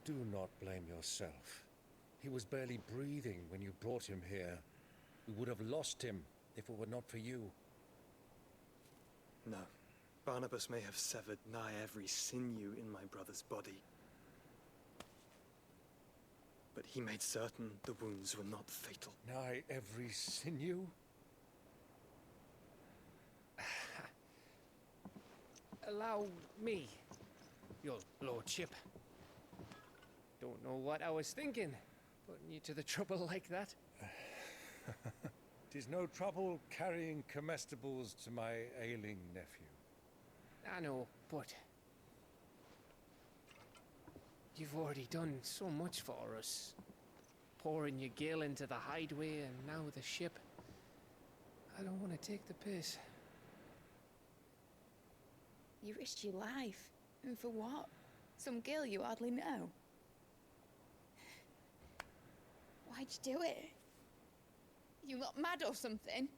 [SPEAKER 15] Do not blame yourself. He was barely breathing when you brought him here. We would have lost him if it were not for you.
[SPEAKER 22] No. Barnabas may have severed nigh every sinew in my brother's body. But he made certain the wounds were not fatal.
[SPEAKER 15] Nigh every sinew?
[SPEAKER 21] Allow me, your lordship. Don't know what I was thinking, putting you to the trouble like that.
[SPEAKER 15] 'Tis no trouble carrying comestibles to my ailing nephew.
[SPEAKER 21] I know, but you've already done so much for us. Pouring your gil into the hideaway and now the ship. I don't want to take the piss.
[SPEAKER 14] You risked your life. And for what? Some girl you hardly know. Why'd you do it? You got mad or something?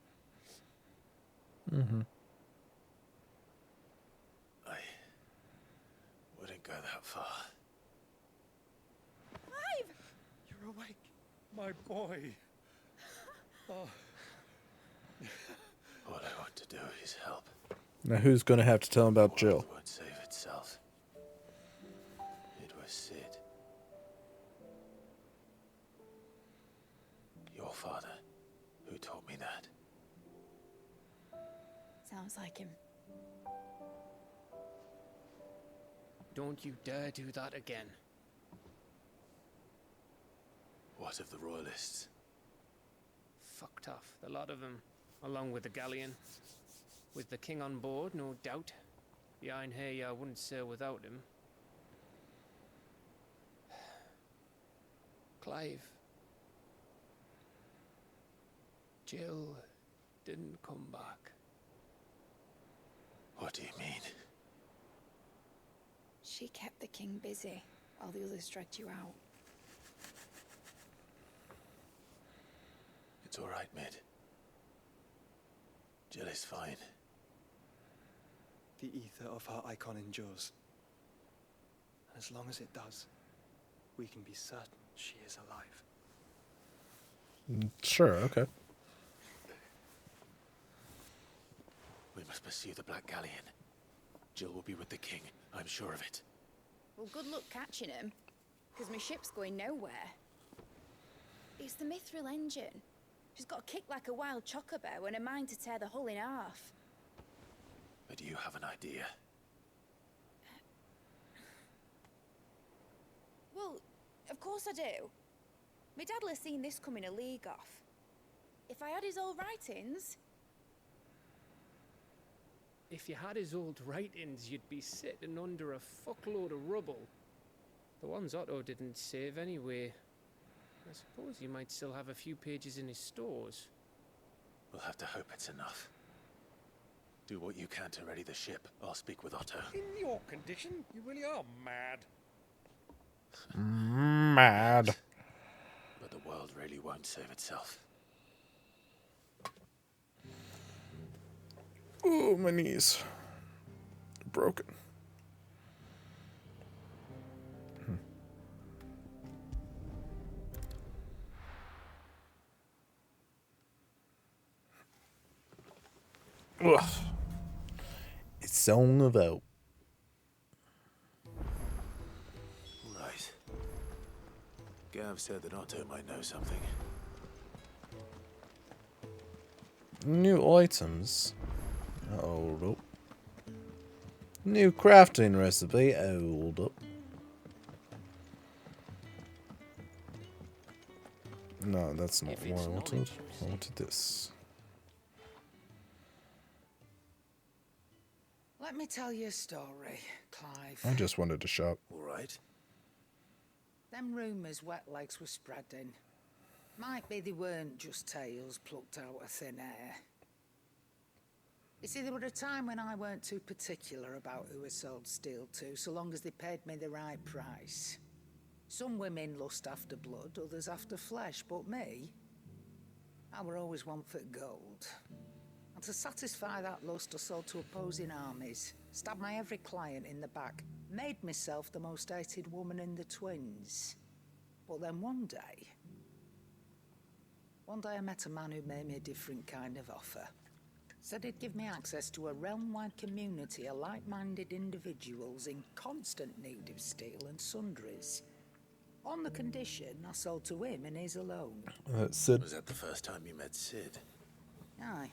[SPEAKER 1] Mm-hmm.
[SPEAKER 15] I My boy. Oh.
[SPEAKER 2] All I want to do is help.
[SPEAKER 1] Now who's going to have to tell him about
[SPEAKER 2] The world
[SPEAKER 1] Jill?
[SPEAKER 2] won't save itself. It was Sid. Your father, who taught me that.
[SPEAKER 14] Sounds like him.
[SPEAKER 21] Don't you dare do that again.
[SPEAKER 2] What of the royalists?
[SPEAKER 21] Fucked off, the lot of them, along with the galleon. With the king on board, no doubt. The Iron Hair wouldn't sail without him. Clive. Jill didn't come back.
[SPEAKER 2] What do you mean?
[SPEAKER 14] She kept the king busy while the others dragged you out.
[SPEAKER 2] It's all right, Mid. Jill is fine.
[SPEAKER 22] The ether of her icon endures. And as long as it does, we can be certain she is alive.
[SPEAKER 1] Sure, okay.
[SPEAKER 2] We must pursue the Black Galleon. Jill will be with the king, I'm sure of it.
[SPEAKER 14] Well, good luck catching him, because my ship's going nowhere. It's the Mithril engine. She's got a kick like a wild chocobo and a mind to tear the hull in half.
[SPEAKER 2] But do you have an idea?
[SPEAKER 14] Well, of course I do. My dad'll have seen this coming a league off. If I had his old writings...
[SPEAKER 21] If you had his old writings, you'd be sitting under a fuckload of rubble. The ones Otto didn't save anyway. I suppose you might still have a few pages in his stores.
[SPEAKER 2] We'll have to hope it's enough. Do what you can to ready the ship. I'll speak with Otto.
[SPEAKER 15] In your condition, you really are mad.
[SPEAKER 1] Mad.
[SPEAKER 2] But the world really won't save itself.
[SPEAKER 1] Oh, my knees. They're broken. Ugh. It's Song of Out.
[SPEAKER 2] Right. Gav said that Otto might know something.
[SPEAKER 1] New items. Hold up. New crafting recipe. Hold up. No, that's not what I wanted. I wanted this.
[SPEAKER 5] Let me tell you a story, Clive.
[SPEAKER 1] I just wanted to shop.
[SPEAKER 2] All right.
[SPEAKER 5] Them rumours wet legs were spreading. Might be they weren't just tales plucked out of thin air. You see, there were a time when I weren't too particular about who I sold steel to, so long as they paid me the right price. Some women lust after blood, others after flesh, but me, I were always one for gold. And to satisfy that lust, I sold to opposing armies, stabbed my every client in the back, made myself the most hated woman in the twins. But then one day I met a man who made me a different kind of offer. Said he'd give me access to a realm-wide community of like-minded individuals in constant need of steel and sundries. On the condition I sold to him and his alone.
[SPEAKER 1] Sid.
[SPEAKER 2] Was that the first time you met Sid?
[SPEAKER 5] Aye.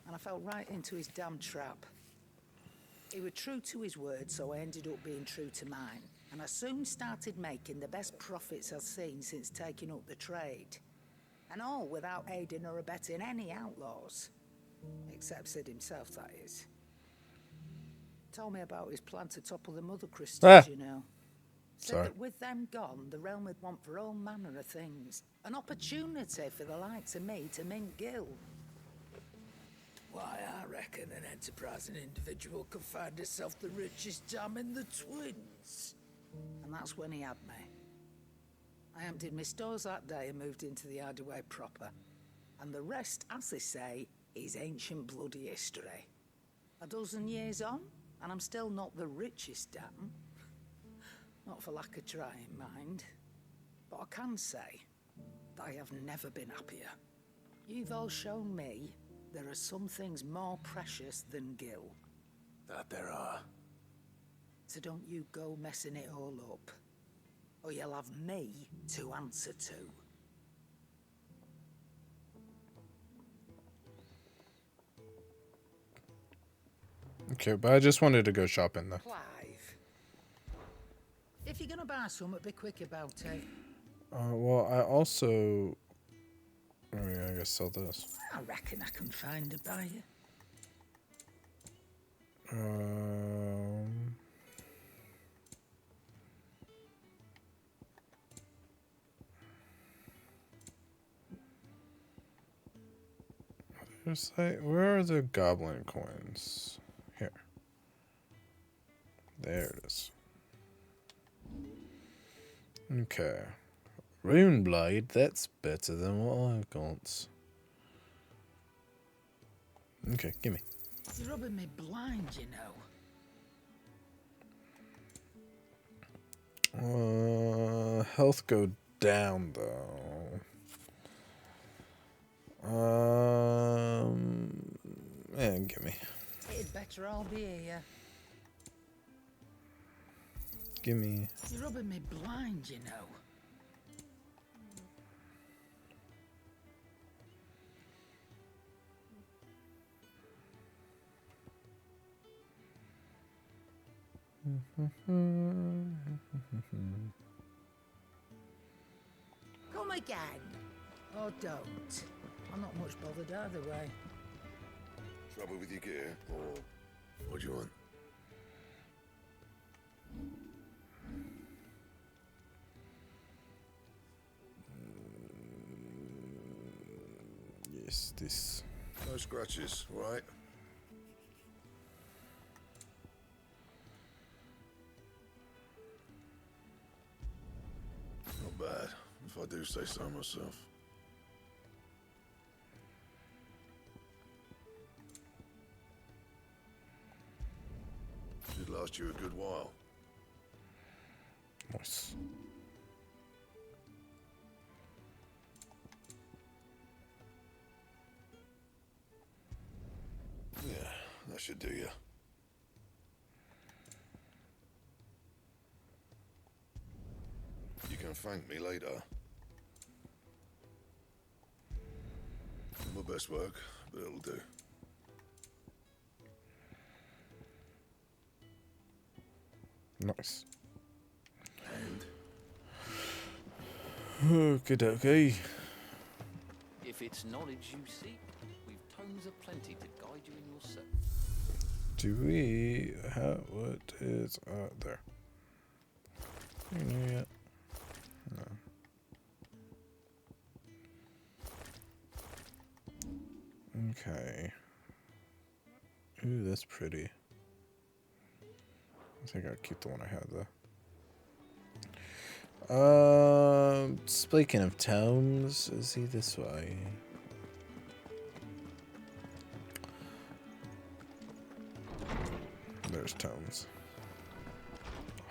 [SPEAKER 5] And I fell right into his damn trap. He was true to his word, so I ended up being true to mine. And I soon started making the best profits I've seen since taking up the trade. And all without aiding or abetting any outlaws. Except Sid himself, that is. Told me about his plan to topple the mother crystals, you know. Said that with them gone, the realm would want for all manner of things. An opportunity for the likes of me to mint gil. Why, I reckon an enterprising individual could find himself the richest dam in the twins. And that's when he had me. I emptied my stores that day and moved into the hideaway proper. And the rest, as they say, is ancient bloody history. A dozen years on, and I'm still not the richest dam. Not for lack of trying, mind. But I can say, I have never been happier. You've all shown me there are some things more precious than Gil.
[SPEAKER 2] That there are.
[SPEAKER 5] So don't you go messing it all up, or you'll have me to answer to.
[SPEAKER 1] Okay, but I just wanted to go shopping though.
[SPEAKER 5] Clive, if you're gonna buy something, be quick about it.
[SPEAKER 1] Well, I also... Oh yeah, I guess sell this.
[SPEAKER 5] I reckon I can find a buyer.
[SPEAKER 1] There's like, where are the goblin coins? Here. There it is. Okay. Rune blade, that's better than what I've got. Okay, gimme.
[SPEAKER 5] You're rubbing me blind, you know.
[SPEAKER 1] Health go down though. Yeah, gimme.
[SPEAKER 5] It'd better all be here.
[SPEAKER 1] Gimme.
[SPEAKER 5] You're rubbing me blind, you know. Come again. Or don't. I'm not much bothered either way.
[SPEAKER 7] Trouble with your gear, or what do you want?
[SPEAKER 1] Yes, this.
[SPEAKER 7] No scratches, right? Not bad, if I do say so myself. Should last you a good while.
[SPEAKER 1] Nice.
[SPEAKER 7] Yeah, that should do you. You can thank me later. My best work, but it'll do.
[SPEAKER 1] Nice. Okay.
[SPEAKER 13] If it's knowledge you seek, we've tomes aplenty to guide you in your search.
[SPEAKER 1] Do we have what is there? Anything yet? No. Okay. Ooh, that's pretty. I think I'll keep the one I had though. Speaking of towns, is he this way? There's towns.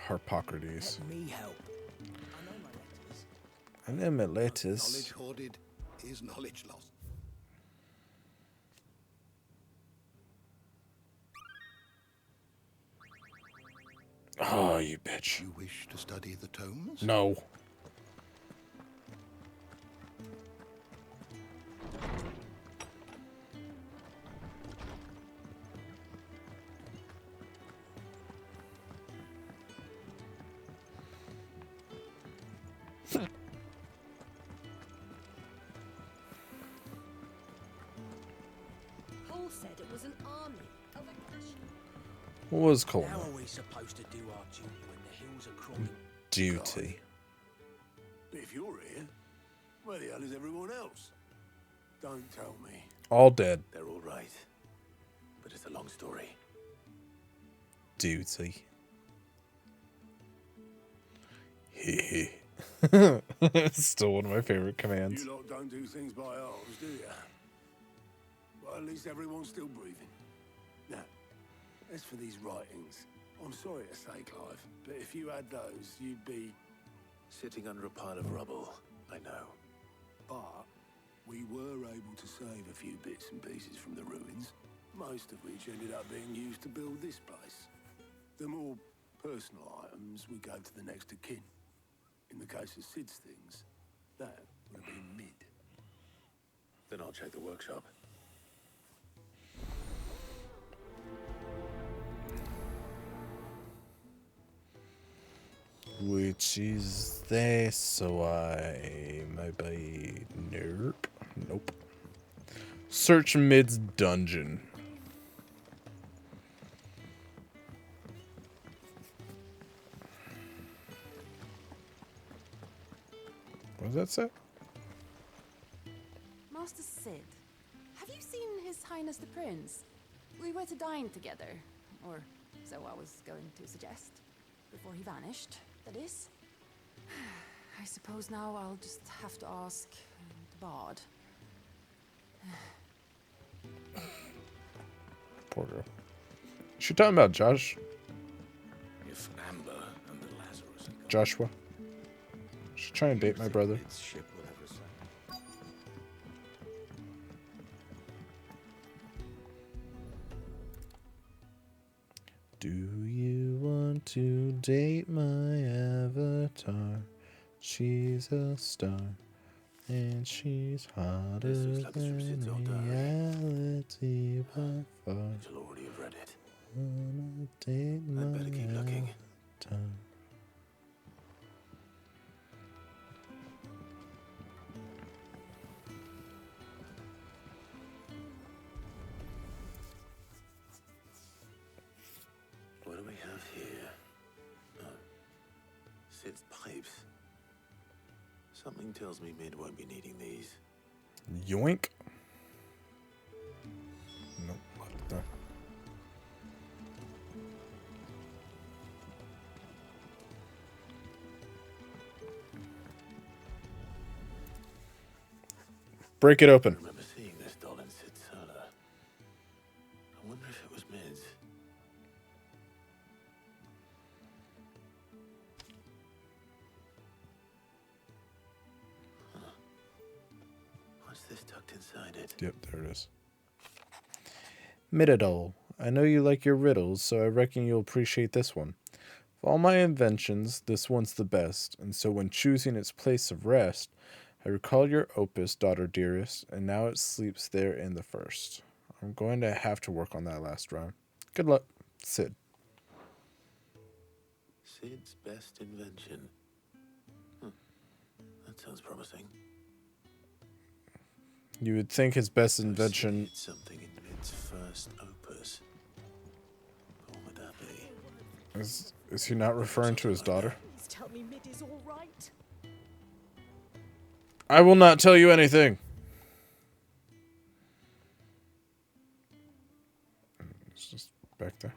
[SPEAKER 1] Harpocrates.
[SPEAKER 3] Let me help.
[SPEAKER 1] I know my letters.
[SPEAKER 3] Knowledge hoarded is knowledge lost.
[SPEAKER 1] Oh, you bitch.
[SPEAKER 3] You wish to study the tomes?
[SPEAKER 1] No.
[SPEAKER 17] Paul said it was an army of Akasha.
[SPEAKER 1] What was called?
[SPEAKER 12] How are we supposed to do our duty when the hills are crawling?
[SPEAKER 1] Duty.
[SPEAKER 3] But if you're here, where the hell is everyone else? Don't tell me.
[SPEAKER 1] All dead.
[SPEAKER 2] They're all right. But it's a long story.
[SPEAKER 1] Duty. Hee Still one of my favorite commands.
[SPEAKER 3] You lot don't do things by halves, do you? Well, at least everyone's still breathing. Now, as for these writings, I'm sorry to say, Clive, but if you had those, you'd be...
[SPEAKER 2] Sitting under a pile of rubble, I know. But we were able to save a few bits and pieces from the ruins, most of which ended up being used to build this place. The more personal items we gave to the next of kin. In the case of Sid's things, that would have been mid. Then I'll check the workshop.
[SPEAKER 1] Which is this way? Maybe. Nope. Nope. Search Mid's dungeon. What does that say?
[SPEAKER 18] Master Sid, have you seen His Highness the Prince? We were to dine together, or so I was going to suggest. Before he vanished, that is. I suppose now I'll just have to ask the bard.
[SPEAKER 1] Poor girl. She talking about Josh?
[SPEAKER 3] If Amber and the Lazarus had
[SPEAKER 1] Joshua? She's trying to date my brother.
[SPEAKER 3] its ship will have a say.
[SPEAKER 1] Do you want to date my avatar? She's a star, and she's hotter than reality by far.
[SPEAKER 2] You'll already have read it.
[SPEAKER 1] Wanna date my
[SPEAKER 2] I'd better keep looking.
[SPEAKER 1] avatar.
[SPEAKER 2] What do we have here? Oh. Sid's pipes. Something tells me Mid won't be needing these.
[SPEAKER 1] Yoink. Nope. What the? Break it open.
[SPEAKER 2] I remember seeing this doll in Sid's cellar. I wonder if it was Mid's. Huh. What's this tucked inside it?
[SPEAKER 1] Yep, there it is. Midadol, I know you like your riddles, so I reckon you'll appreciate this one. Of all my inventions, this one's the best, and so when choosing its place of rest, I recall your opus, daughter dearest, and now it sleeps there in the first. I'm going to have to work on that last round. Good luck, Sid.
[SPEAKER 2] Sid's best invention. That sounds promising.
[SPEAKER 1] You would think his best invention...
[SPEAKER 2] It's something in Mid's first opus. What would that be?
[SPEAKER 1] Is he not referring to his daughter?
[SPEAKER 9] Please tell me Mid is all right.
[SPEAKER 1] I will not tell you anything. It's just back there.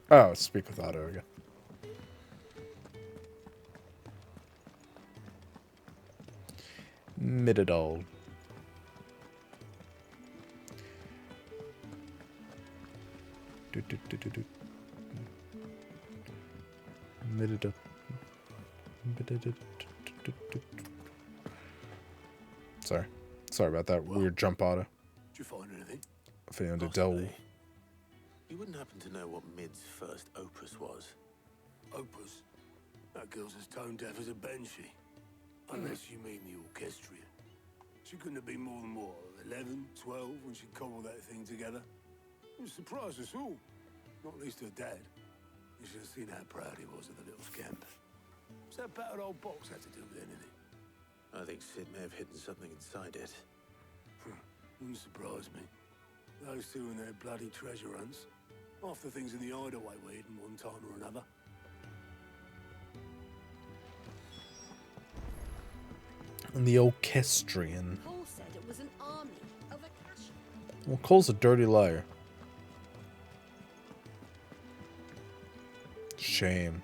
[SPEAKER 1] Oh, speak with Otto again. Midadol. Midadol. Sorry about that weird jump auto.
[SPEAKER 2] Did you find anything?
[SPEAKER 1] Found a Del.
[SPEAKER 2] You wouldn't happen to know what Mid's first opus was? Opus? That girl's as tone deaf as a banshee. Unless you mean the orchestrion. She couldn't have been more than, what, 11, 12 when she cobbled that thing together? It surprised us all. Not least her dad. You should have seen how proud he was of the little scamp. What's that battered old box have to do with anything? I think Sid may have hidden something inside it. Wouldn't surprise me. Those two and their bloody treasure hunts. Half the things in the hideaway were hidden one time or another.
[SPEAKER 1] And the orchestrion.
[SPEAKER 9] Cole said it was an army of Acacia.
[SPEAKER 1] Well, Cole's a dirty liar. Shame.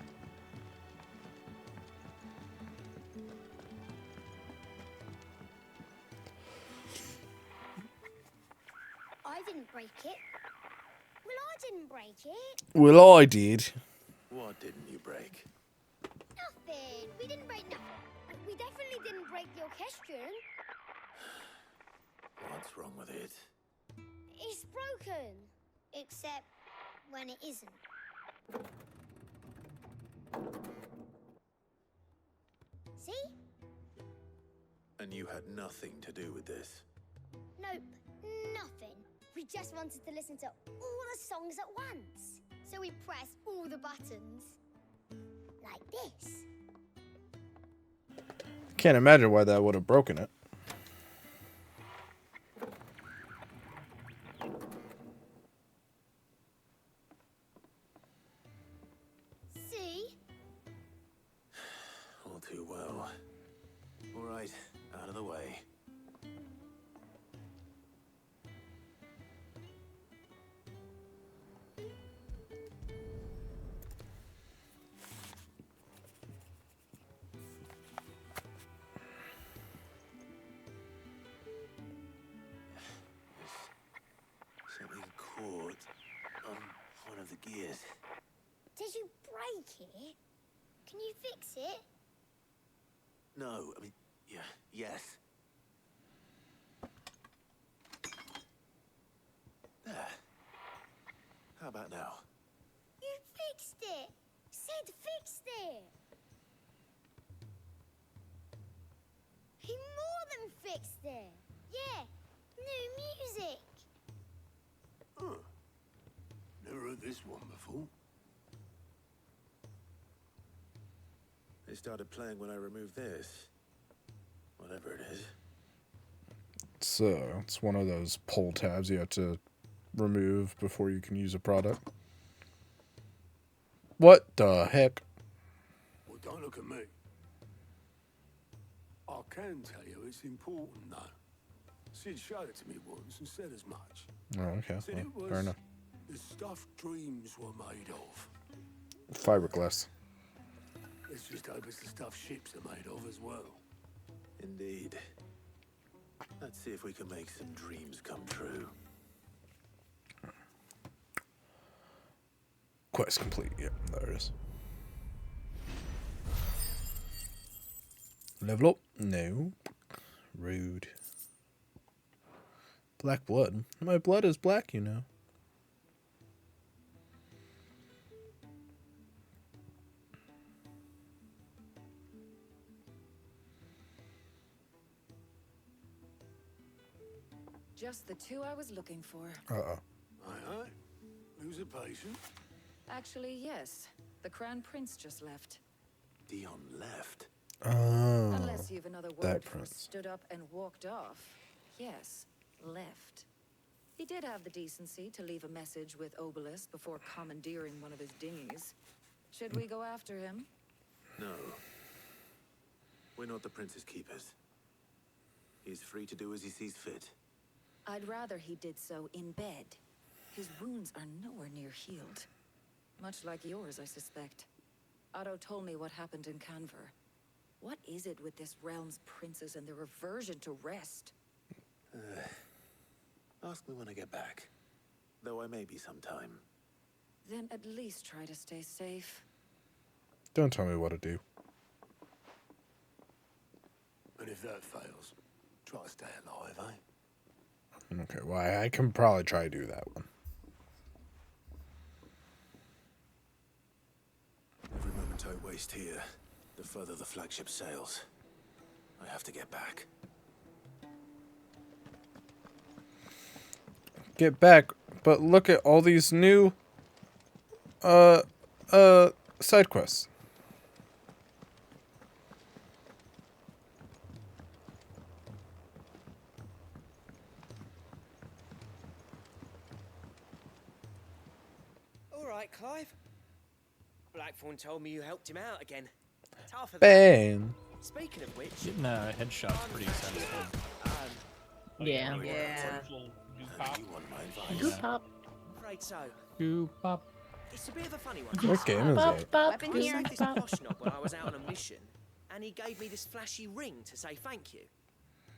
[SPEAKER 16] I didn't break it. Well, I didn't break it.
[SPEAKER 1] Well, I did.
[SPEAKER 2] What didn't you break?
[SPEAKER 16] Nothing. We didn't break nothing. We definitely didn't break break the orchestrion.
[SPEAKER 2] What's wrong with it?
[SPEAKER 16] It's broken. Except when it isn't. See?
[SPEAKER 2] And you had nothing to do with this?
[SPEAKER 16] Nope, nothing. We just wanted to listen to all the songs at once. So we pressed all the buttons. Like this.
[SPEAKER 1] Can't imagine why that would have broken it.
[SPEAKER 16] See?
[SPEAKER 2] All too well. All right, out of the way. Something caught on one of the gears.
[SPEAKER 16] Did you break it? Can you fix it?
[SPEAKER 2] No, I mean, yeah, yes. There. How about now?
[SPEAKER 16] You fixed it! Sid fixed it! He more than fixed it! Yeah, new music!
[SPEAKER 2] Huh. Never heard this one before. They started playing when I removed this. Whatever it is.
[SPEAKER 1] It's one of those pull tabs you have to remove before you can use a product. What the heck?
[SPEAKER 11] Well, don't look at me. I can tell you it's important, though. Sid showed it to me once and said as much.
[SPEAKER 1] Oh, okay.
[SPEAKER 11] Said
[SPEAKER 1] Well,
[SPEAKER 11] it was
[SPEAKER 1] fair enough.
[SPEAKER 11] the stuff dreams were made of.
[SPEAKER 1] Fiberglass.
[SPEAKER 11] Let's just hope it's the stuff ships are made of as well.
[SPEAKER 2] Indeed. Let's see if we can make some dreams come true.
[SPEAKER 1] Quest complete. Yep, there it is. Level up? No. Rude. Black blood. My blood is black, you know.
[SPEAKER 20] Just the two I was looking for.
[SPEAKER 1] Uh-oh.
[SPEAKER 11] Aye, aye. Who's a patient?
[SPEAKER 20] Actually, yes. The Crown Prince just left.
[SPEAKER 2] Dion left?
[SPEAKER 1] Oh,
[SPEAKER 20] Unless you've another word
[SPEAKER 1] that
[SPEAKER 20] for
[SPEAKER 1] prince.
[SPEAKER 20] stood up and walked off. Yes, left. He did have the decency to leave a message with Obelisk before commandeering one of his dinghies. Should we go after him?
[SPEAKER 2] No. We're not the prince's keepers. He's free to do as he sees fit.
[SPEAKER 20] I'd rather he did so in bed. His wounds are nowhere near healed. Much like yours, I suspect. Otto told me what happened in Canver. What is it with this realm's princes and their aversion to rest?
[SPEAKER 2] Ask me when I get back. Though I may be sometime.
[SPEAKER 20] Then at least try to stay safe.
[SPEAKER 1] Don't tell me what to do.
[SPEAKER 11] And if that fails, try to stay alive, eh?
[SPEAKER 1] Okay, well, I can probably try to do that one.
[SPEAKER 2] Every moment I waste here, the further the flagship sails. I have to get back.
[SPEAKER 1] Get back, but look at all these new side quests.
[SPEAKER 12] All right, Clive. Blackthorn told me you helped him out again. Tough of
[SPEAKER 1] Bam.
[SPEAKER 12] that. Speaking of which,
[SPEAKER 23] Getting a headshot's pretty satisfying.
[SPEAKER 24] Yeah.
[SPEAKER 12] Goop
[SPEAKER 24] pop.
[SPEAKER 12] Afraid so.
[SPEAKER 23] Goop pop.
[SPEAKER 12] It's a bit of a funny one.
[SPEAKER 1] What game is it?
[SPEAKER 12] I met this posh knob when I was out on a mission, and he gave me this flashy ring to say thank you.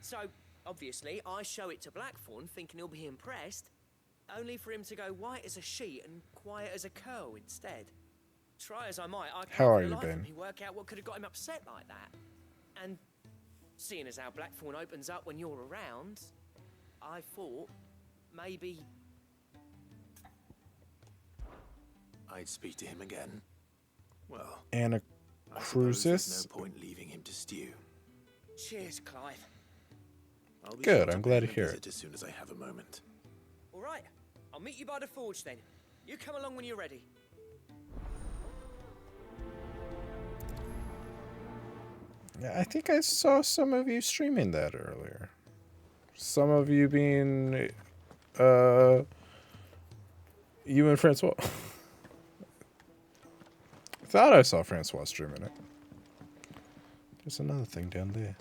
[SPEAKER 12] So, obviously, I show it to Blackthorn, thinking he'll be impressed, only for him to go white as a sheet and quiet as a curl instead. Try as I might, I can't
[SPEAKER 1] How are
[SPEAKER 12] for the
[SPEAKER 1] you,
[SPEAKER 12] life of
[SPEAKER 1] Ben?
[SPEAKER 12] me work out what could have got him upset like that. And seeing as how Blackthorn opens up when you're around, I thought maybe
[SPEAKER 2] I'd speak to him again. Well,
[SPEAKER 1] Anna
[SPEAKER 2] I suppose there's
[SPEAKER 1] Crucis.
[SPEAKER 2] no point leaving him to stew.
[SPEAKER 12] cheers, Clive.
[SPEAKER 2] I'll be
[SPEAKER 1] Good,
[SPEAKER 2] sure to
[SPEAKER 1] I'm
[SPEAKER 2] pay
[SPEAKER 1] glad
[SPEAKER 2] him
[SPEAKER 1] to
[SPEAKER 2] a
[SPEAKER 1] hear
[SPEAKER 2] visit
[SPEAKER 1] it.
[SPEAKER 2] as soon as I have a moment.
[SPEAKER 12] All right, I'll meet you by the forge then. You come along when you're ready.
[SPEAKER 1] Yeah, I think I saw some of you streaming that earlier. Some of you being, you and Francois. I thought I saw Francois streaming it. There's another thing down there.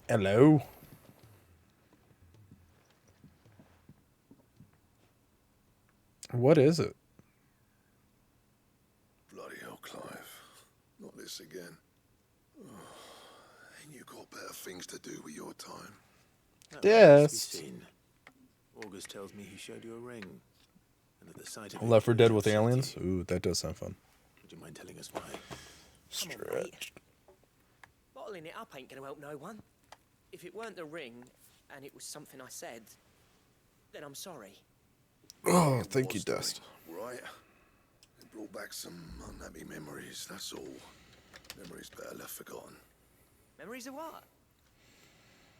[SPEAKER 1] Hello. What is it?
[SPEAKER 7] Bloody hell, Clive. Not this again. Oh, ain't you got better things to do with your time?
[SPEAKER 2] That remains to be
[SPEAKER 1] Yes.
[SPEAKER 2] seen. August tells me he showed you a ring. And at the sight of
[SPEAKER 1] Left 4 Dead with
[SPEAKER 2] upset
[SPEAKER 1] aliens?
[SPEAKER 2] you.
[SPEAKER 1] Ooh, that does sound fun.
[SPEAKER 2] Would you mind telling us why?
[SPEAKER 12] Come on, mate. Bottling it up ain't gonna help no one. If it weren't the ring, and it was something I said, then I'm sorry.
[SPEAKER 1] Oh, thank you, Dust.
[SPEAKER 7] Right? It brought back some unhappy memories, that's all. Memories better left forgotten.
[SPEAKER 12] Memories of what?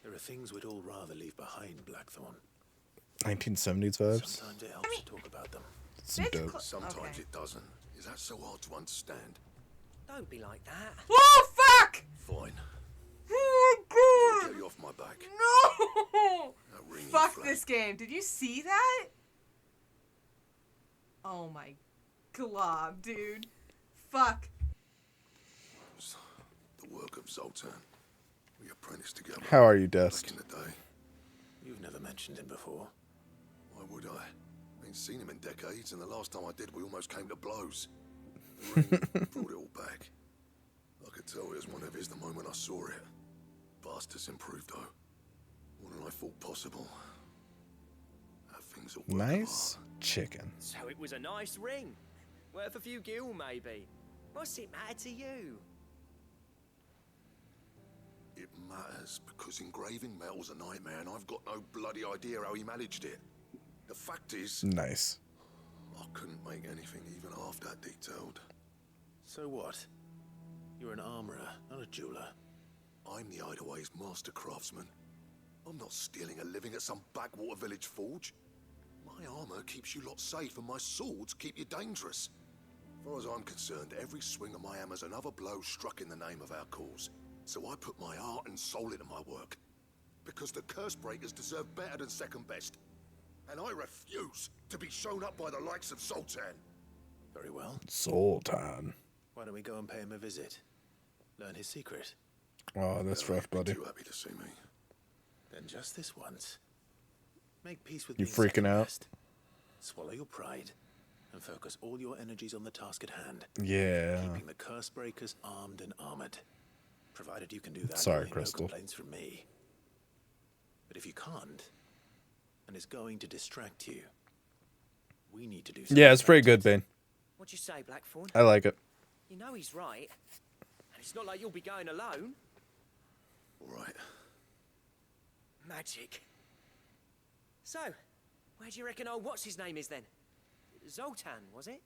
[SPEAKER 2] There are things we'd all rather leave behind, Blackthorn.
[SPEAKER 1] 1970s vibes.
[SPEAKER 2] Sometimes it helps to talk about them.
[SPEAKER 1] Some dope.
[SPEAKER 7] Sometimes it doesn't. Is that so hard to understand?
[SPEAKER 12] Don't be like that.
[SPEAKER 4] Oh, fuck!
[SPEAKER 7] Fine.
[SPEAKER 4] Oh my god!
[SPEAKER 7] Get you off my back.
[SPEAKER 4] No!
[SPEAKER 7] That ring you
[SPEAKER 4] Fuck
[SPEAKER 7] flagged.
[SPEAKER 4] this game. Did you see that? Oh my glob, dude. Fuck.
[SPEAKER 7] The work of Zoltan. We apprenticed together.
[SPEAKER 1] How are you, Dust?
[SPEAKER 7] Back in the day.
[SPEAKER 2] You've never mentioned him before.
[SPEAKER 7] Why would I? Ain't seen him in decades, and the last time I did, we almost came to blows. The ring brought it all back. I could tell it was one of his the moment I saw it. Bastard's improved, though. More than I thought possible. That thing's a work of
[SPEAKER 1] Nice chicken.
[SPEAKER 12] So it was a nice ring. Worth a few gil, maybe. What's it matter to you?
[SPEAKER 7] It matters because engraving metal's a nightmare, and I've got no bloody idea how he managed it. The fact is,
[SPEAKER 1] Nice.
[SPEAKER 7] I couldn't make anything even half that detailed.
[SPEAKER 2] So what? You're an armorer, not a jeweler.
[SPEAKER 7] I'm the Hideaway's master craftsman. I'm not stealing a living at some backwater village forge. My armor keeps you lot safe, and my swords keep you dangerous. As far as I'm concerned, every swing of my hammer's another blow struck in the name of our cause. So I put my heart and soul into my work. Because the curse breakers deserve better than second best. And I refuse to be shown up by the likes of Sultan.
[SPEAKER 2] Very well.
[SPEAKER 1] Sultan.
[SPEAKER 2] Why don't we go and pay him a visit? Learn his secret.
[SPEAKER 1] Oh, that's rough, buddy.
[SPEAKER 7] Too happy to see me.
[SPEAKER 2] Then just this once. Make peace with
[SPEAKER 1] You
[SPEAKER 2] being
[SPEAKER 1] freaking
[SPEAKER 2] second
[SPEAKER 1] out?
[SPEAKER 2] best. Swallow your pride and focus all your energies on the task at hand.
[SPEAKER 1] Yeah.
[SPEAKER 2] Keeping the curse breakers armed and armored. Provided you can do that,
[SPEAKER 1] Sorry,
[SPEAKER 2] you'll hear
[SPEAKER 1] Crystal.
[SPEAKER 2] no complaints from me. But if you can't, and it's going to distract you, we need to do something.
[SPEAKER 1] Yeah, it's pretty good, Bane.
[SPEAKER 12] What'd you say, Blackthorn?
[SPEAKER 1] I like it.
[SPEAKER 12] You know he's right. And it's not like you'll be going alone.
[SPEAKER 7] All right.
[SPEAKER 12] Magic. So, where do you reckon old what's-his-name is then? Zoltan, was it?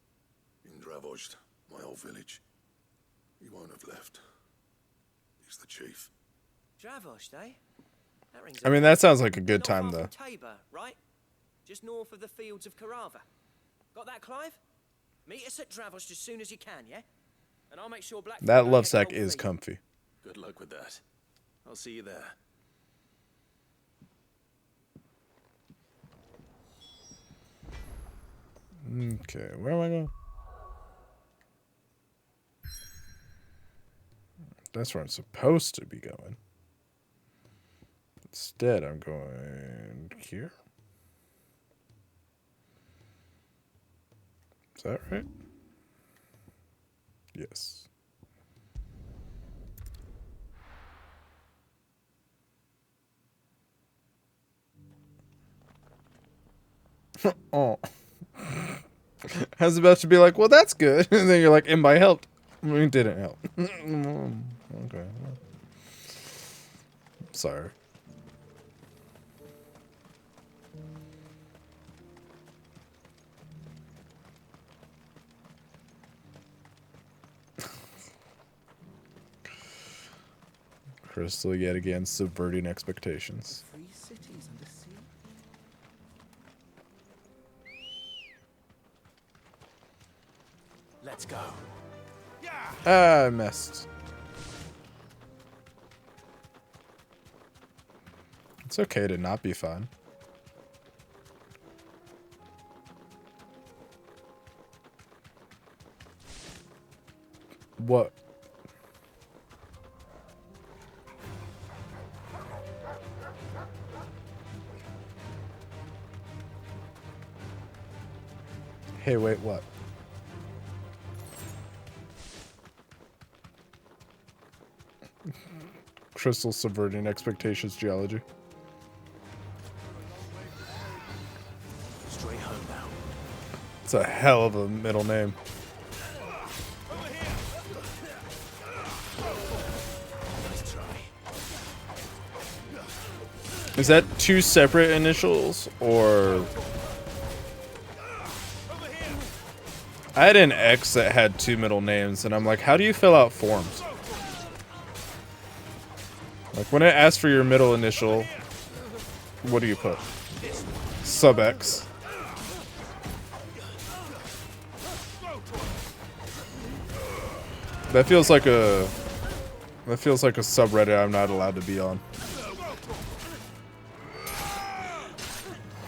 [SPEAKER 7] In Dravozd, my old village. He won't have left. He's the chief.
[SPEAKER 12] Dravozd, eh? That rings
[SPEAKER 1] I mean, that sounds like a good time,
[SPEAKER 12] Not far
[SPEAKER 1] though.
[SPEAKER 12] from Tabor, right? Just north of the fields of Carava. Got that, Clive? Meet us at Dravozd as soon as you can, yeah? And I'll make sure Blackthorn
[SPEAKER 1] That
[SPEAKER 12] don't
[SPEAKER 1] love
[SPEAKER 12] get
[SPEAKER 1] sack
[SPEAKER 12] cold
[SPEAKER 1] is
[SPEAKER 12] feet.
[SPEAKER 1] comfy.
[SPEAKER 2] Good luck with that. I'll see you there.
[SPEAKER 1] Okay, where am I going? That's where I'm supposed to be going. Instead, I'm going here. Is that right? Yes. Oh. I was about to be like, well, that's good. And then you're like, and by helped. We didn't help. Okay. Sorry. Crystal yet again subverting expectations.
[SPEAKER 13] Three cities and a sea.
[SPEAKER 2] Let's go.
[SPEAKER 1] Ah, I missed. It's okay to not be fun. What? Hey, wait, what? Crystal subverting expectations geology.
[SPEAKER 2] Straight home now.
[SPEAKER 1] It's a hell of a middle name.
[SPEAKER 2] Nice try.
[SPEAKER 1] Is that two separate initials or? I had an ex that had two middle names, and I'm like, how do you fill out forms? Like, when it asks for your middle initial, what do you put? Sub X. That feels like a subreddit I'm not allowed to be on.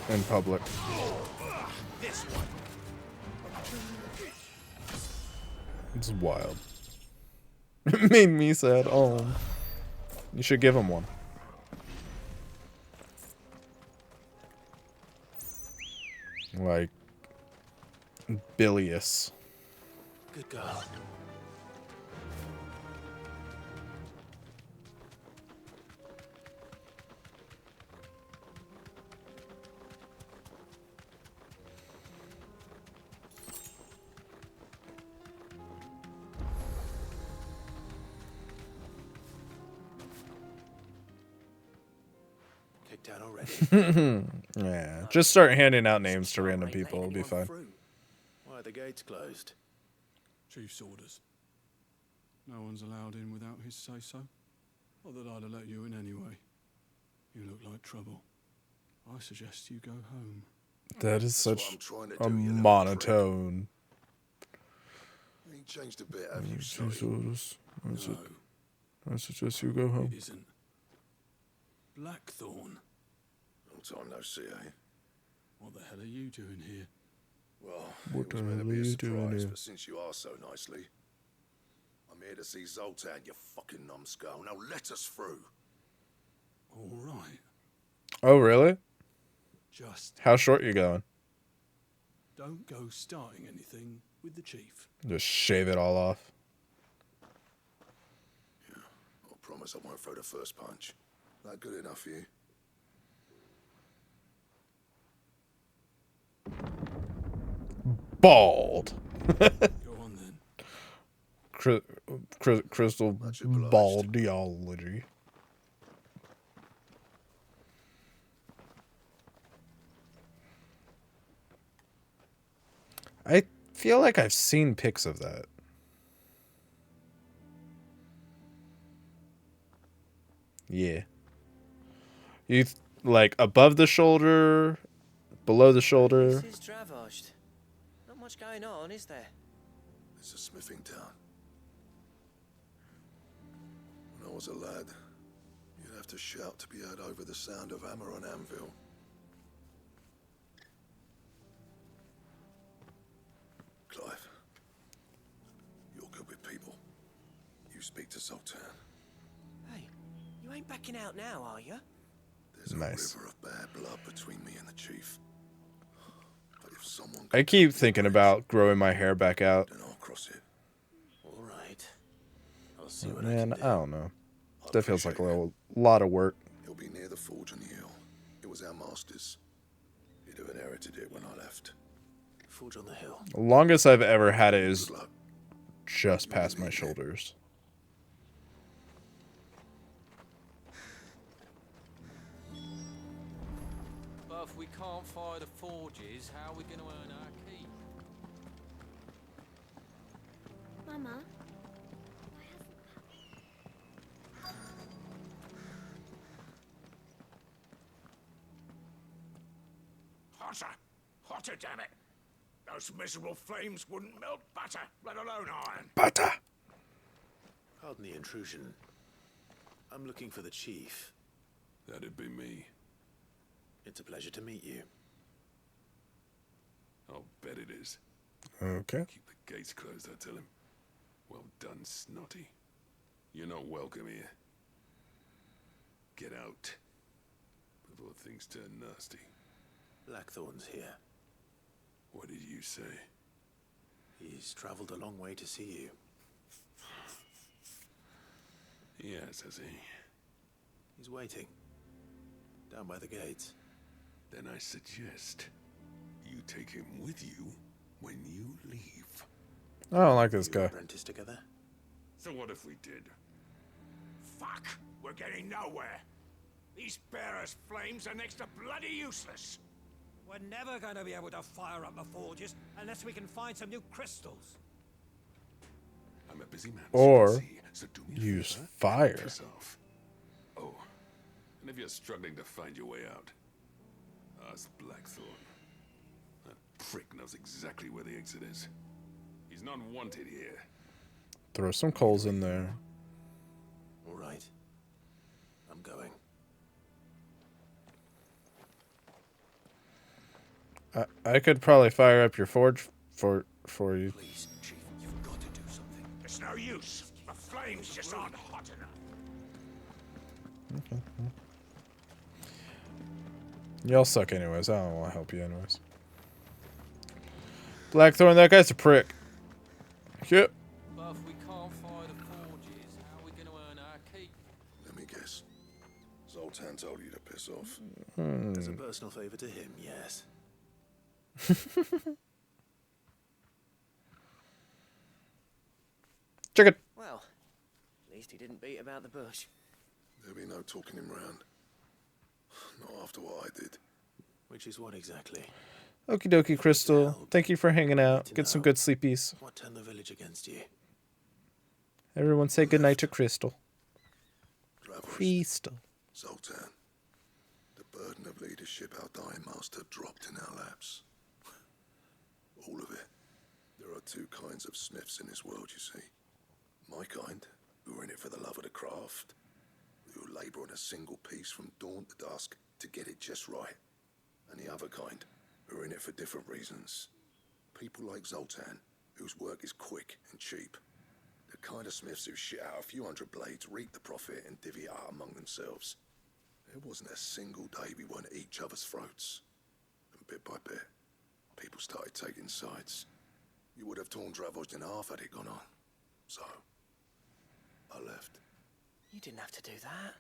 [SPEAKER 1] In public. It's wild. It made me sad. Oh. You should give him one. Like bilious.
[SPEAKER 2] Good girl. Kicked out already.
[SPEAKER 1] Yeah, just start handing out names to random people. It'll be fine.
[SPEAKER 2] Why are the gates closed?
[SPEAKER 11] Chief's orders. No one's allowed in without his say-so. Not that I'd have let you in anyway. You look like trouble. I suggest you go home.
[SPEAKER 1] That is such a monotone.
[SPEAKER 7] Ain't changed a bit, have you,
[SPEAKER 1] Chief's
[SPEAKER 7] Sonny?
[SPEAKER 1] orders. I suggest you go home.
[SPEAKER 11] It isn't. Blackthorn.
[SPEAKER 7] Long time no see, eh?
[SPEAKER 11] What the hell are you doing here?
[SPEAKER 7] Well,
[SPEAKER 1] What
[SPEAKER 7] it was
[SPEAKER 1] the
[SPEAKER 7] meant to
[SPEAKER 1] hell
[SPEAKER 7] be
[SPEAKER 1] are
[SPEAKER 7] a
[SPEAKER 1] you doing
[SPEAKER 7] surprise,
[SPEAKER 1] here?
[SPEAKER 7] but since you asked so nicely, I'm here to see Zoltan, you fucking numbskull. Now let us through.
[SPEAKER 11] All right.
[SPEAKER 1] Oh, really?
[SPEAKER 11] Just
[SPEAKER 1] How short you going?
[SPEAKER 11] don't go starting anything with the chief.
[SPEAKER 1] Just shave it all off.
[SPEAKER 7] I promise I won't throw the first punch. That good enough for you?
[SPEAKER 1] Bald.
[SPEAKER 11] Go on then.
[SPEAKER 1] Crystal baldiology. I feel like I've seen pics of that. Yeah. Like above the shoulder, below the shoulder.
[SPEAKER 12] This is Dravoshed. Not much going on, is there?
[SPEAKER 7] It's a smithing town. When I was a lad, you'd have to shout to be heard over the sound of hammer on anvil. Clive, you're good with people. You speak to Zoltan.
[SPEAKER 12] Hey, you ain't backing out now, are you?
[SPEAKER 7] There's
[SPEAKER 1] Nice.
[SPEAKER 7] a river of bad blood between me and the chief. But if someone
[SPEAKER 1] I keep thinking about growing my hair back out.
[SPEAKER 7] then I'll cross it.
[SPEAKER 2] All right. I'll see
[SPEAKER 1] But
[SPEAKER 2] what
[SPEAKER 1] man,
[SPEAKER 2] I can
[SPEAKER 1] I
[SPEAKER 2] do.
[SPEAKER 1] don't know. That feels like a lot of work.
[SPEAKER 7] He'll be near the forge on the hill. It was our master's. You'd have inherited it when I left.
[SPEAKER 2] Forge on the hill.
[SPEAKER 1] The longest I've ever had it is just past my shoulders.
[SPEAKER 13] But if we can't fire the forges, how are we going to earn our keep?
[SPEAKER 16] Mama,
[SPEAKER 3] Hotter! Hotter, damn it! Those miserable flames wouldn't melt butter, let alone iron.
[SPEAKER 1] Butter!
[SPEAKER 2] Pardon the intrusion. I'm looking for the chief.
[SPEAKER 11] That'd be me.
[SPEAKER 2] It's a pleasure to meet you.
[SPEAKER 11] I'll bet it is.
[SPEAKER 1] Okay.
[SPEAKER 11] Keep the gates closed, I tell him. Well done, Snotty. You're not welcome here. Get out. Before things turn nasty.
[SPEAKER 2] Blackthorn's here.
[SPEAKER 11] What did you say?
[SPEAKER 2] He's traveled a long way to see you.
[SPEAKER 11] Yes, has he?
[SPEAKER 2] He's waiting. Down by the gates.
[SPEAKER 11] Then I suggest you take him with you when you leave.
[SPEAKER 1] I don't like this guy.
[SPEAKER 2] Apprentice together?
[SPEAKER 3] So what if we did? Fuck! We're getting nowhere. These bearers' flames are next to bloody useless.
[SPEAKER 6] We're never going to be able to fire up the forges unless we can find some new crystals.
[SPEAKER 11] I'm a busy man.
[SPEAKER 1] Or
[SPEAKER 11] so do me a
[SPEAKER 1] use
[SPEAKER 11] favor,
[SPEAKER 1] fire.
[SPEAKER 11] piss off. Oh, and if you're struggling to find your way out, ask Blackthorn. That prick knows exactly where the exit is. He's not wanted here.
[SPEAKER 1] Throw some coals in there.
[SPEAKER 2] All right. I'm going.
[SPEAKER 1] I could probably fire up your forge for you.
[SPEAKER 3] Please, Chief, you've got to do something. It's no use. The flames just aren't hot enough.
[SPEAKER 1] Okay. Y'all suck anyways. I don't want to help you anyways. Blackthorn, that guy's a prick. Yep.
[SPEAKER 13] But if we can't fire the forges, how are we going to earn our keep?
[SPEAKER 7] Let me guess. Zoltan told you to piss off.
[SPEAKER 2] As a personal favor to him, yes.
[SPEAKER 1] Chicken.
[SPEAKER 12] Well, at least he didn't beat about the bush.
[SPEAKER 7] There'll be no talking him round. Not after what I did.
[SPEAKER 2] Which is what exactly?
[SPEAKER 1] Okie dokie, Crystal. Thank you for hanging out. Get some good sleepies.
[SPEAKER 2] What turned the village against you?
[SPEAKER 1] Everyone say goodnight to Crystal.
[SPEAKER 7] Travels.
[SPEAKER 1] Crystal.
[SPEAKER 7] Zoltan. The burden of leadership our dying master dropped in our laps. All of it. There are two kinds of smiths in this world, you see. My kind, who are in it for the love of the craft, who labour on a single piece from dawn to dusk to get it just right. And the other kind, who are in it for different reasons. People like Zoltan, whose work is quick and cheap. The kind of smiths who shit out a few hundred blades, reap the profit, and divvy it out among themselves. There wasn't a single day we weren't at each other's throats. And bit by bit, people started taking sides. You would have torn Dravos in half had it gone on. So, I left.
[SPEAKER 12] You didn't have to do that.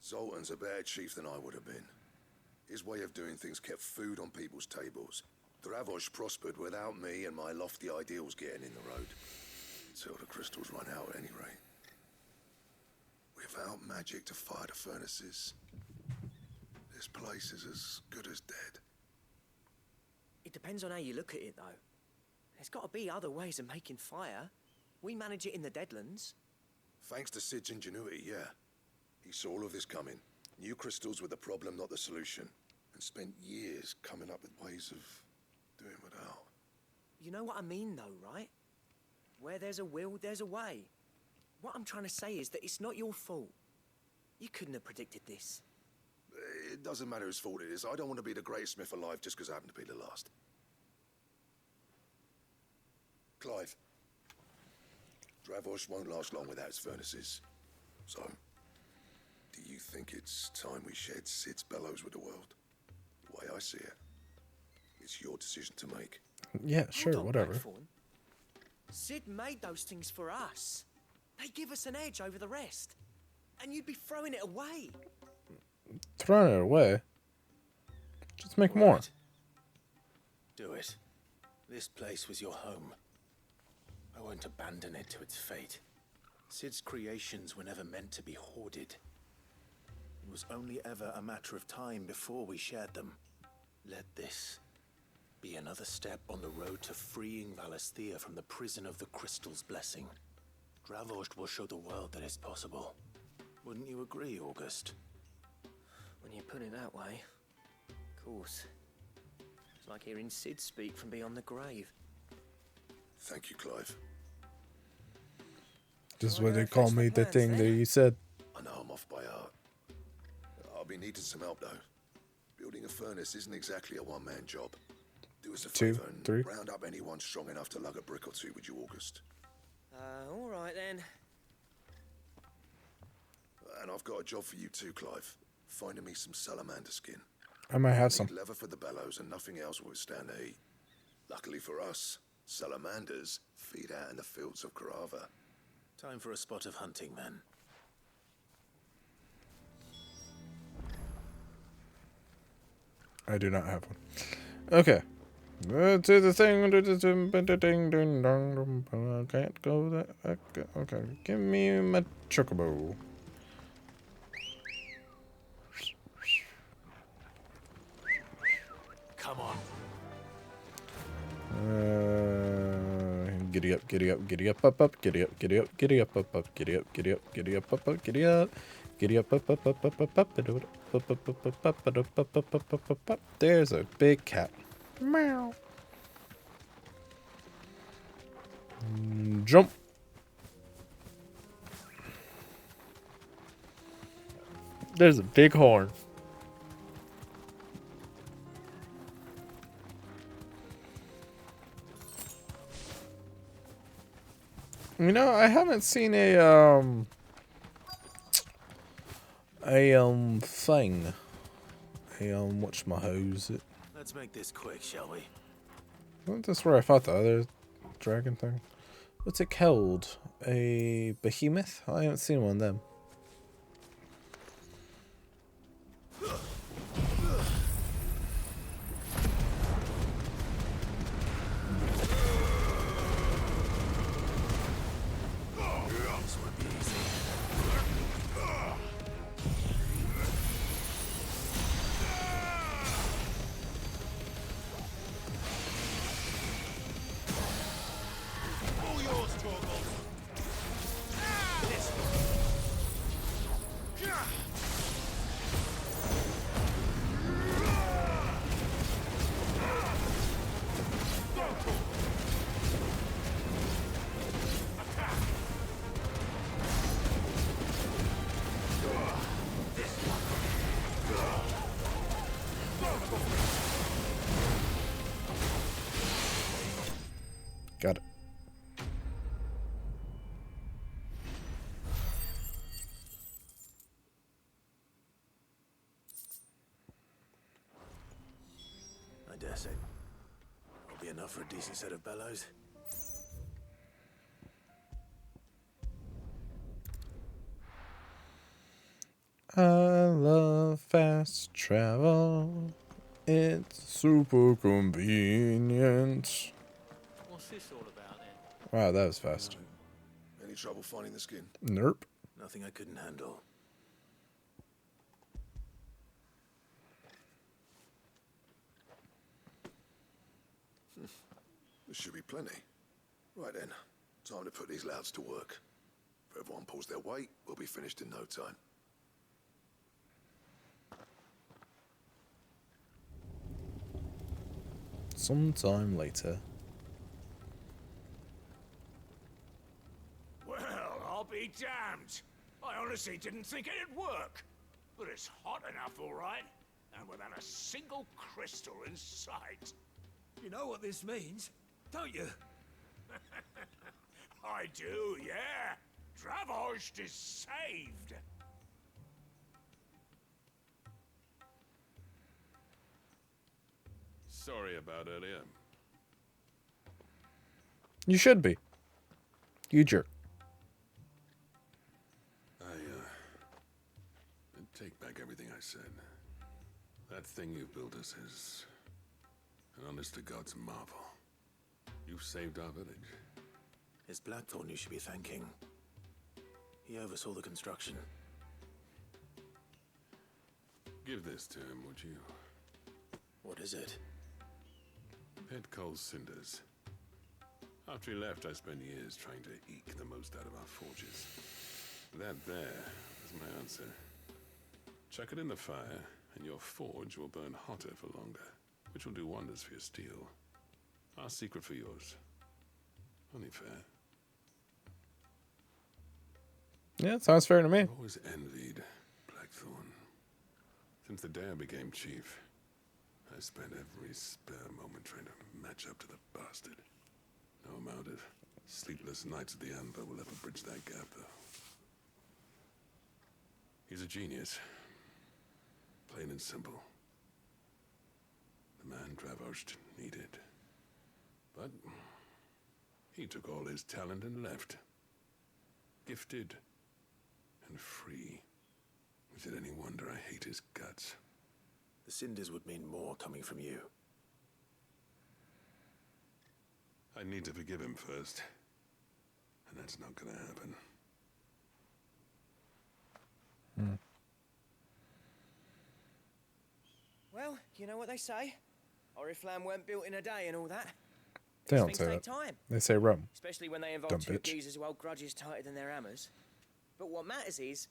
[SPEAKER 7] Zoltan's a better chief than I would have been. His way of doing things kept food on people's tables. Dravos prospered without me and my lofty ideals getting in the road. Until the crystals run out at any rate. Without magic to fire the furnaces, this place is as good as dead.
[SPEAKER 12] It depends on how you look at it, though. There's got to be other ways of making fire. We manage it in the Deadlands.
[SPEAKER 7] Thanks to Sid's ingenuity, yeah. He saw all of this coming. Knew crystals were the problem, not the solution. And spent years coming up with ways of doing without.
[SPEAKER 12] You know what I mean, though, right? Where there's a will, there's a way. What I'm trying to say is that it's not your fault. You couldn't have predicted this.
[SPEAKER 7] It doesn't matter whose fault it is. I don't want to be the greatest smith alive just because I happen to be the last. Clive. Dravos won't last long without its furnaces. So, do you think it's time we shed Sid's bellows with the world? The way I see it, it's your decision to make.
[SPEAKER 1] Yeah, sure,
[SPEAKER 12] Hold on,
[SPEAKER 1] whatever.
[SPEAKER 12] Blackthorn. Sid made those things for us. They give us an edge over the rest. And you'd be throwing it away.
[SPEAKER 1] Throwing it away. Just make more.
[SPEAKER 2] Do it. This place was your home. I won't abandon it to its fate. Sid's creations were never meant to be hoarded. It was only ever a matter of time before we shared them. Let this be another step on the road to freeing Valisthea from the prison of the Crystal's blessing. Dravost will show the world that it's possible. Wouldn't you agree, August?
[SPEAKER 12] When you put it that way, of course. It's like hearing Sid speak from beyond the grave.
[SPEAKER 7] Thank you, Clive.
[SPEAKER 1] Just what they call me, the thing that you said.
[SPEAKER 7] I know I'm off by heart. I'll be needing some help, though. Building a furnace isn't exactly a one-man job. Do us a favor and round up anyone strong enough to lug a brick or two, would you, August?
[SPEAKER 12] All right then.
[SPEAKER 7] And I've got a job for you too, Clive. Finding me some salamander skin.
[SPEAKER 1] I might have some.
[SPEAKER 7] Leather for the bellows and nothing else will withstand the heat. Luckily for us, salamanders feed out in the fields of Carava.
[SPEAKER 2] Time for a spot of hunting, then.
[SPEAKER 1] I do not have one. Okay. Let's do the thing. I can't go that. Okay. Give me my chocobo.
[SPEAKER 2] Come on.
[SPEAKER 1] Giddy up, giddy up, giddy up, up, giddy up, giddy up, giddy up, up, giddy up, giddy up, giddy up, up, giddy up, giddy up, up, up, up, up, up. There's a big cat. Meow. Jump. There's a big horn. You know, I haven't seen a thing. Whatchamahose it.
[SPEAKER 2] Let's make this quick, shall we?
[SPEAKER 1] Wasn't this where I fought the other dragon thing? What's it called? A behemoth? I haven't seen one of them. Got it.
[SPEAKER 2] I dare say. Will be enough for a decent set of bellows.
[SPEAKER 1] I love fast travel. It's super convenient.
[SPEAKER 12] What's this all about then?
[SPEAKER 1] Wow, that was fast.
[SPEAKER 7] Any trouble finding the skin?
[SPEAKER 1] Nope.
[SPEAKER 2] Nothing I couldn't handle.
[SPEAKER 7] There should be plenty. Right then, time to put these louds to work. If everyone pulls their weight, we'll be finished in no time.
[SPEAKER 1] Sometime later.
[SPEAKER 3] Well, I'll be damned. I honestly didn't think it'd work. But it's hot enough, all right. And without a single crystal in sight.
[SPEAKER 6] You know what this means, don't you?
[SPEAKER 3] I do, yeah. Dravost is saved.
[SPEAKER 11] Sorry about earlier.
[SPEAKER 1] You should be. You jerk.
[SPEAKER 11] I take back everything I said. That thing you built us is an honest-to-God's marvel. You've saved our village.
[SPEAKER 2] It's Blackthorn you should be thanking. He oversaw the construction.
[SPEAKER 11] Give this to him, would you?
[SPEAKER 2] What is it?
[SPEAKER 11] Pet Cole's cinders. After he left, I spent years trying to eke the most out of our forges. That there is my answer. Chuck it in the fire, and your forge will burn hotter for longer, which will do wonders for your steel. Our secret for yours. Only fair.
[SPEAKER 1] Yeah, sounds fair to me.
[SPEAKER 11] I've always envied Blackthorn. Since the day I became chief, I spent every spare moment trying to match up to the bastard. No amount of sleepless nights at the Anvil will ever bridge that gap, though. He's a genius. Plain and simple. The man Dravost needed. But he took all his talent and left. Gifted and free. Is it any wonder I hate his guts?
[SPEAKER 2] The cinders would mean more coming from you.
[SPEAKER 11] I need to forgive him first. And that's not gonna happen.
[SPEAKER 12] Well, you know what they say. Oriflamme weren't built in a day and all that.
[SPEAKER 1] They
[SPEAKER 12] These
[SPEAKER 1] don't
[SPEAKER 12] things
[SPEAKER 1] say
[SPEAKER 12] take
[SPEAKER 1] that.
[SPEAKER 12] time.
[SPEAKER 1] They say rum.
[SPEAKER 12] Especially when they involve
[SPEAKER 1] Dumb
[SPEAKER 12] two
[SPEAKER 1] bitch.
[SPEAKER 12] geezers who hold grudges tighter than their hammers. But what matters is,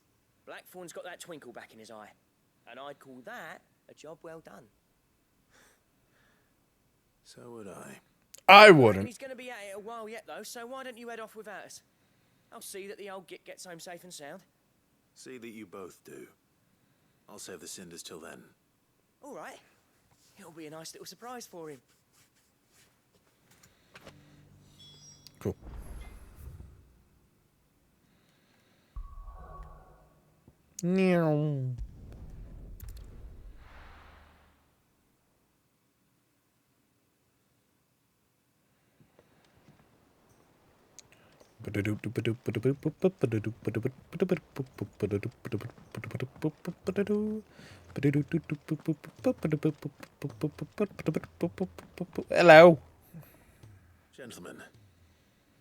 [SPEAKER 12] Blackthorn's got that twinkle back in his eye. And I'd call that a job well done.
[SPEAKER 2] So would I.
[SPEAKER 1] I
[SPEAKER 12] And
[SPEAKER 1] wouldn't.
[SPEAKER 12] he's going to be at it a while yet, though, so why don't you head off without us? I'll see that the old git gets home safe and sound.
[SPEAKER 2] See that you both do. I'll save the cinders till then.
[SPEAKER 12] All right. It'll be a nice little surprise for him.
[SPEAKER 1] Cool. Meow. Hello.
[SPEAKER 2] Gentlemen,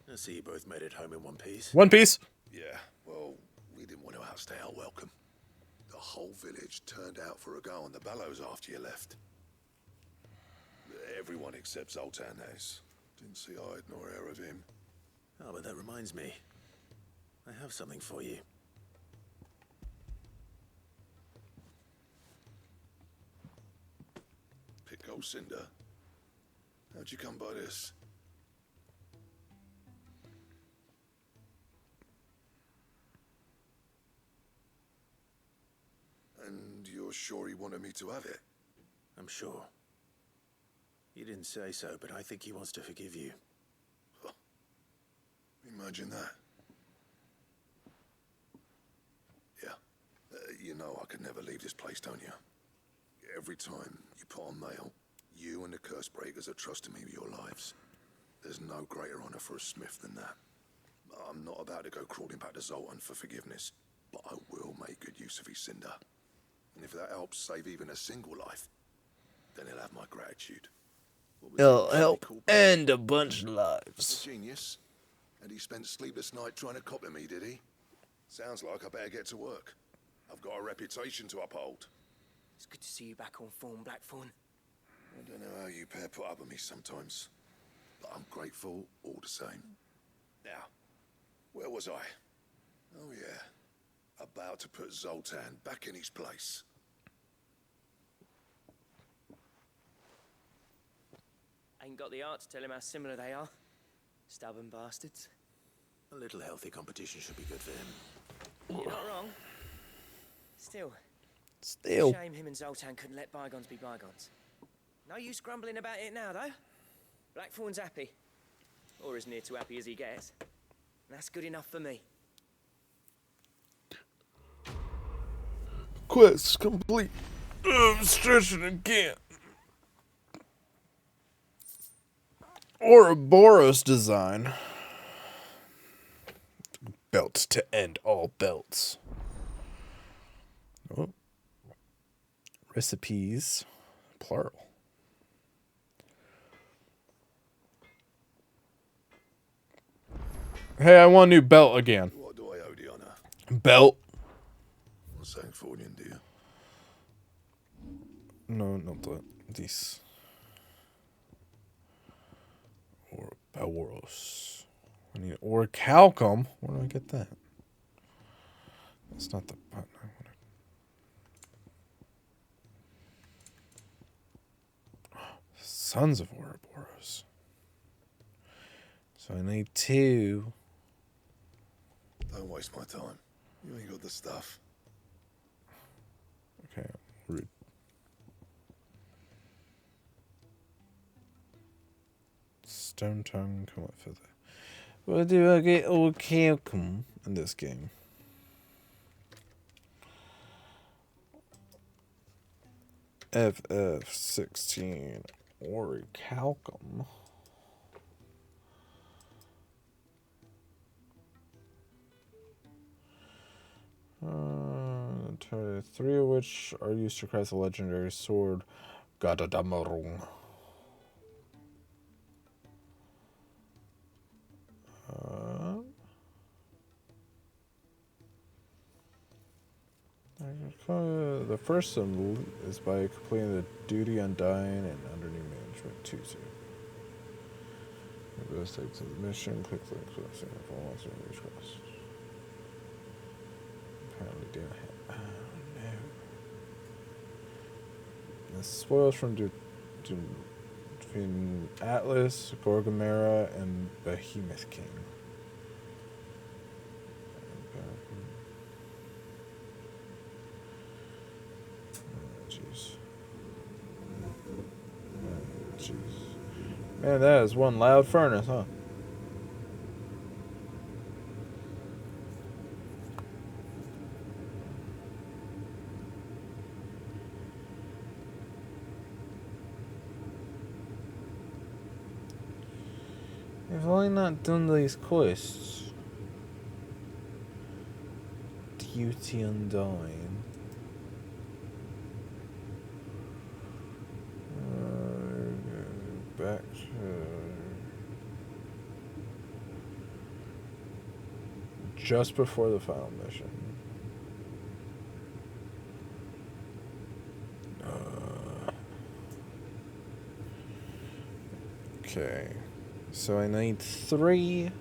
[SPEAKER 2] I see you both made it home in one piece.
[SPEAKER 1] One Piece.
[SPEAKER 7] Yeah, well, we didn't want to outstay our welcome. The whole village turned out for a go on the bellows after you left. Everyone except Zoltan has. Didn't see hide nor hair of him.
[SPEAKER 2] Oh, but that reminds me. I have something for you.
[SPEAKER 7] Pico Cinder. How'd you come by this? And you're sure he wanted me to have it?
[SPEAKER 2] I'm sure. He didn't say so, but I think he wants to forgive you.
[SPEAKER 7] Imagine that. Yeah. You know I could never leave this place, don't you? Every time you put on mail, you and the curse breakers are trusting me with your lives. There's no greater honor for a smith than that. I'm not about to go crawling back to Zoltan for forgiveness, but I will make good use of his cinder. And if that helps save even a single life, then he'll have my gratitude.
[SPEAKER 1] It'll help end a bunch of lives.
[SPEAKER 7] A genius. And he spent sleepless night trying to copy me, did he? Sounds like I better get to work. I've got a reputation to uphold.
[SPEAKER 12] It's good to see you back on form, Blackthorn.
[SPEAKER 7] I don't know how you pair put up with me sometimes, but I'm grateful all the same. Now, where was I? Oh yeah, about to put Zoltan back in his place.
[SPEAKER 12] Ain't got the art to tell him how similar they are. Stubborn bastards.
[SPEAKER 2] A little healthy competition should be good for him.
[SPEAKER 12] You're not wrong. Still. Shame him and Zoltan couldn't let bygones be bygones. No use grumbling about it now, though. Blackthorn's happy. Or as near to happy as he gets. That's good enough for me.
[SPEAKER 1] Quest complete. I'm stretching again. Ouroboros design. Belt to end all belts. Oh. Recipes, plural. Hey, I want a new belt again.
[SPEAKER 7] What do I owe the honor?
[SPEAKER 1] Belt.
[SPEAKER 7] Well, thanks for you, dear.
[SPEAKER 1] No, not that. This. Ouroboros. I need orichalcum. Where do I get that? That's not the button I wanted. Sons of Ouroboros. So I need 2.
[SPEAKER 7] Don't waste my time. You ain't got the stuff.
[SPEAKER 1] Okay, rude. Stone tongue, come up further. Where do I get orichalcum in this game? FF16 orichalcum. 3 of which are used to craft the legendary sword Gadadamarung. The first one is by completing the duty undying and under new management 2. This takes to the mission. Click the link for the same info. Apparently, damn it. Oh no. The spoils from between Atlas, Gorgamera, and Behemoth King. Jeez. Jeez. Man, that is one loud furnace, huh? I've only not done these quests. Duty Undying. Back to just before the final mission. Okay, so I need 3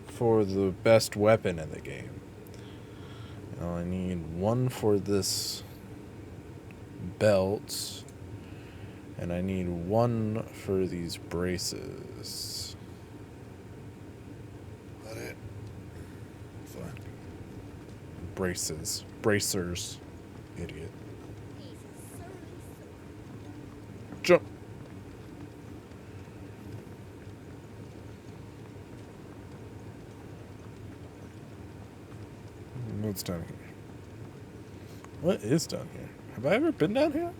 [SPEAKER 1] for the best weapon in the game. Now I need 1 for this belt. And I need 1 for these braces.
[SPEAKER 7] That it? Fine.
[SPEAKER 1] Braces. Bracers. Idiot. Jump. What's down here? What is down here? Have I ever been down here?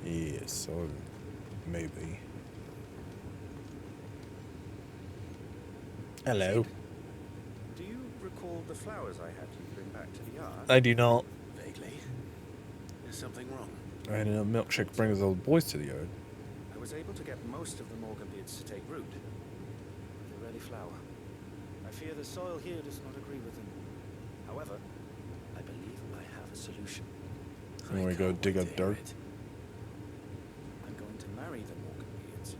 [SPEAKER 1] Yes, or maybe. Hello.
[SPEAKER 8] Do you recall the flowers I had you bring back to the yard?
[SPEAKER 1] I do not.
[SPEAKER 2] Vaguely. Is something wrong?
[SPEAKER 1] I had a milkshake bring his old boys to the yard.
[SPEAKER 8] I was able to get most of the Morganbeards to take root. They rarely flower. I fear the soil here does not agree with them. However, I believe I have a solution.
[SPEAKER 1] Can we go dig up dirt?
[SPEAKER 8] I'm going to marry the Morganbeards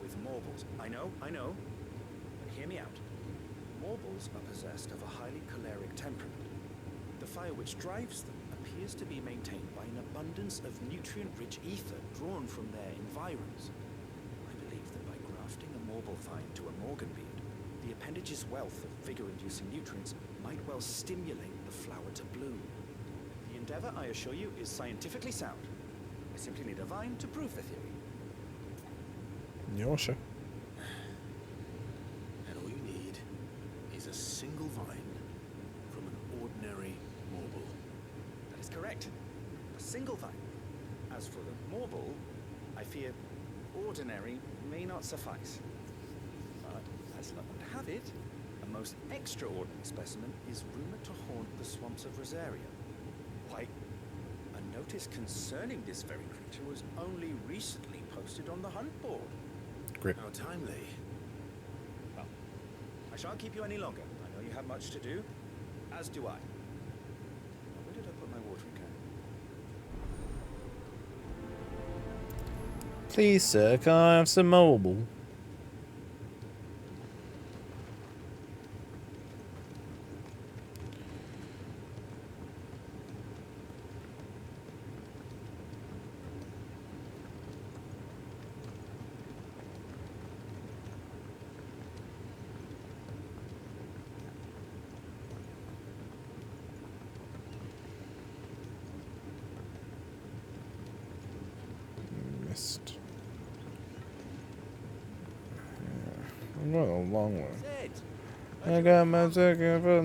[SPEAKER 8] with Morbles. I know, but hear me out. Morbles are possessed of a highly choleric temperament. The fire which drives them appears to be maintained by an abundance of nutrient-rich ether drawn from their environs. I believe that by grafting a Morble vine to a Morganbeard, the appendage's wealth of vigor-inducing nutrients might well stimulate the flower to bloom. The endeavor, I assure you, is scientifically sound. I simply need a vine to prove the theory.
[SPEAKER 1] Yeah, sure.
[SPEAKER 2] And all you need is a single vine from an ordinary Morble.
[SPEAKER 8] That is correct. A single vine. As for the Morble, I fear ordinary may not suffice. But as luck would have it, a most extraordinary specimen is rumored to haunt the swamps of Rosaria. Why, a notice concerning this very creature was only recently posted on the hunt board.
[SPEAKER 1] Great.
[SPEAKER 8] How timely. Well, I shan't keep you any longer. I know you have much to do, as do I. Now, where did I put my watering can?
[SPEAKER 1] Please, sir, can I have some mobile? Missed. Yeah. I'm going a long way. I got my ticket for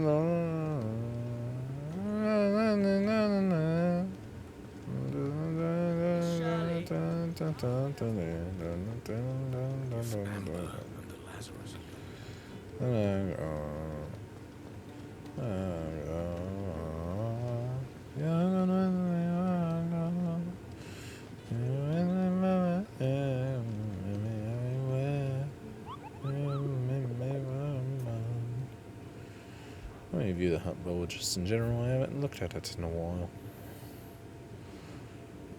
[SPEAKER 1] Let me view the hunt bow just in general. I haven't looked at it in a while.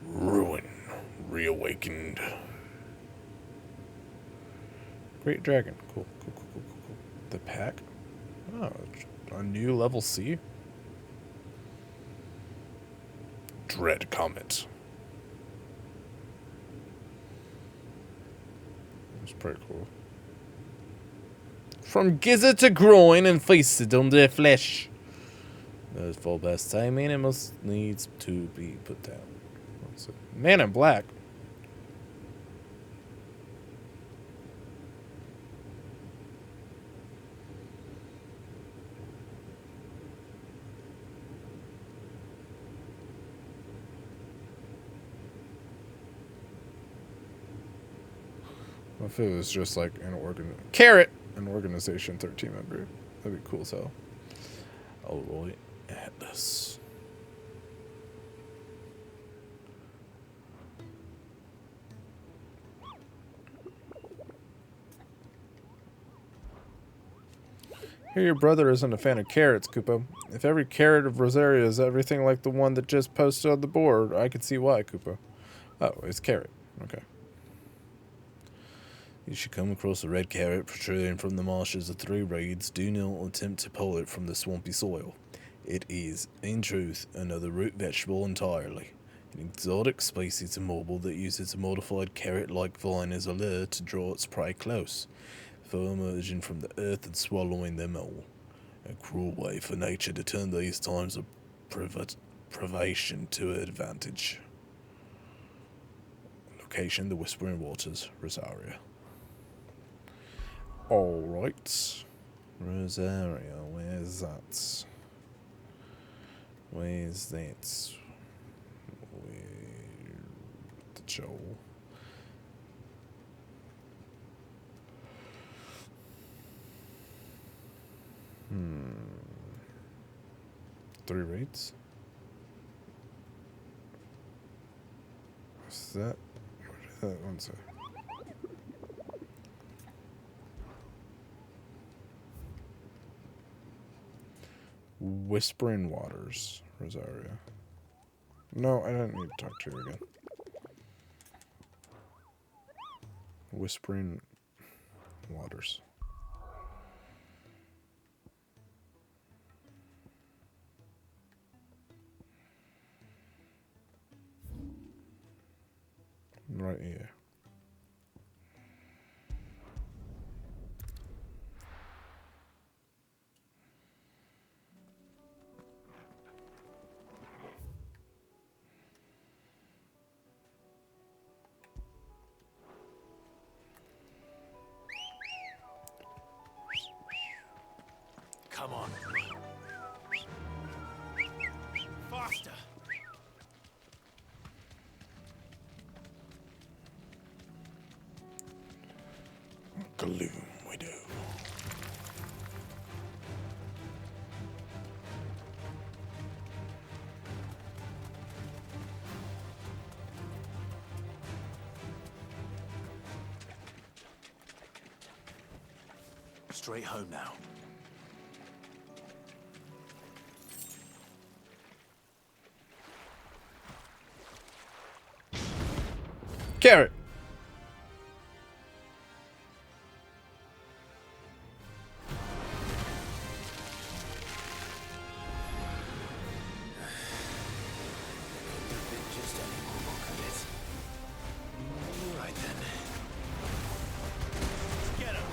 [SPEAKER 1] Ruin reawakened. Great dragon. Cool. The pack. Oh, a new level C. Dread Comet. That's pretty cool. From gizzard to groin and feasted on their flesh. Those fall past timing and must needs to be put down. What's it? Man in Black. If it was just like an an organization 13 member, that'd be cool. So, Alroy Atlas. Hear your brother isn't a fan of carrots, Koopa. If every carrot of Rosaria is everything like the one that just posted on the board, I can see why, Koopa. Oh, it's carrot. Okay. You should come across a red carrot protruding from the marshes of 3 reeds. Do not attempt to pull it from the swampy soil. It is, in truth, another root vegetable entirely. An exotic species of marble that uses a modified carrot-like vine as a lure to draw its prey close, before emerging from the earth and swallowing them all. A cruel way for nature to turn these times of privation to her advantage. Location, the Whispering Waters, Rosaria. Alright. Rosaria, where's that? Where's that? Where the Joel? Hmm. 3 rates? What's that? What did that one say? Whispering Waters, Rosaria. No, I don't need to talk to her again. Whispering Waters. Right here.
[SPEAKER 2] Come on. Faster.
[SPEAKER 1] Gloom Widow.
[SPEAKER 2] straight home now.
[SPEAKER 1] Carrot.
[SPEAKER 2] Just any more luck on it. Right then. Get him!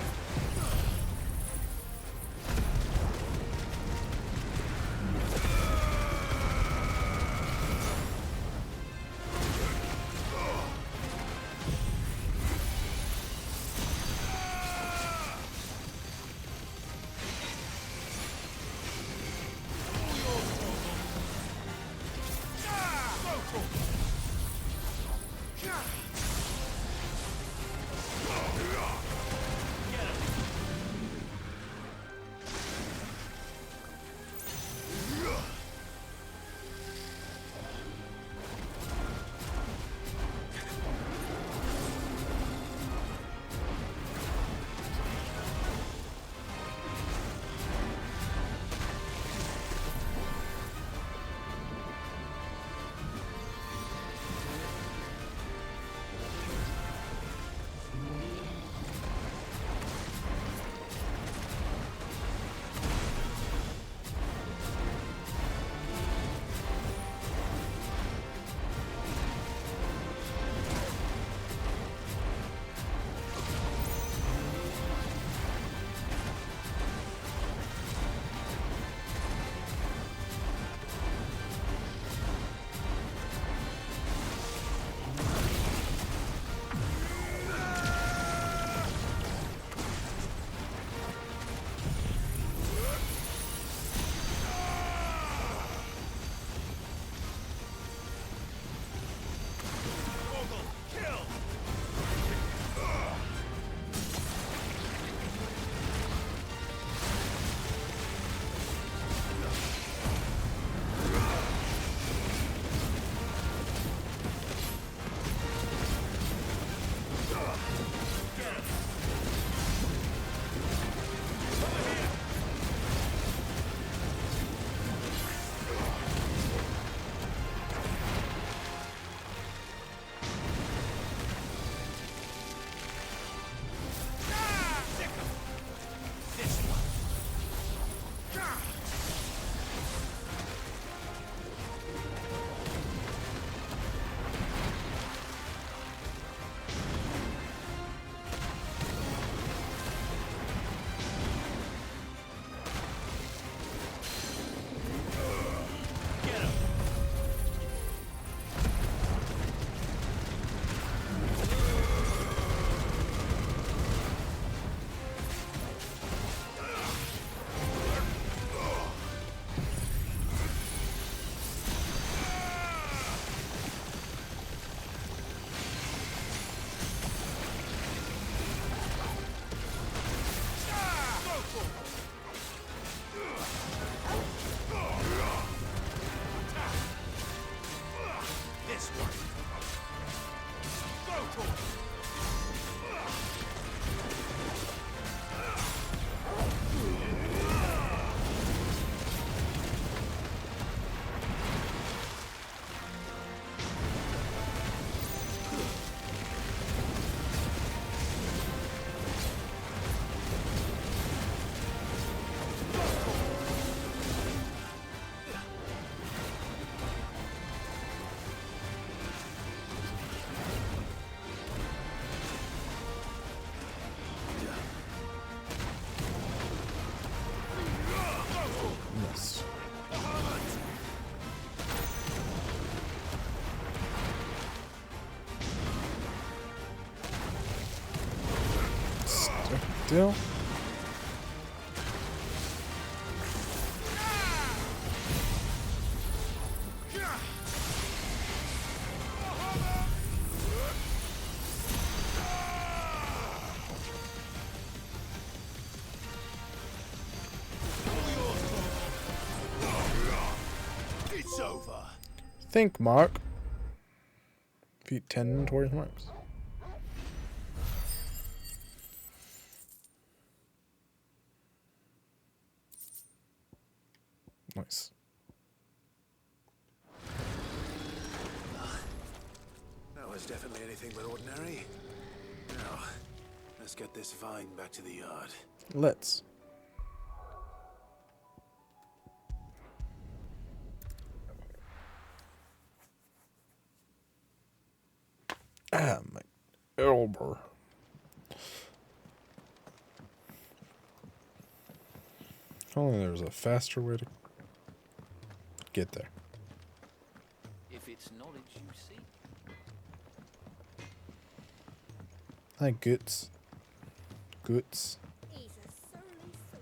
[SPEAKER 1] Still?
[SPEAKER 2] It's over.
[SPEAKER 1] Think, Mark. Feet 10 towards marks. Nice.
[SPEAKER 2] That was definitely anything but ordinary. Now, let's get this vine back to the yard.
[SPEAKER 1] Let's. Ah, my elbow. If only there was a faster way to get there.
[SPEAKER 13] If it's knowledge you seek.
[SPEAKER 1] Hi, Goots. Goots.
[SPEAKER 17] He's a surly soul.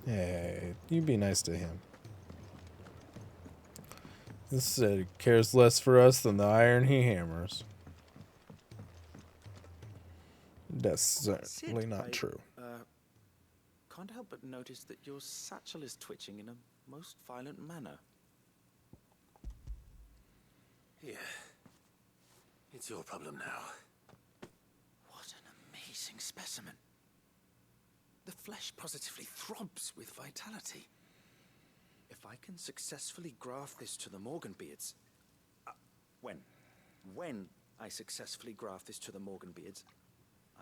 [SPEAKER 1] Hey, you be nice to him. This cares less for us than the iron he hammers. That's certainly
[SPEAKER 8] Sid,
[SPEAKER 1] not true.
[SPEAKER 8] Can't help but notice that your satchel is twitching in a most violent manner.
[SPEAKER 2] Here. It's your problem now.
[SPEAKER 8] What an amazing specimen. The flesh positively throbs with vitality. If I can successfully graft this to the Morganbeards... when I successfully graft this to the Morganbeards,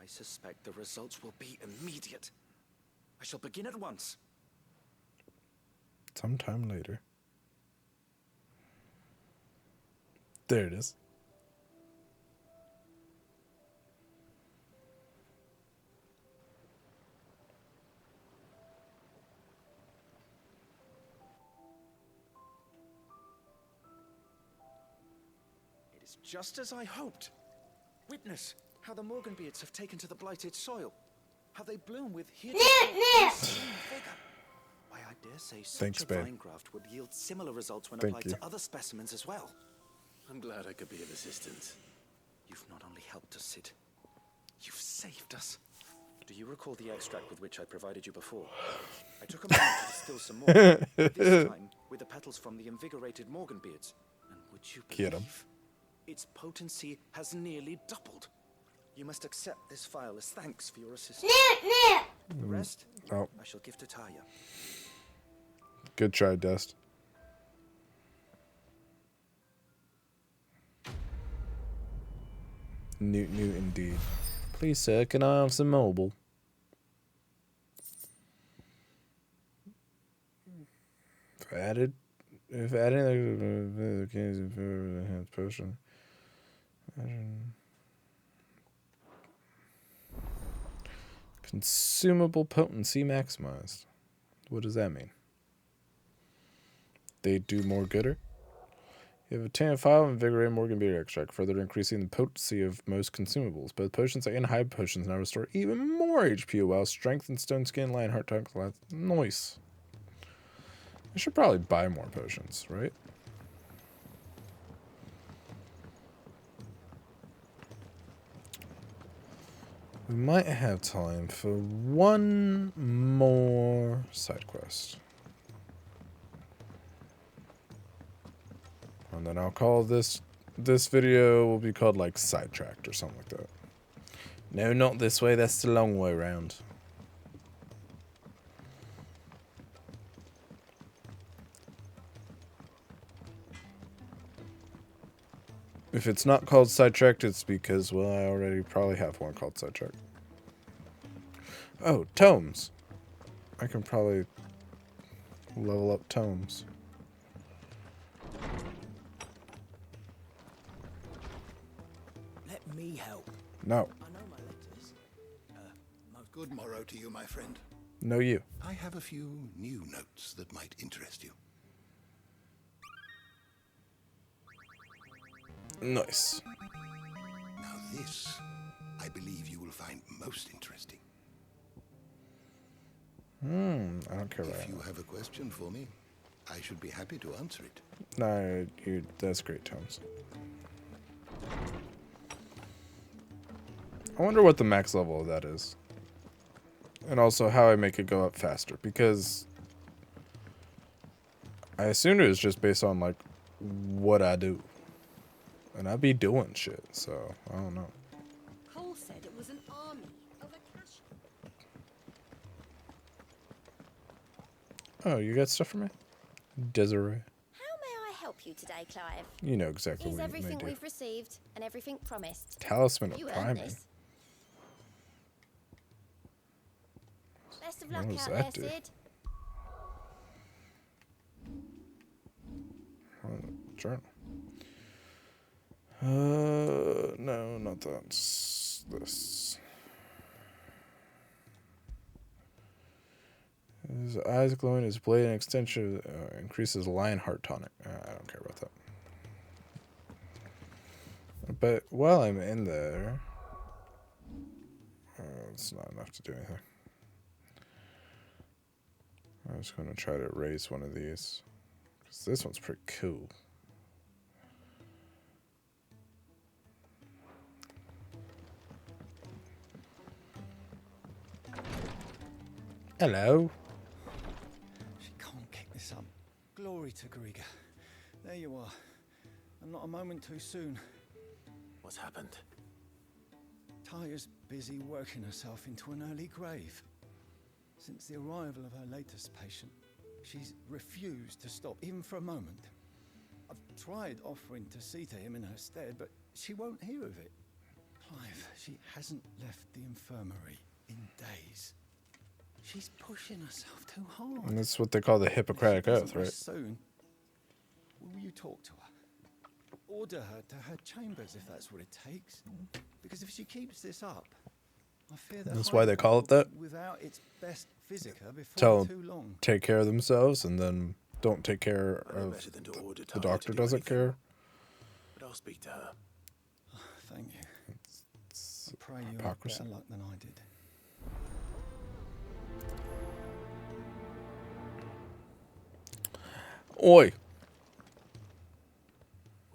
[SPEAKER 8] I suspect the results will be immediate. I shall begin at once.
[SPEAKER 1] Sometime later. There it is.
[SPEAKER 8] It is just as I hoped. Witness how the Morganbeards have taken to the blighted soil. How they bloom with heretofore unseen vigor. Why, I dare say
[SPEAKER 1] Thanks,
[SPEAKER 8] such a
[SPEAKER 1] babe.
[SPEAKER 8] vine graft would yield similar results when
[SPEAKER 1] Thank
[SPEAKER 8] applied
[SPEAKER 1] you.
[SPEAKER 8] to other specimens as well.
[SPEAKER 2] I'm glad I could be of assistance.
[SPEAKER 8] You've not only helped us, Sid, you've saved us. Do you recall the extract with which I provided you before? I took a moment to distill some more, this time with the petals from the invigorated Morganbeards. And would you
[SPEAKER 1] Get 'em.
[SPEAKER 8] believe its potency has nearly doubled? You must accept this file as thanks for your assistance. The rest,
[SPEAKER 1] Oh,
[SPEAKER 8] I shall give to Taya.
[SPEAKER 1] good try, Dust. New indeed. Please, sir, can I have some mobile? If adding the enhanced potion. Consumable potency maximized. What does that mean? They do more gooder? You have obtained 5 Invigorate Morganbeard extract, further increasing the potency of most consumables. Both potions and high potions now restore even more HP, while strength and stone skin, lion heart tongue, nice. I should probably buy more potions, right? We might have time for one more side quest. And then I'll call this video will be called like Sidetracked or something like that. No, not this way, that's the long way around. If it's not called Sidetracked, it's because, well, I already probably have one called Sidetracked. Oh, tomes. I can probably level up tomes.
[SPEAKER 8] Let me help.
[SPEAKER 1] No.
[SPEAKER 8] I know my letters.
[SPEAKER 7] Good morrow to you, my friend.
[SPEAKER 1] No, you.
[SPEAKER 7] I have a few new notes that might interest you.
[SPEAKER 1] Nice.
[SPEAKER 7] Now this, I believe you will find most interesting.
[SPEAKER 1] I don't care about
[SPEAKER 7] If you have a question for me, I should be happy to answer it.
[SPEAKER 1] No, that's great, Tomes. I wonder what the max level of that is. And also how I make it go up faster. Because I assumed it was just based on, like, what I do. And I be doing shit, so I don't know.
[SPEAKER 9] Cole said it was an army of a
[SPEAKER 1] Oh, you got stuff for me? Desiree.
[SPEAKER 10] How may I help you today, Clive?
[SPEAKER 1] You know exactly
[SPEAKER 10] Is
[SPEAKER 1] what you may
[SPEAKER 10] everything
[SPEAKER 1] do.
[SPEAKER 10] we've received and everything promised?
[SPEAKER 1] Talisman of
[SPEAKER 10] You earned
[SPEAKER 1] priming.
[SPEAKER 10] this. Best of
[SPEAKER 1] What
[SPEAKER 10] luck
[SPEAKER 1] does
[SPEAKER 10] out
[SPEAKER 1] that
[SPEAKER 10] there,
[SPEAKER 1] do?
[SPEAKER 10] Sid.
[SPEAKER 1] Journal. No, not that. This. His eyes glowing, his blade and extension increases Lionheart tonic. I don't care about that. But while I'm in there, it's not enough to do anything. I'm just going to try to erase one of these. Because this one's pretty cool. Hello.
[SPEAKER 15] She can't kick this up. Glory to Griga. There you are. And not a moment too soon.
[SPEAKER 2] What's happened?
[SPEAKER 15] Taya's busy working herself into an early grave. Since the arrival of her latest patient, she's refused to stop, even for a moment. I've tried offering to see to him in her stead, but she won't hear of it. Clive, she hasn't left the infirmary in days. She's pushing herself too hard.
[SPEAKER 1] And that's what they call the Hippocratic Oath, right?
[SPEAKER 15] Soon, will you talk to her? Order her to her chambers if that's what it takes. Because if she keeps this up, I fear that
[SPEAKER 1] That's why they call it that?
[SPEAKER 15] without its best physica before
[SPEAKER 1] Tell
[SPEAKER 15] too long.
[SPEAKER 1] take care of themselves and then don't take care
[SPEAKER 2] I know
[SPEAKER 1] of
[SPEAKER 2] better than to order
[SPEAKER 1] the
[SPEAKER 2] Taya
[SPEAKER 1] doctor
[SPEAKER 2] to do
[SPEAKER 1] doesn't
[SPEAKER 2] anything,
[SPEAKER 1] care.
[SPEAKER 2] But I'll speak to her.
[SPEAKER 15] Thank you. I pray you have
[SPEAKER 1] hypocrisy.
[SPEAKER 15] better luck than I did.
[SPEAKER 1] Oi.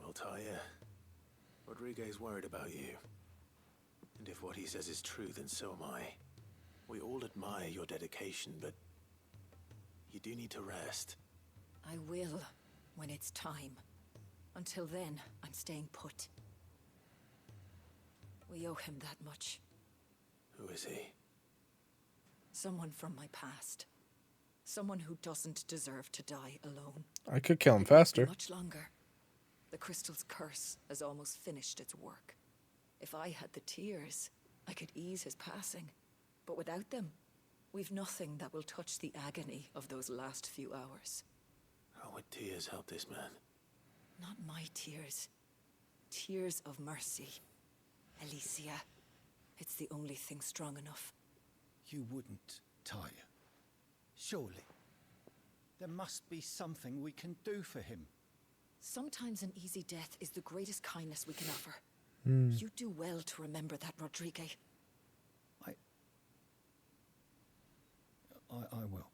[SPEAKER 2] Well, Taya, Rodriguez worried about you. And if what he says is true, then so am I. We all admire your dedication, but you do need to rest.
[SPEAKER 20] I will, when it's time. Until then, I'm staying put. We owe him that much.
[SPEAKER 2] Who is he?
[SPEAKER 20] Someone from my past. Someone who doesn't deserve to die alone.
[SPEAKER 1] I could kill him
[SPEAKER 20] It won't be
[SPEAKER 1] faster.
[SPEAKER 20] much longer. The crystal's curse has almost finished its work. If I had the tears, I could ease his passing. But without them, we've nothing that will touch the agony of those last few hours.
[SPEAKER 2] How would tears help this man?
[SPEAKER 20] Not my tears. Tears of mercy. Alicia. It's the only thing strong enough.
[SPEAKER 15] You wouldn't, Taya. Surely. There must be something we can do for him.
[SPEAKER 20] Sometimes an easy death is the greatest kindness we can offer.
[SPEAKER 1] Hmm.
[SPEAKER 20] You do well to remember that, Rodriguez.
[SPEAKER 15] I will.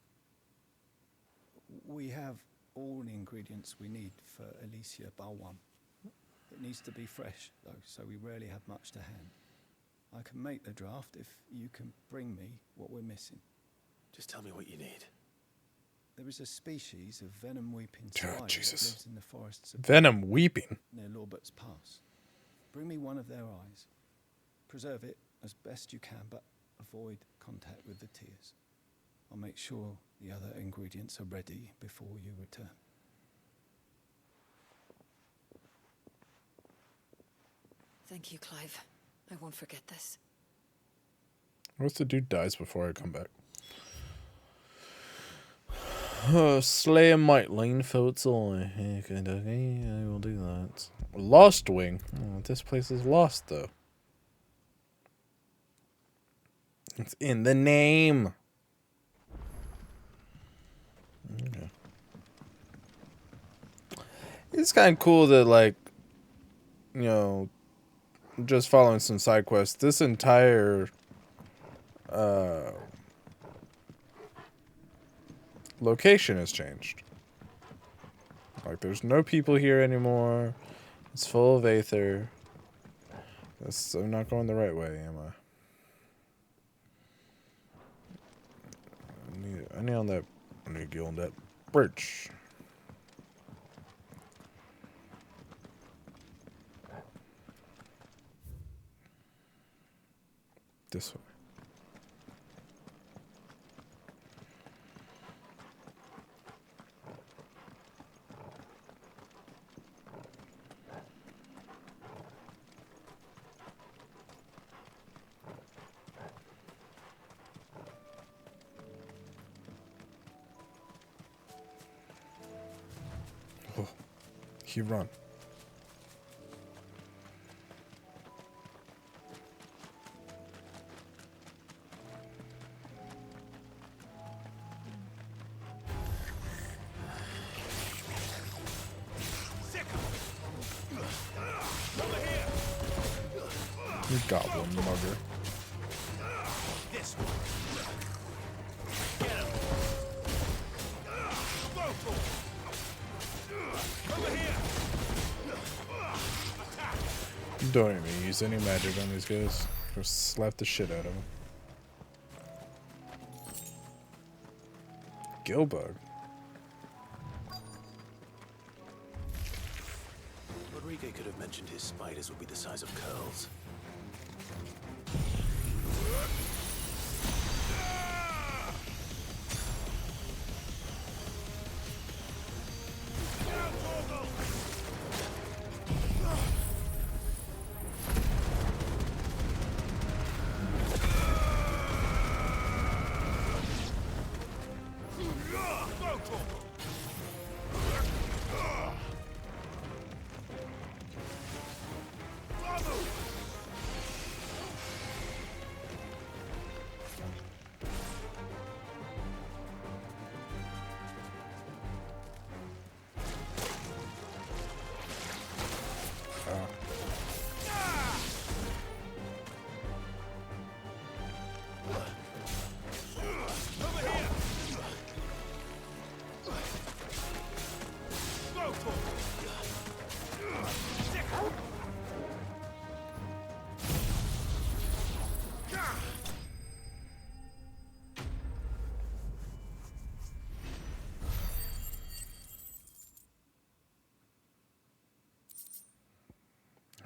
[SPEAKER 15] We have all the ingredients we need for Alicia Balwan. It needs to be fresh, though, so we rarely have much to hand. I can make the draft if you can bring me what we're missing.
[SPEAKER 2] Just tell me what you need.
[SPEAKER 15] There is a species of venom-weeping spider that
[SPEAKER 1] Jesus.
[SPEAKER 15] lives in the forests of
[SPEAKER 1] Venom weeping?
[SPEAKER 15] near Lorbert's Pass. Bring me one of their eyes. Preserve it as best you can, but avoid contact with the tears. I'll make sure the other ingredients are ready before you return.
[SPEAKER 20] Thank you, Clive. I won't forget this.
[SPEAKER 1] What if the dude dies before I come back? Slay a might lean for its eye. Okay, I will do that. Lost Wing. Oh, this place is lost, though. It's in the name. Okay. It's kind of cool that, like, you know, just following some side quests, this entire location has changed. Like, there's no people here anymore. It's full of Aether. I'm not going the right way, am I? I need on that. I need to get on that bridge. This way. make you run. You goblin mugger.
[SPEAKER 6] This one. Get him. Go for it. Over here.
[SPEAKER 1] Don't even use any magic on these guys. Just slap the shit out of them. Gilbug.
[SPEAKER 2] Rodrigo could have mentioned his spiders would be the size of curls.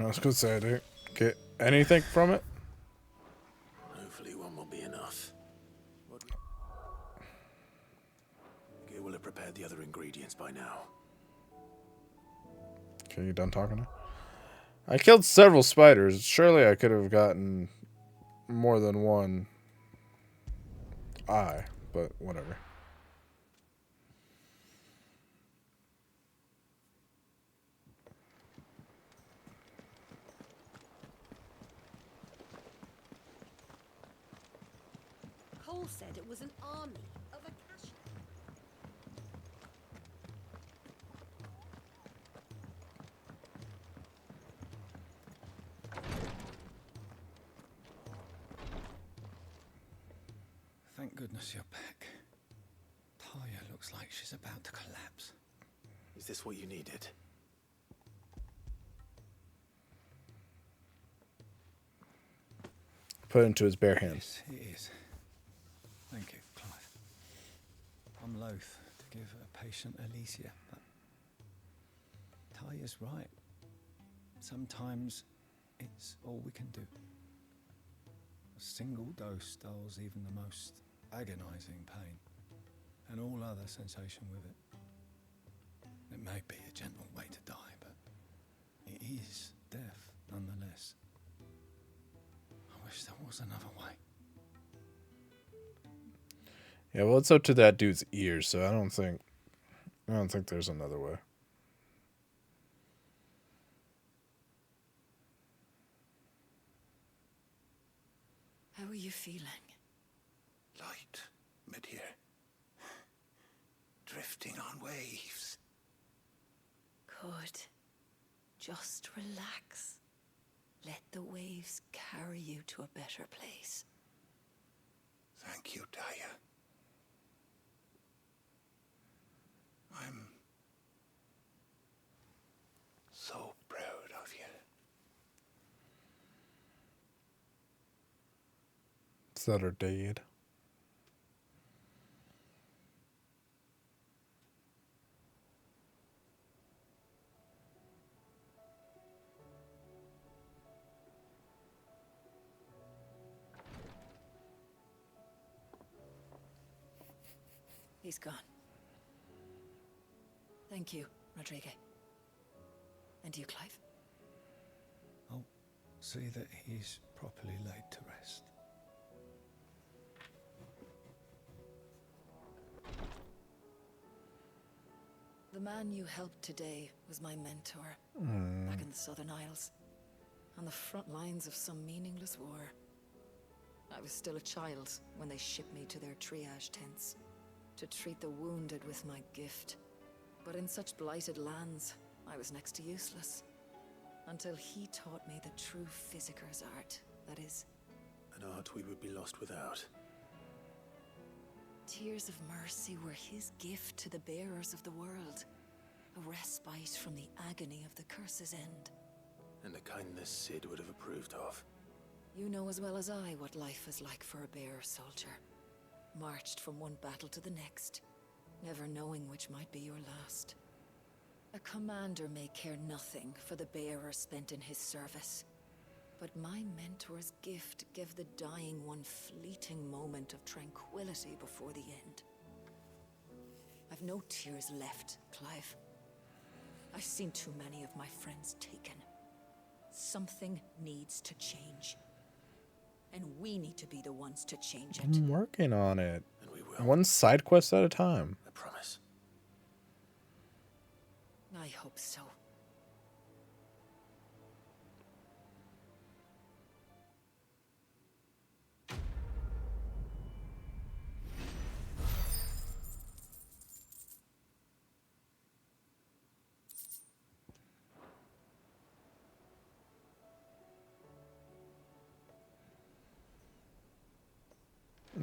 [SPEAKER 1] I was gonna say I didn't get anything from it.
[SPEAKER 2] Hopefully one will be enough. Rodrigo will have prepared the other ingredients by now.
[SPEAKER 1] Okay, you done talking now? I killed several spiders. Surely I could have gotten more than one eye, but whatever.
[SPEAKER 9] Cole said it was an army of Acacia.
[SPEAKER 15] Thank goodness you're back. Taya looks like she's about to collapse.
[SPEAKER 2] Is this what you needed?
[SPEAKER 1] Put it into his bare hands.
[SPEAKER 15] Yes, it is. Thank you, Clive. I'm loath to give a patient Alicia, but Taya's right. Sometimes it's all we can do. A single dose dulls even the most agonizing pain, and all other sensation with it. It may be a gentle way to die, but it is death nonetheless. I wish there was another way.
[SPEAKER 1] Yeah, well, it's up to that dude's ears, so I don't think there's another way.
[SPEAKER 20] How are you feeling?
[SPEAKER 14] Light, mid-here. Drifting on waves.
[SPEAKER 20] Good. Just relax. Let the waves carry you to a better place.
[SPEAKER 14] Thank you, Taya. I'm so proud of you.
[SPEAKER 1] Is that her dad?
[SPEAKER 20] He's gone. Thank you, Rodrigo. And you, Clive?
[SPEAKER 15] I'll see that he's properly laid to rest.
[SPEAKER 20] The The man you helped today was my mentor, back in the Southern Isles, on the front lines of some meaningless war. I was still a child when they shipped me to their triage tents, to treat the wounded with my gift. But in such blighted lands, I was next to useless. Until he taught me the true physicker's art, that is.
[SPEAKER 2] An art we would be lost without.
[SPEAKER 20] Tears of mercy were his gift to the bearers of the world. A respite from the agony of the curse's end.
[SPEAKER 2] And a kindness Sid would have approved of.
[SPEAKER 20] You know as well as I what life is like for a bearer soldier. Marched from one battle to the next, never knowing which might be your last. A commander may care nothing for the bearer spent in his service. But my mentor's gift gave the dying one fleeting moment of tranquility before the end. I've no tears left, Clive. I've seen too many of my friends taken. Something needs to change. And we need to be the ones to change it.
[SPEAKER 1] I'm working on it.
[SPEAKER 2] And we will.
[SPEAKER 1] One side quest at a time.
[SPEAKER 2] I promise.
[SPEAKER 20] I hope so.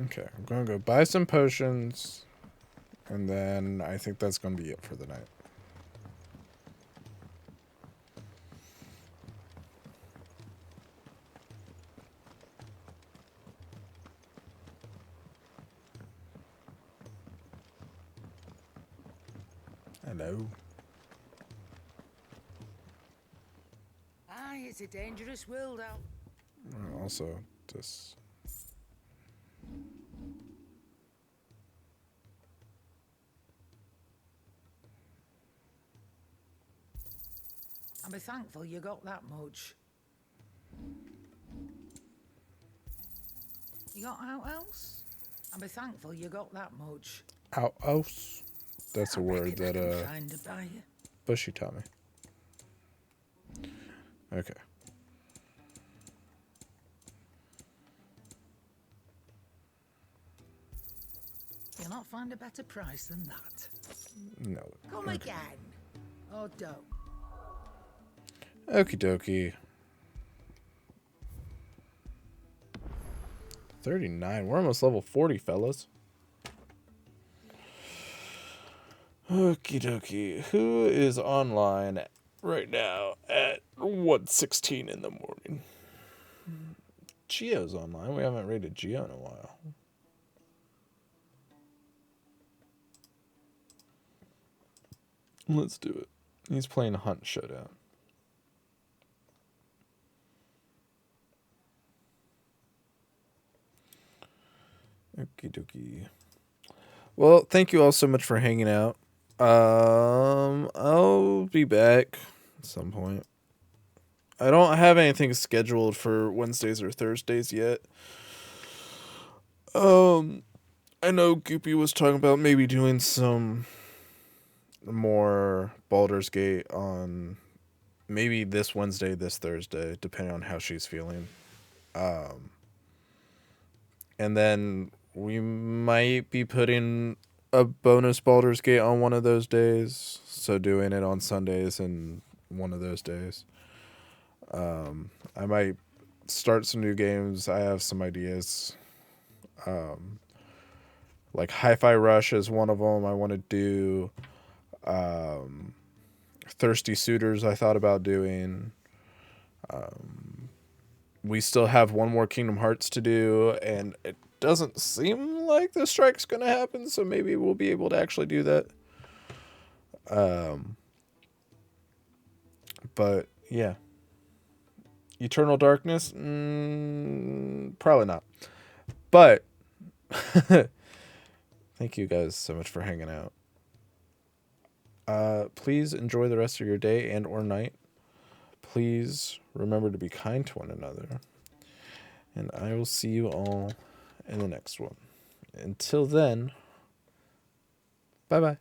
[SPEAKER 1] Okay, I'm gonna go buy some potions, and then I think that's gonna be it for the night. Hello.
[SPEAKER 5] Aye, it's a dangerous world out.
[SPEAKER 1] Also, this.
[SPEAKER 5] I'm thankful you got that much. You got out else? I'm thankful you got that much.
[SPEAKER 1] Outhouse? That's a word that
[SPEAKER 5] Find a buyer.
[SPEAKER 1] Bushy taught me. Okay.
[SPEAKER 5] You'll not find a better price than that.
[SPEAKER 1] No.
[SPEAKER 5] Come again. Or don't.
[SPEAKER 1] Okie dokie. 39. We're almost level 40, fellas. Okie dokie. Who is online right now at 1:16 in the morning? Gio's online. We haven't rated Gio in a while. Let's do it. He's playing Hunt Showdown. Okie dokie. Well, thank you all so much for hanging out. I'll be back at some point. I don't have anything scheduled for Wednesdays or Thursdays yet. I know Goopy was talking about maybe doing some more Baldur's Gate on maybe this Wednesday, this Thursday, depending on how she's feeling. And then we might be putting a bonus Baldur's Gate on one of those days. So doing it on Sundays and one of those days. I might start some new games. I have some ideas. Like Hi-Fi Rush is one of them. I want to do Thirsty Suitors I thought about doing. We still have one more Kingdom Hearts to do, and it doesn't seem like the strike's going to happen, so maybe we'll be able to actually do that. But, yeah. Eternal Darkness? Probably not. But, thank you guys so much for hanging out. Please enjoy the rest of your day and or night. Please remember to be kind to one another. And I will see you all in the next one. Until then, bye-bye.